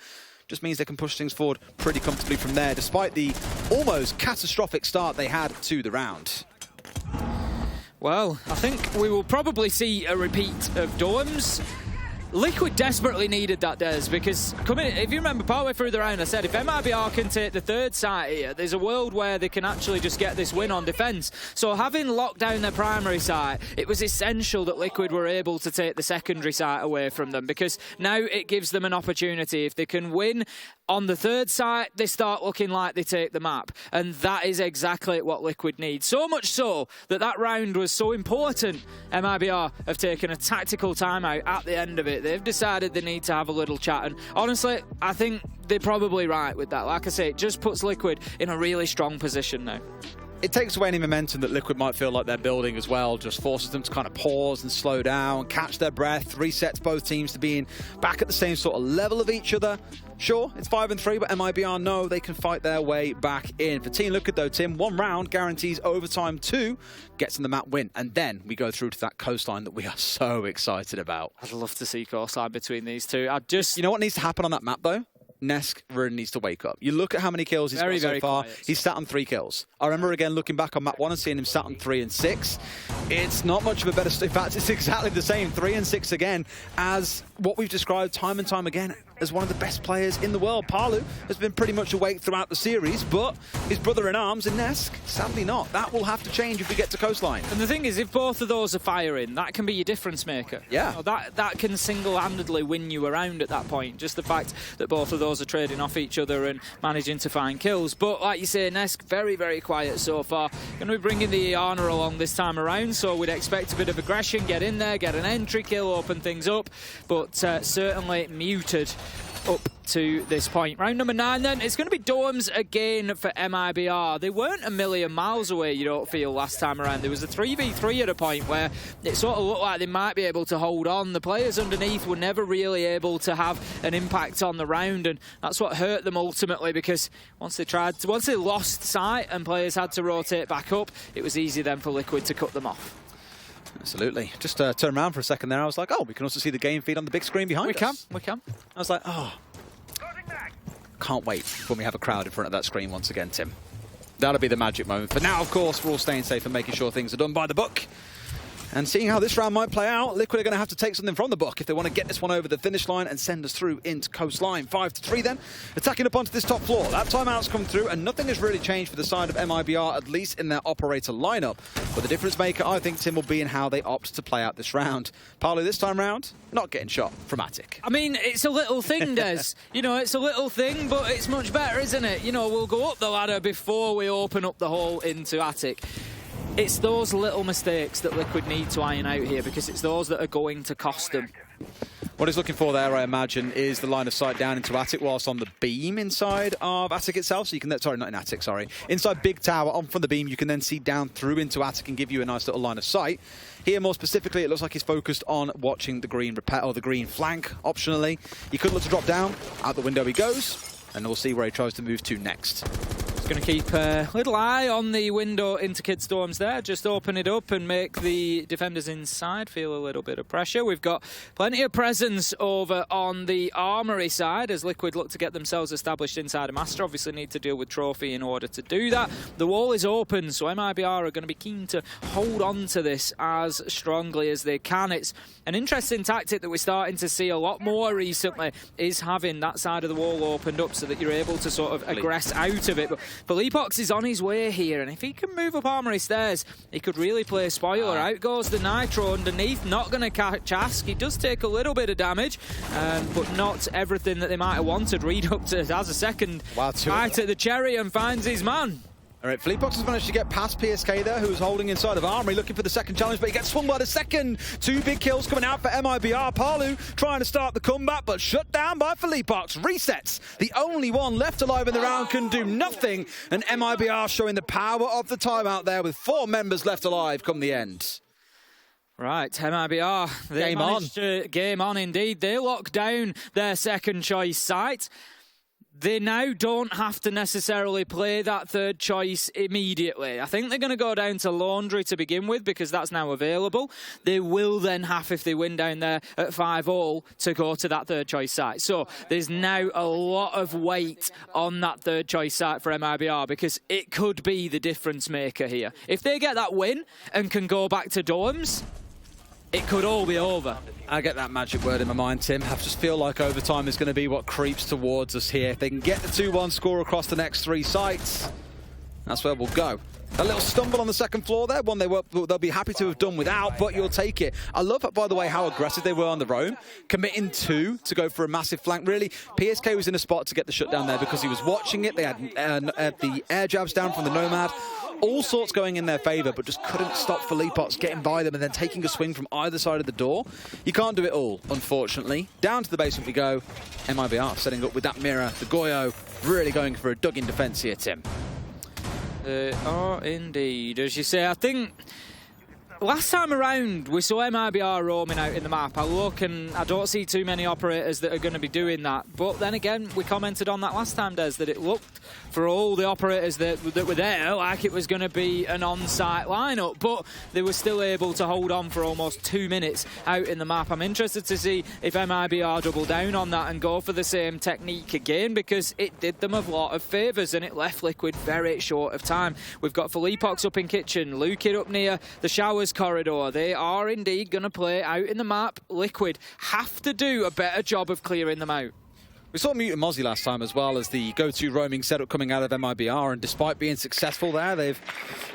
Just means they can push things forward pretty comfortably from there, despite the almost catastrophic start they had to the round. Well, I think we will probably see a repeat of Dorms. Liquid desperately needed that, Des, because if you remember partway through the round, I said if MIBR can take the third site here, there's a world where they can actually just get this win on defence. So having locked down their primary site, it was essential that Liquid were able to take the secondary site away from them, because now it gives them an opportunity. If they can win on the third site, they start looking like they take the map. And that is exactly what Liquid needs. So much so that that round was so important. MIBR have taken a tactical timeout at the end of it. They've decided they need to have a little chat. And honestly, I think they're probably right with that. Like I say, it just puts Liquid in a really strong position now. It takes away any momentum that Liquid might feel like they're building as well. Just forces them to kind of pause and slow down, catch their breath, resets both teams to being back at the same sort of level of each other. Sure, it's 5-3, but MIBR know they can fight their way back in. For Team Liquid though, Tim, 1 round guarantees overtime 2, gets in the map win. And then we go through to that Coastline that we are so excited about. I'd love to see Coastline between these two. You know what needs to happen on that map though? Nesk really needs to wake up. You look at how many kills he's got so far. He's sat on 3 kills. I remember again looking back on map 1 and seeing him sat on 3 and 6. It's not much of a better... In fact, it's exactly the same, 3 and 6 again, as what we've described time and time again. as one of the best players in the world. Palu has been pretty much awake throughout the series, but his brother-in-arms in Nesk, sadly not. That will have to change if we get to Coastline. And the thing is, if both of those are firing, that can be your difference maker. Yeah. You know, that can single-handedly win you around at that point. Just the fact that both of those are trading off each other and managing to find kills. But like you say, Nesk, very, very quiet so far. Going to be bringing the Iana along this time around, so we'd expect a bit of aggression, get in there, get an entry kill, open things up, but certainly muted up to this point. Round number 9 then, it's going to be Dorms again for MIBR. They weren't a million miles away, you don't feel, last time around. There was a 3v3 at a point where it sort of looked like they might be able to hold on. The players underneath were never really able to have an impact on the round, and that's what hurt them ultimately, because once they lost sight and players had to rotate back up, it was easy then for Liquid to cut them off. Absolutely. Just turn around for a second there. I was like, oh, we can also see the game feed on the big screen behind us. We can. I was like, oh, can't wait when we have a crowd in front of that screen once again, Tim. That'll be the magic moment. For now, of course, we're all staying safe and making sure things are done by the book. And seeing how this round might play out, Liquid are going to have to take something from the book if they want to get this one over the finish line and send us through into Coastline. 5-3 then, attacking up onto this top floor. That timeout's come through, and nothing has really changed for the side of MIBR, at least in their operator lineup. But the difference maker, I think, Tim, will be in how they opt to play out this round. Palu, this time round, not getting shot from Attic. I mean, it's a little thing, Des. You know, it's a little thing, but it's much better, isn't it? You know, we'll go up the ladder before we open up the hole into Attic. It's those little mistakes that Liquid need to iron out here, because it's those that are going to cost them. What he's looking for there, I imagine, is the line of sight down into Attic whilst on the beam inside of Attic itself. So you can, sorry, not in Attic, sorry. Inside Big Tower, on from the beam, you can then see down through into Attic and give you a nice little line of sight. Here, more specifically, it looks like he's focused on watching the green or the green flank, optionally. He could look to drop down. Out the window he goes, and we'll see where he tries to move to next. Going to keep a little eye on the window into Kid Storms there. Just open it up and make the defenders inside feel a little bit of pressure. We've got plenty of presence over on the Armory side as Liquid look to get themselves established inside a Master. Obviously need to deal with Trophy in order to do that. The wall is open, so MIBR are going to be keen to hold on to this as strongly as they can. It's an interesting tactic that we're starting to see a lot more recently, is having that side of the wall opened up so that you're able to sort of aggress out of it. But Philippox is on his way here, and if he can move up Armory stairs, he could really play spoiler. Out goes the Nitro underneath, not going to catch Ask. He does take a little bit of damage, but not everything that they might have wanted. Reed up to has a second bite at the cherry and finds his man. All right, Philippox has managed to get past PSK there, who was holding inside of Armory, looking for the second challenge, but he gets swung by the second. 2 big kills coming out for MIBR. Palu trying to start the comeback, but shut down by Philippox. Resets. The only one left alive in the round can do nothing, and MIBR showing the power of the timeout there with 4 members left alive come the end. Right, MIBR. Game on. Game on indeed. They lock down their second choice site. They now don't have to necessarily play that third choice immediately. I think they're going to go down to Laundry to begin with because that's now available. They will then have, if they win down there at 5-all, to go to that third choice site. So there's now a lot of weight on that third choice site for MIBR because it could be the difference maker here. If they get that win and can go back to Dorms, it could all be over. I get that magic word in my mind, Tim. I just feel like overtime is going to be what creeps towards us here. If they can get the 2-1 score across the next 3 sites, that's where we'll go. A little stumble on the second floor there, one they'll be happy to have done without, but you'll take it. I love, by the way, how aggressive they were on the roam, committing 2 to go for a massive flank. Really, PSK was in a spot to get the shutdown there because he was watching it. They had the air jabs down from the Nomad. All sorts going in their favour, but just couldn't stop Philippox getting by them and then taking a swing from either side of the door. You can't do it all, unfortunately. Down to the basement we go. MIBR setting up with that mirror. The Goyo really going for a dug-in defence here, Tim. They are indeed. As you say, I think last time around we saw MIBR roaming out in the map. I look and I don't see too many operators that are going to be doing that. But then again, we commented on that last time, Des, that it looked for all the operators that were there like it was going to be an on-site lineup. But they were still able to hold on for almost 2 minutes out in the map. I'm interested to see if MIBR double down on that and go for the same technique again, because it did them a lot of favours and it left Liquid very short of time. We've got Philippox up in kitchen, Lukid up near the showers corridor. They are indeed going to play out in the map. Liquid have to do a better job of clearing them out. We saw Mutant Mozzie last time as well as the go-to roaming setup coming out of MIBR, and despite being successful there, they've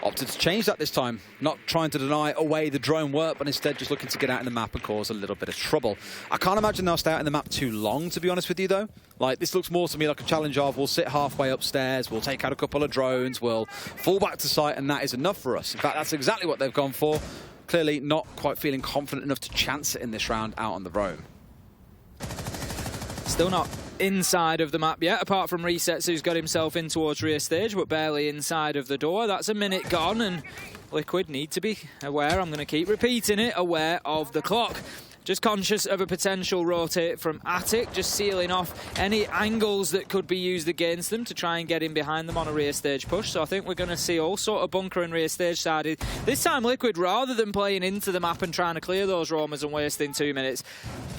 opted to change that this time. Not trying to deny away the drone work, but instead just looking to get out in the map and cause a little bit of trouble. I can't imagine they'll stay out in the map too long, to be honest with you, though. Like, this looks more to me like a challenge of, we'll sit halfway upstairs, we'll take out a couple of drones, we'll fall back to site, and that is enough for us. In fact, that's exactly what they've gone for. Clearly not quite feeling confident enough to chance it in this round out on the roam. Still not inside of the map yet, apart from Resets, who's got himself in towards rear stage, but barely inside of the door. That's a minute gone, and Liquid need to be aware, I'm going to keep repeating it, aware of the clock. Just conscious of a potential rotate from Attic, just sealing off any angles that could be used against them to try and get in behind them on a rear stage push. So I think we're going to see all sort of bunker and rear stage sided. This time Liquid, rather than playing into the map and trying to clear those roamers and wasting 2 minutes,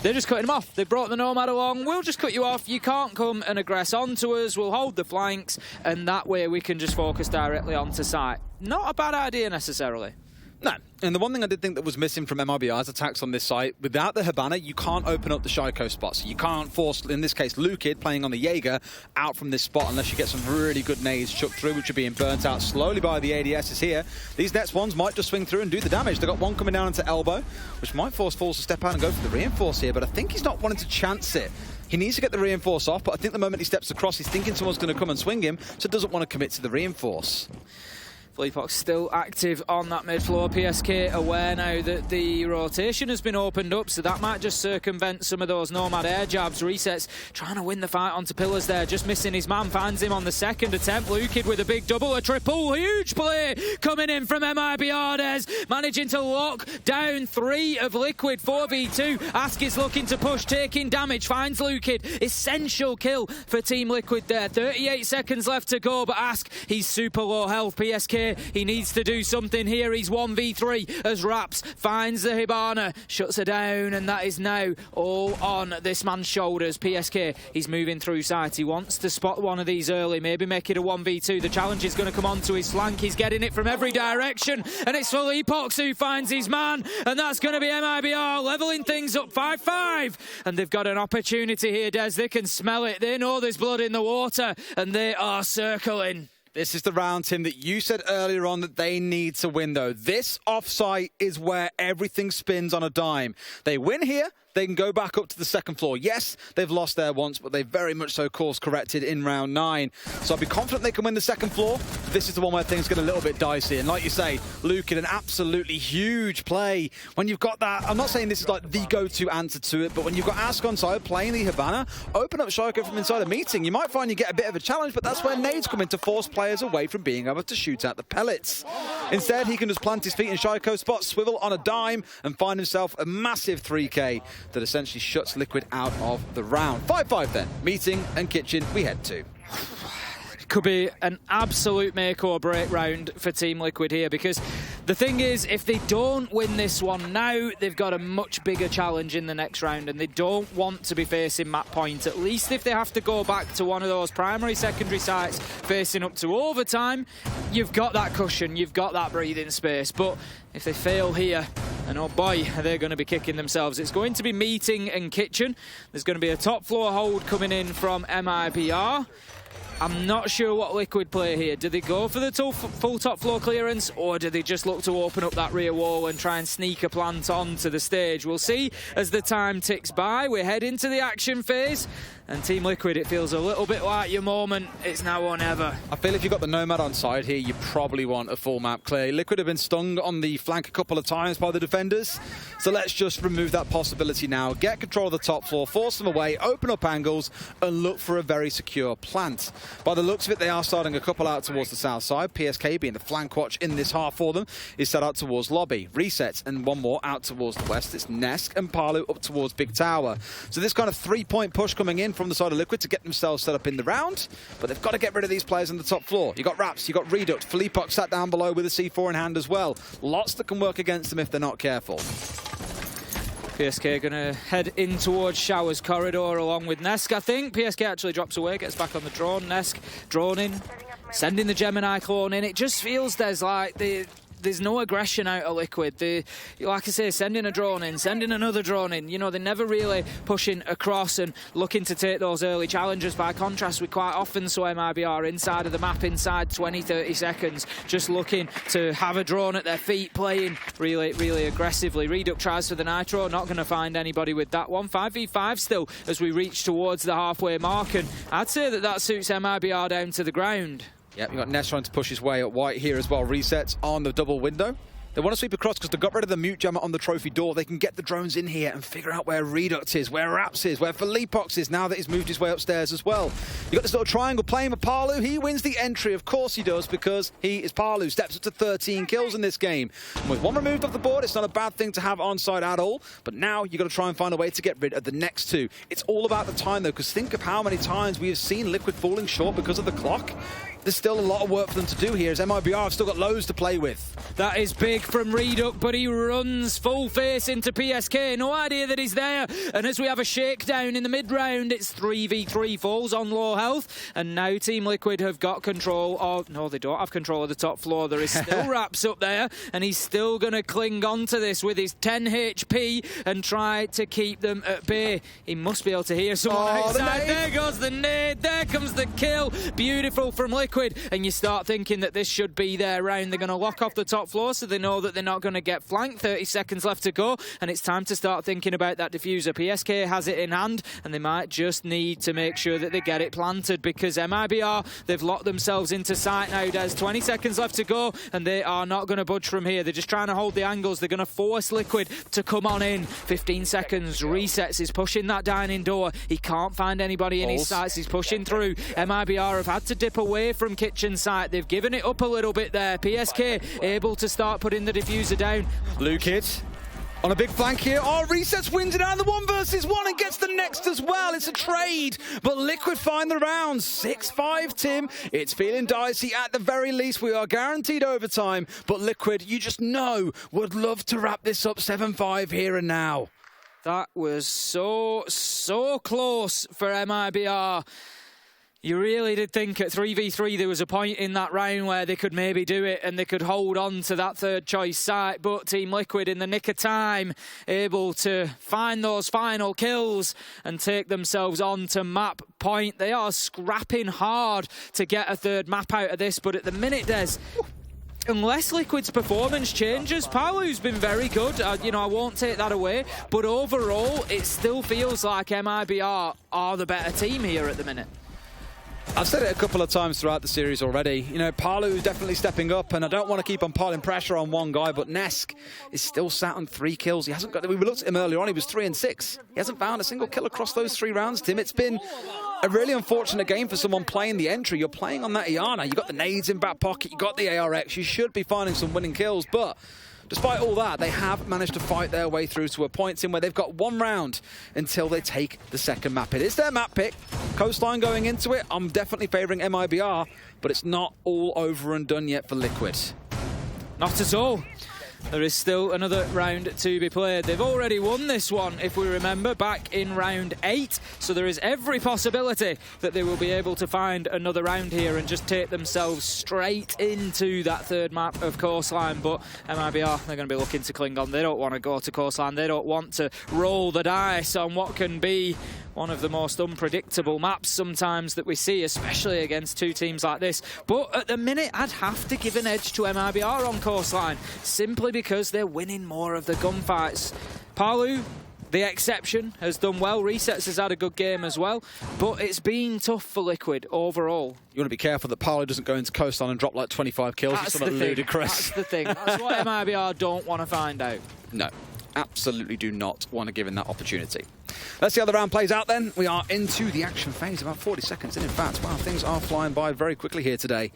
they're just cutting them off. They've brought the Nomad along. We'll just cut you off. You can't come and aggress onto us. We'll hold the flanks, and that way we can just focus directly onto site. Not a bad idea necessarily. No, and the one thing I did think that was missing from MIBR's attacks on this site, without the Hibana, you can't open up the Shaiko spot. So you can't force, in this case, Lukid playing on the Jaeger out from this spot unless you get some really good nades chucked through, which are being burnt out slowly by the ADSs here. These next ones might just swing through and do the damage. They've got one coming down into elbow, which might force Falls to step out and go for the reinforce here, but I think he's not wanting to chance it. He needs to get the reinforce off, but I think the moment he steps across, he's thinking someone's going to come and swing him, so doesn't want to commit to the reinforce. Fleapox still active on that mid floor. PSK aware now that the rotation has been opened up, so that might just circumvent some of those Nomad air jabs. Resets trying to win the fight onto pillars there, just missing his man, finds him on the second attempt. Lukid with a big double, a triple, huge play coming in from MIBR. Des managing to lock down 3 of Liquid, 4v2. Ask is looking to push, taking damage, finds Lukid. Essential kill for Team Liquid there. 38 seconds left to go, but Ask, he's super low health. PSK, he needs to do something here. He's 1v3 as Raps finds the Hibana, shuts her down, and that is now all on this man's shoulders. PSK, he's moving through sight. He wants to spot one of these early, maybe make it a 1v2. The challenge is going to come onto his flank. He's getting it from every direction, and it's Fleapox who finds his man, and that's going to be MIBR leveling things up 5-5. And they've got an opportunity here, Des. They can smell it. They know there's blood in the water, and they are circling. This is the round, Tim, that you said earlier on that they need to win, though. This offsite is where everything spins on a dime. They win here, they can go back up to the second floor. Yes, they've lost there once, but they very much so course-corrected in round 9. So I'll be confident they can win the second floor. This is the one where things get a little bit dicey. And like you say, Lukid, an absolutely huge play. When you've got that, I'm not saying this is like the go-to answer to it, but when you've got Ask on side playing the Hibana, open up Shaiko from inside a meeting. You might find you get a bit of a challenge, but that's where nades come in to force players away from being able to shoot out the pellets. Instead, he can just plant his feet in Shaiko's spot, swivel on a dime, and find himself a massive 3K that essentially shuts Liquid out of the round. 5-5 then. Meeting and kitchen we head to. Could be an absolute make or break round for Team Liquid here, because the thing is, if they don't win this one now, they've got a much bigger challenge in the next round, and they don't want to be facing map point. At least if they have to go back to one of those primary, secondary sites facing up to overtime, you've got that cushion, you've got that breathing space. But if they fail here, and oh boy, they're going to be kicking themselves. It's going to be meeting and kitchen. There's going to be a top floor hold coming in from MIBR. I'm not sure what Liquid play here. Do they go for the full top floor clearance, or do they just look to open up that rear wall and try and sneak a plant onto the stage? We'll see as the time ticks by. We head into the action phase. And Team Liquid, it feels a little bit like your moment. It's now or never. I feel if you've got the Nomad on side here, you probably want a full map clear. Liquid have been stung on the flank a couple of times by the defenders. So let's just remove that possibility now. Get control of the top floor, force them away, open up angles, and look for a very secure plant. By the looks of it, they are starting a couple out towards the south side. PSK being the flank watch in this half for them is set out towards lobby. Resets, and one more out towards the west. It's Nesk and Palu up towards Big Tower. So this kind of 3-point push coming in from the side of Liquid to get themselves set up in the round, but they've got to get rid of these players on the top floor. You got Raps, you got Reduct, Fleapox sat down below with a C4 in hand as well. Lots that can work against them if they're not careful. PSK going to head in towards Shower's corridor along with Nesk, I think. PSK actually drops away, gets back on the drone. Nesk, drone in, sending the Gemini clone in. It just feels there's like there's no aggression out of Liquid. They, like I say, sending a drone in, sending another drone in. You know, they're never really pushing across and looking to take those early challenges. By contrast, we quite often saw MIBR inside of the map, inside 20, 30 seconds, just looking to have a drone at their feet, playing really, really aggressively. Reduc tries for the Nitro, not going to find anybody with that one. 5v5 still as we reach towards the halfway mark, and I'd say that suits MIBR down to the ground. Yep, you've got Ness trying to push his way at white here as well. Resets on the double window. They want to sweep across because they got rid of the mute jammer on the trophy door. They can get the drones in here and figure out where Reduct is, where Raps is, where Felipox is, now that he's moved his way upstairs as well. You've got this little triangle playing with Palu. He wins the entry. Of course he does, because he is Palu. Steps up to 13 kills in this game. And with one removed off the board, it's not a bad thing to have on side at all. But now you've got to try and find a way to get rid of the next two. It's all about the time, though, because think of how many times we have seen Liquid falling short because of the clock. There's still a lot of work for them to do here, as MIBR have still got loads to play with. That is big from Reduc, but he runs full face into PSK. No idea that he's there. And as we have a shakedown in the mid-round, it's 3v3, falls on low health. And now Team Liquid have got control of... No, they don't have control of the top floor. There is still Raps up there, and he's still going to cling on to this with his 10 HP and try to keep them at bay. He must be able to hear someone outside. There goes the nade. There comes the kill. Beautiful from Liquid. And you start thinking that this should be their round. They're going to lock off the top floor, so they know that they're not going to get flanked. 30 seconds left to go, and it's time to start thinking about that diffuser. PSK has it in hand, and they might just need to make sure that they get it planted, because MIBR, they've locked themselves into sight now. There's 20 seconds left to go, and they are not going to budge from here. They're just trying to hold the angles. They're going to force Liquid to come on in. 15 seconds. Resets is pushing that dining door. He can't find anybody in his sights. He's pushing through. MIBR have had to dip away from kitchen site. They've given it up a little bit there. PSK able to start putting the diffuser down. Blue Kid on a big flank here. Oh, Resets wins it out the 1 versus 1 and gets the next as well. It's a trade, but Liquid find the round. 6-5, Tim. It's feeling dicey at the very least. We are guaranteed overtime, but Liquid, you just know, would love to wrap this up 7-5 here and now. That was so close for MIBR. You really did think at 3v3 there was a point in that round where they could maybe do it and they could hold on to that third choice site, but Team Liquid in the nick of time able to find those final kills and take themselves on to map point. They are scrapping hard to get a third map out of this, but at the minute, Des, unless Liquid's performance changes, Palu's been very good. I won't take that away, but overall it still feels like MIBR are the better team here at the minute. I've said it a couple of times throughout the series already. You know, Palu is definitely stepping up, and I don't want to keep on piling pressure on one guy, but Nesk is still sat on 3 kills. He hasn't got... We looked at him earlier on, he was 3-6. He hasn't found a single kill across those 3 rounds, Tim. It's been a really unfortunate game for someone playing the entry. You're playing on that Iana. You got the nades in back pocket, you got the ARX. You should be finding some winning kills, but despite all that, they have managed to fight their way through to a point in where they've got 1 round until they take the second map. It is their map pick. Coastline going into it. I'm definitely favouring MIBR, but it's not all over and done yet for Liquid. Not at all. There is still another round to be played. They've already won this one, if we remember, back in round 8. So there is every possibility that they will be able to find another round here and just take themselves straight into that third map of Coastline. But MIBR, they're going to be looking to cling on. They don't want to go to Coastline. They don't want to roll the dice on what can be one of the most unpredictable maps sometimes that we see, especially against 2 teams like this. But at the minute, I'd have to give an edge to MIBR on Coastline, simply because they're winning more of the gunfights. Palu, the exception, has done well. Resets has had a good game as well, but it's been tough for Liquid overall. You want to be careful that Palu doesn't go into Coastline and drop like 25 kills. That's the thing. Ludicrous. That's the thing. That's what MIBR don't want to find out. No, absolutely do not want to give him that opportunity. Let's see how the round plays out then. We are into the action phase, about 40 seconds in fact. Wow, things are flying by very quickly here today.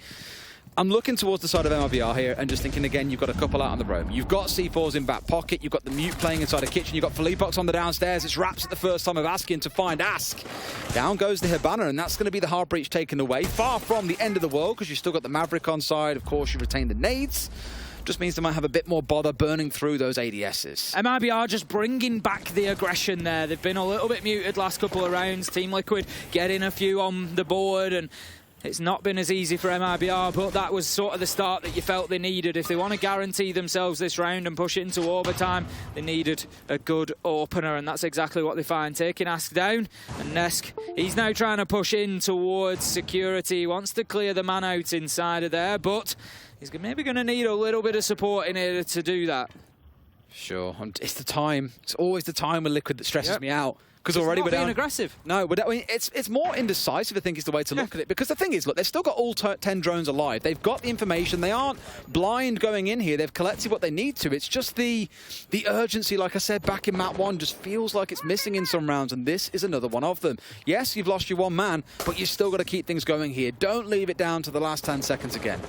I'm looking towards the side of MIBR here and just thinking again, you've got a couple out on the roam. You've got C4s in back pocket, you've got the mute playing inside the kitchen, you've got Felipox on the downstairs. It's Raps at the first time of asking to find Ask. Down goes the Hibana, and that's going to be the hard breach taken away. Far from the end of the world, because you've still got the Maverick on side. Of course, you retain the nades. Just means they might have a bit more bother burning through those ADSs. MIBR just bringing back the aggression there. They've been a little bit muted last couple of rounds. Team Liquid getting a few on the board, and It's not been as easy for MIBR, but that was sort of the start that you felt they needed. If they want to guarantee themselves this round and push it into overtime, they needed a good opener, and that's exactly what they find. Taking Ask down, and Nesk, he's now trying to push in towards security. He wants to clear the man out inside of there, but he's maybe going to need a little bit of support in here to do that. Sure, it's the time. It's always the time with Liquid that stresses me out. Because already we're down. Aggressive. No, I mean, it's more indecisive, I think, is the way to look at it. Because the thing is, look, they've still got all 10 drones alive. They've got the information. They aren't blind going in here. They've collected what they need to. It's just the urgency, like I said, back in map 1, just feels like it's missing in some rounds, and this is another one of them. Yes, you've lost your one man, but you've still got to keep things going here. Don't leave it down to the last 10 seconds again.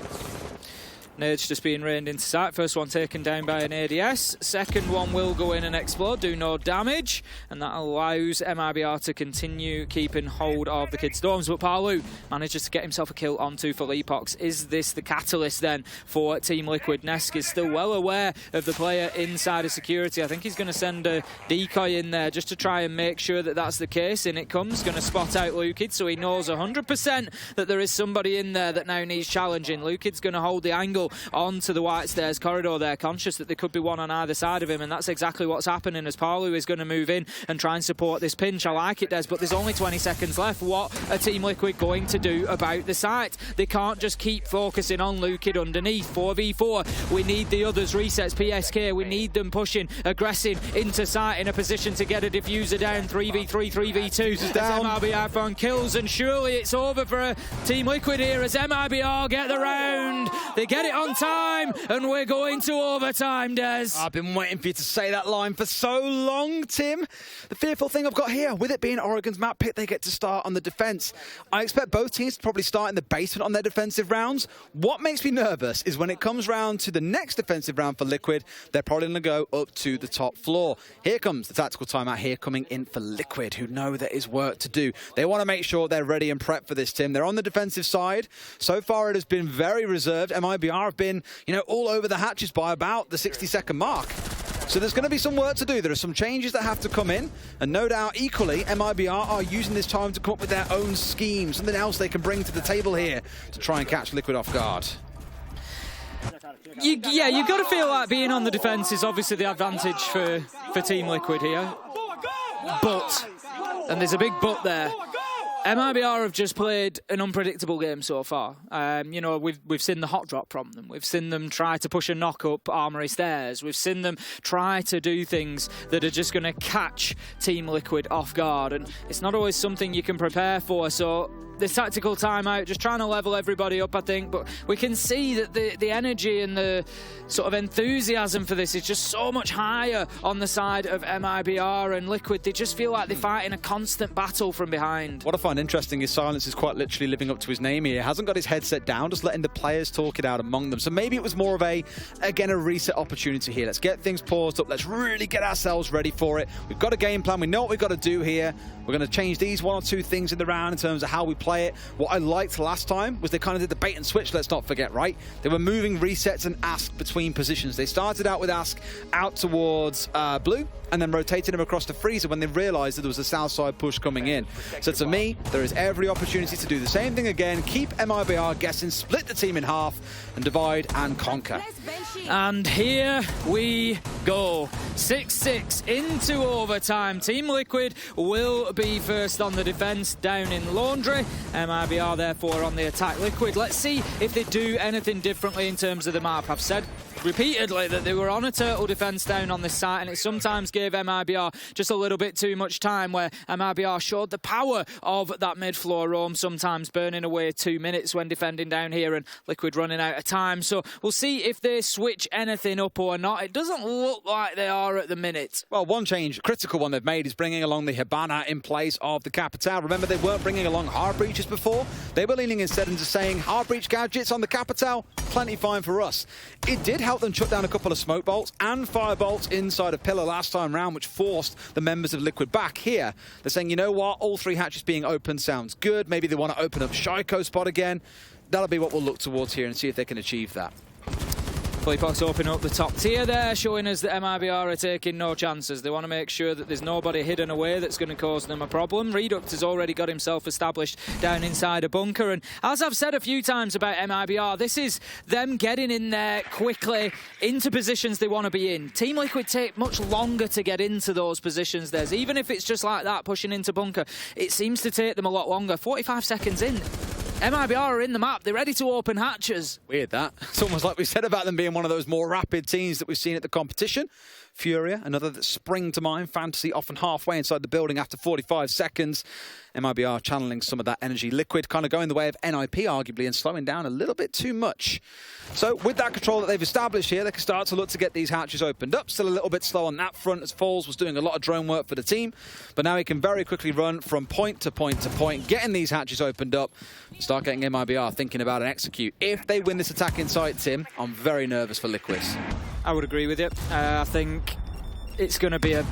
Nades just being rained into sight. First one taken down by an ADS. Second one will go in and explode, do no damage. And that allows MIBR to continue keeping hold of the Kid Storms. But Palu manages to get himself a kill onto Felipox. Is this the catalyst then for Team Liquid? Nesk is still well aware of the player inside of security. I think he's going to send a decoy in there just to try and make sure that that's the case. In it comes, going to spot out Lukid, so he knows 100% that there is somebody in there that now needs challenging. Lukid's going to hold the angle onto the White Stairs corridor there, conscious that there could be one on either side of him, and that's exactly what's happening as Palu is going to move in and try and support this pinch. I like it, Des, but there's only 20 seconds left. What are Team Liquid going to do about the site? They can't just keep focusing on Lukid underneath. 4v4, we need the others. Resets, PSK, we need them pushing, aggressing into site in a position to get a diffuser down. 3v3, 3v2 as MIBR found kills, and surely it's over for Team Liquid here as MIBR get the round. They get it on time, and we're going to overtime, Des. I've been waiting for you to say that line for so long, Tim. The fearful thing I've got here, with it being Oregon's map pick, they get to start on the defense. I expect both teams to probably start in the basement on their defensive rounds. What makes me nervous is when it comes round to the next defensive round for Liquid, they're probably going to go up to the top floor. Here comes the tactical timeout here coming in for Liquid, who know there is work to do. They want to make sure they're ready and prepped for this, Tim. They're on the defensive side. So far, it has been very reserved. MIBR have been, all over the hatches by about the 60-second mark. So there's going to be some work to do. There are some changes that have to come in, and no doubt equally MIBR are using this time to come up with their own scheme, something else they can bring to the table here to try and catch Liquid off guard. You've got to feel like being on the defence is obviously the advantage for Team Liquid here. But, and there's a big but there, MIBR have just played an unpredictable game so far. We've seen the hot drop from them. We've seen them try to push a knock up Armory Stairs. We've seen them try to do things that are just going to catch Team Liquid off guard. And it's not always something you can prepare for. So this tactical timeout, just trying to level everybody up, I think. But we can see that the energy and the sort of enthusiasm for this is just so much higher on the side of MIBR and Liquid. They just feel like they're fighting a constant battle from behind. What I find interesting is Silence is quite literally living up to his name here. Hasn't got his headset down, just letting the players talk it out among them. So maybe it was more of a reset opportunity here. Let's get things paused up. Let's really get ourselves ready for it. We've got a game plan. We know what we've got to do here. We're going to change these one or two things in the round in terms of how we play it. What I liked last time was they kind of did the bait and switch, let's not forget, right? They were moving Resets and Ask between positions. They started out with Ask out towards Blue, and then rotated him across to Freezer when they realized that there was a south side push coming in. So to me, there is every opportunity to do the same thing again, keep MIBR guessing, split the team in half, and divide and conquer. And here we go. 6-6 into overtime. Team Liquid will be first on the defense down in Laundry. MIBR therefore on the attack. Liquid, let's see if they do anything differently in terms of the map. I've said repeatedly that they were on a turtle defense down on this site, and it sometimes gave MIBR just a little bit too much time, where MIBR showed the power of that mid-floor roam, sometimes burning away 2 minutes when defending down here, and Liquid running out of time. So we'll see if they switch anything up or not. It doesn't look like they are at the minute. Well, one change, critical one they've made, is bringing along the Hibana in place of the Capitale. Remember, they weren't bringing along hard breaches before. They were leaning instead into saying hard breach gadgets on the Capitale, plenty fine for us. It did help them shut down a couple of smoke bolts and fire bolts inside of Pillar last time round, which forced the members of Liquid back. Here, they're saying, you know what, all three hatches being open sounds good. Maybe they want to open up Shaiko spot again. That'll be what we'll look towards here and see if they can achieve that. Fleapok's opening up the top tier there, showing us that MIBR are taking no chances. They want to make sure that there's nobody hidden away that's going to cause them a problem. Reduct has already got himself established down inside a bunker, and as I've said a few times about MIBR, this is them getting in there quickly into positions they want to be in. Team Liquid take much longer to get into those positions. Even if it's just like that, pushing into bunker, it seems to take them a lot longer. 45 seconds in, MIBR are in the map. They're ready to open hatches. Weird that. It's almost like we said about them being one of those more rapid teams that we've seen at the competition. Furia, another that spring to mind. Fantasy often halfway inside the building after 45 seconds. MIBR channeling some of that energy. Liquid kind of going the way of NIP, arguably, and slowing down a little bit too much. So with that control that they've established here, they can start to look to get these hatches opened up. Still a little bit slow on that front as Falls was doing a lot of drone work for the team. But now he can very quickly run from point to point to point, getting these hatches opened up. Start getting MIBR thinking about and execute. If they win this attack in sight, Tim, I'm very nervous for Liquid. I would agree with you. I think it's going to be a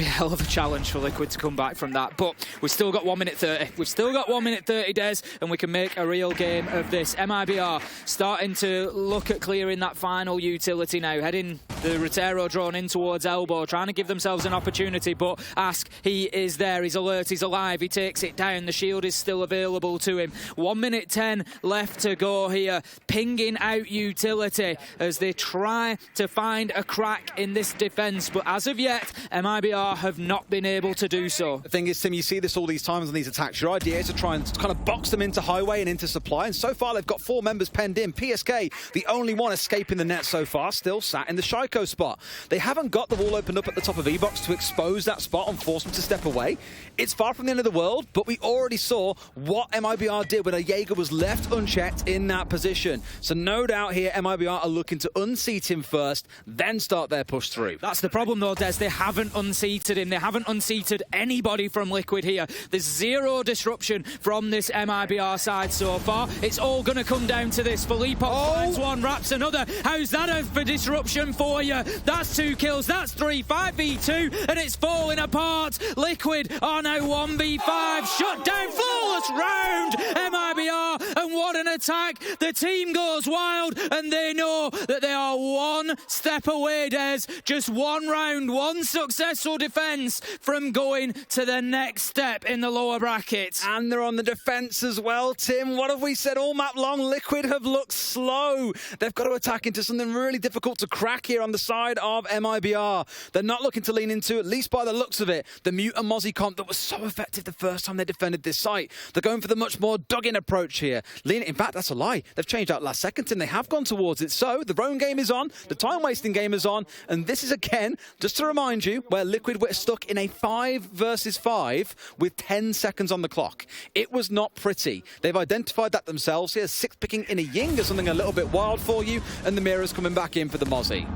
hell of a challenge for Liquid to come back from that. But we've still got 1 minute 30. We've still got 1 minute 30 days, and we can make a real game of this. MIBR starting to look at clearing that final utility now, heading the Rotero drone in towards Elbow, trying to give themselves an opportunity. But Ask, he is there, he's alert, he's alive, he takes it down. The shield is still available to him. 1 minute 10 left to go here, pinging out utility as they try to find a crack in this defense. But as of yet, MIBR have not been able to do so. The thing is, Tim, you see this all these times on these attacks. Your idea is to try and kind of box them into highway and into supply, and so far they've got 4 members penned in. PSK, the only one escaping the net so far, still sat in the Shaiko spot. They haven't got the wall opened up at the top of E-Box to expose that spot and force them to step away. It's far from the end of the world, but we already saw what MIBR did when a Jaeger was left unchecked in that position. So no doubt here, MIBR are looking to unseat him first, then start their push through. That's the problem though, Des. They haven't unseated him. They haven't unseated anybody from Liquid here. There's zero disruption from this MIBR side so far. It's all going to come down to this. Fleapok finds one, wraps another. How's that for disruption for you? That's 2 kills. That's 3. 5v2, and it's falling apart. Liquid are now 1v5. Shut down. Flawless round. MIBR, and what an attack. The team goes wild, and they know that they are 1 step away, Des. Just 1 round, 1 successful defense from going to the next step in the lower brackets. And they're on the defense as well, Tim. What have we said all map long? Liquid have looked slow. They've got to attack into something really difficult to crack here on the side of MIBR. They're not looking to lean into, at least by the looks of it, the Mute and Mozzie comp that was so effective the first time they defended this site. They're going for the much more dug-in approach here. In fact, that's a lie. They've changed out last second, Tim. They have gone towards it. So the roam game is on, the time-wasting game is on, and this is again, just to remind you, where Liquid were stuck in a 5 versus 5 with 10 seconds on the clock. It was not pretty. They've identified that themselves here. 6 picking in a Ying is something a little bit wild for you, and the Mirror's coming back in for the Mozzie.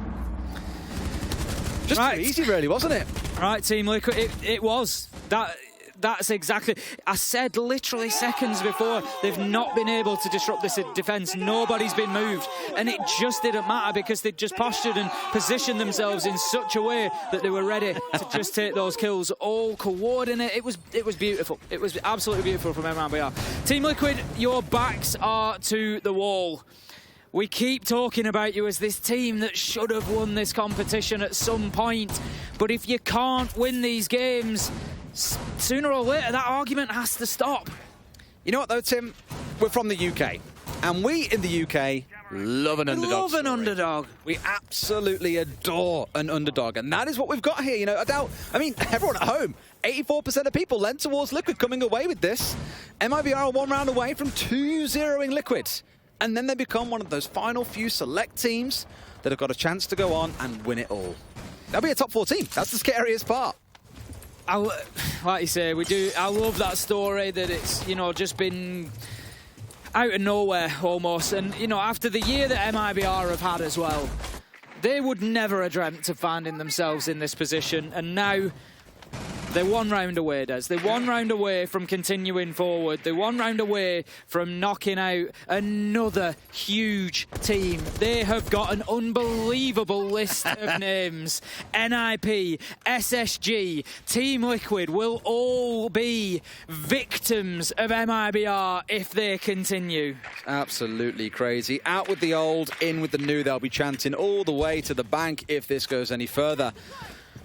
Just too easy, really, wasn't it? Right, Team Liquid, it was. That's exactly... I said literally seconds before, they've not been able to disrupt this defense. Nobody's been moved. And it just didn't matter because they just postured and positioned themselves in such a way that they were ready to just take those kills. All coordinate. It was beautiful. It was absolutely beautiful from MIBR. Team Liquid, your backs are to the wall. We keep talking about you as this team that should have won this competition at some point. But if you can't win these games, sooner or later that argument has to stop. You know what though, Tim? We're from the UK. And we in the UK love an underdog. Love an underdog. We absolutely adore an underdog. And that is what we've got here. You know, everyone at home, 84% of people lent towards Liquid coming away with this. MIBR are 1 round away from 2-0ing Liquid. And then they become one of those final few select teams that have got a chance to go on and win it all. They'll be a top 4 team. That's the scariest part. Like you say, I love that story that it's, just been out of nowhere almost. And, after the year that MIBR have had as well, they would never have dreamt of finding themselves in this position. And now They're one round away, Des. They're one round away from continuing forward. They're one round away from knocking out another huge team. They have got an unbelievable list of names. NIP, SSG, Team Liquid will all be victims of MIBR if they continue. Absolutely crazy. Out with the old, in with the new. They'll be chanting all the way to the bank if this goes any further.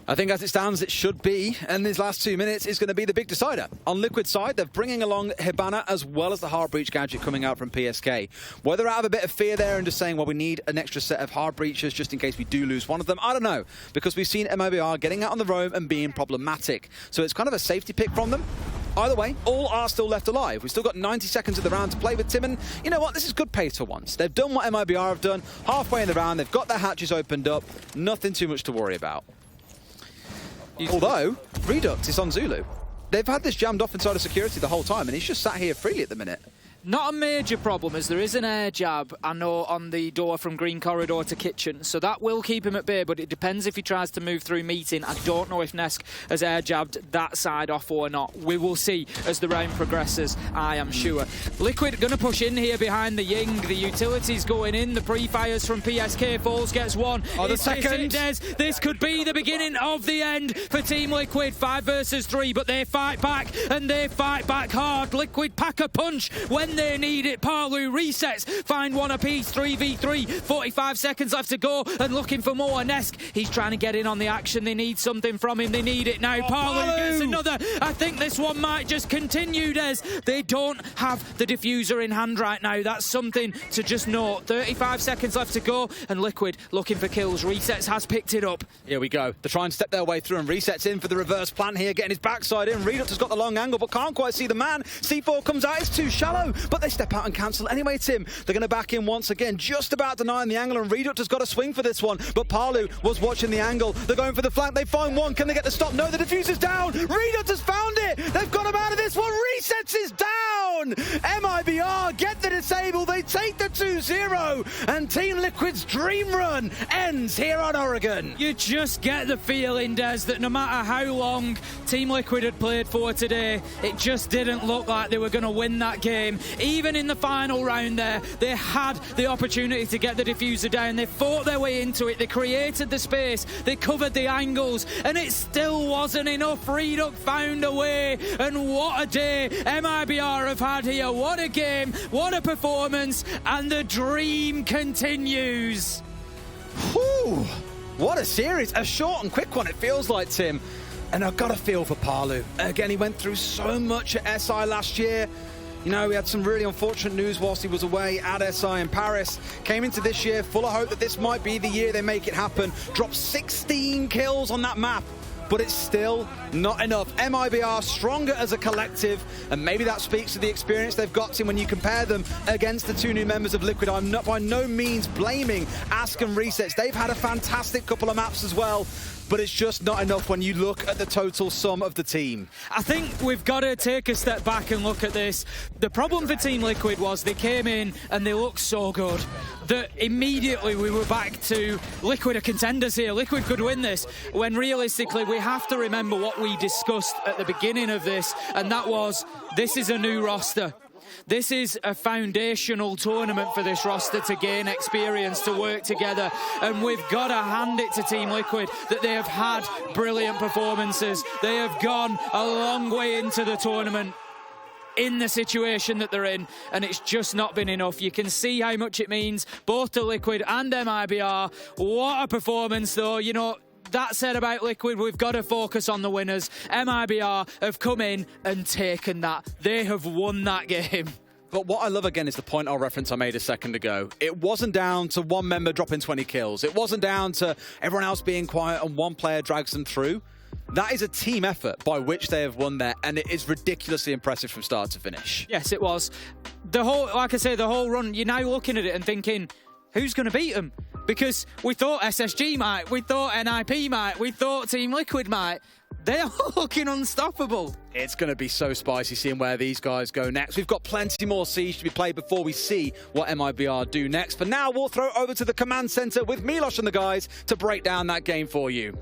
I think as it stands, it should be, and these last 2 minutes is going to be the big decider. On Liquid side, they're bringing along Hibana as well as the Hard Breach gadget coming out from PSK. Whether out of a bit of fear there and just saying, well, we need an extra set of Hard Breaches just in case we do lose one of them, I don't know. Because we've seen MIBR getting out on the roam and being problematic. So it's kind of a safety pick from them. Either way, all are still left alive. We've still got 90 seconds of the round to play with Tim, and you know what? This is good pace for once. They've done what MIBR have done. Halfway in the round, they've got their hatches opened up. Nothing too much to worry about. Although, Redux is on Zulu. They've had this jammed off inside of security the whole time, and he's just sat here freely at the minute. Not a major problem, as there is an air jab, I know, on the door from Green Corridor to Kitchen, so that will keep him at bay, but it depends if he tries to move through meeting. I don't know if Nesk has air jabbed that side off or not. We will see as the round progresses, I am sure. Liquid going to push in here behind the Ying. The utilities going in. The pre-fires from PSK. Falls gets one. Oh, the second. This could be the beginning of the end for Team Liquid. 5 versus 3, but they fight back, and they fight back hard. Liquid pack a punch when they need it. Parlu resets, find one apiece, 3v3, 45 seconds left to go, and looking for more. Nesk, he's trying to get in on the action. They need something from him. They need it now. Parlu gets another. I think this one might just continue, Des. They don't have the diffuser in hand right now. That's something to just note. 35 seconds left to go, and Liquid looking for kills. Resets has picked it up. Here we go. They're trying to step their way through, and Resets in for the reverse plant here, getting his backside in. Redux has got the long angle, but can't quite see the man. C4 comes out. It's too shallow, but they step out and cancel anyway, Tim. They're going to back in once again, just about denying the angle, and Redux has got a swing for this one, but Parlu was watching the angle. They're going for the flank. They find one. Can they get the stop? No, the diffuser's down. Redux has found it. They've got him out of this one. Resets is down. MIBR get the disable. They take the 2-0, and Team Liquid's dream run ends here on Oregon. You just get the feeling, Des, that no matter how long Team Liquid had played for today, it just didn't look like they were going to win that game. Even in the final round there, they had the opportunity to get the diffuser down. They fought their way into it. They created the space. They covered the angles, and it still wasn't enough. Redux found a way, and what a day MIBR have had here. What a game, what a performance, and the dream continues. Whew. What a series. A short and quick one, it feels like, Tim. And I've got a feel for Parlu. Again, he went through so much at SI last year. You know, we had some really unfortunate news whilst he was away at SI in Paris. Came into this year full of hope that this might be the year they make it happen. Dropped 16 kills on that map, but it's still not enough. MIBR stronger as a collective, and maybe that speaks to the experience they've got in when you compare them against the 2 new members of Liquid. I'm not by no means blaming Ask and Resets. They've had a fantastic couple of maps as well, but it's just not enough when you look at the total sum of the team. I think we've got to take a step back and look at this. The problem for Team Liquid was they came in and they looked so good that immediately we were back to Liquid are contenders here. Liquid could win this, when realistically we have to remember what we discussed at the beginning of this, and that was, this is a new roster. This is a foundational tournament for this roster to gain experience, to work together, and we've got to hand it to Team Liquid that they have had brilliant performances. They have gone a long way into the tournament in the situation that they're in, and it's just not been enough. You can see how much it means both to Liquid and MIBR. What a performance, though. You know, that said about Liquid, we've got to focus on the winners. MIBR have come in and taken that. They have won that game. But what I love, again, is the point or reference I made a second ago. It wasn't down to one member dropping 20 kills. It wasn't down to everyone else being quiet and one player drags them through. That is a team effort by which they have won there, and it is ridiculously impressive from start to finish. Yes, it was. The whole, like I say, the whole run, you're now looking at it and thinking, who's going to beat them? Because we thought SSG might, we thought NIP might, we thought Team Liquid might. They're looking unstoppable. It's going to be so spicy seeing where these guys go next. We've got plenty more Siege to be played before we see what MIBR do next. For now, we'll throw it over to the command center with Milosh and the guys to break down that game for you.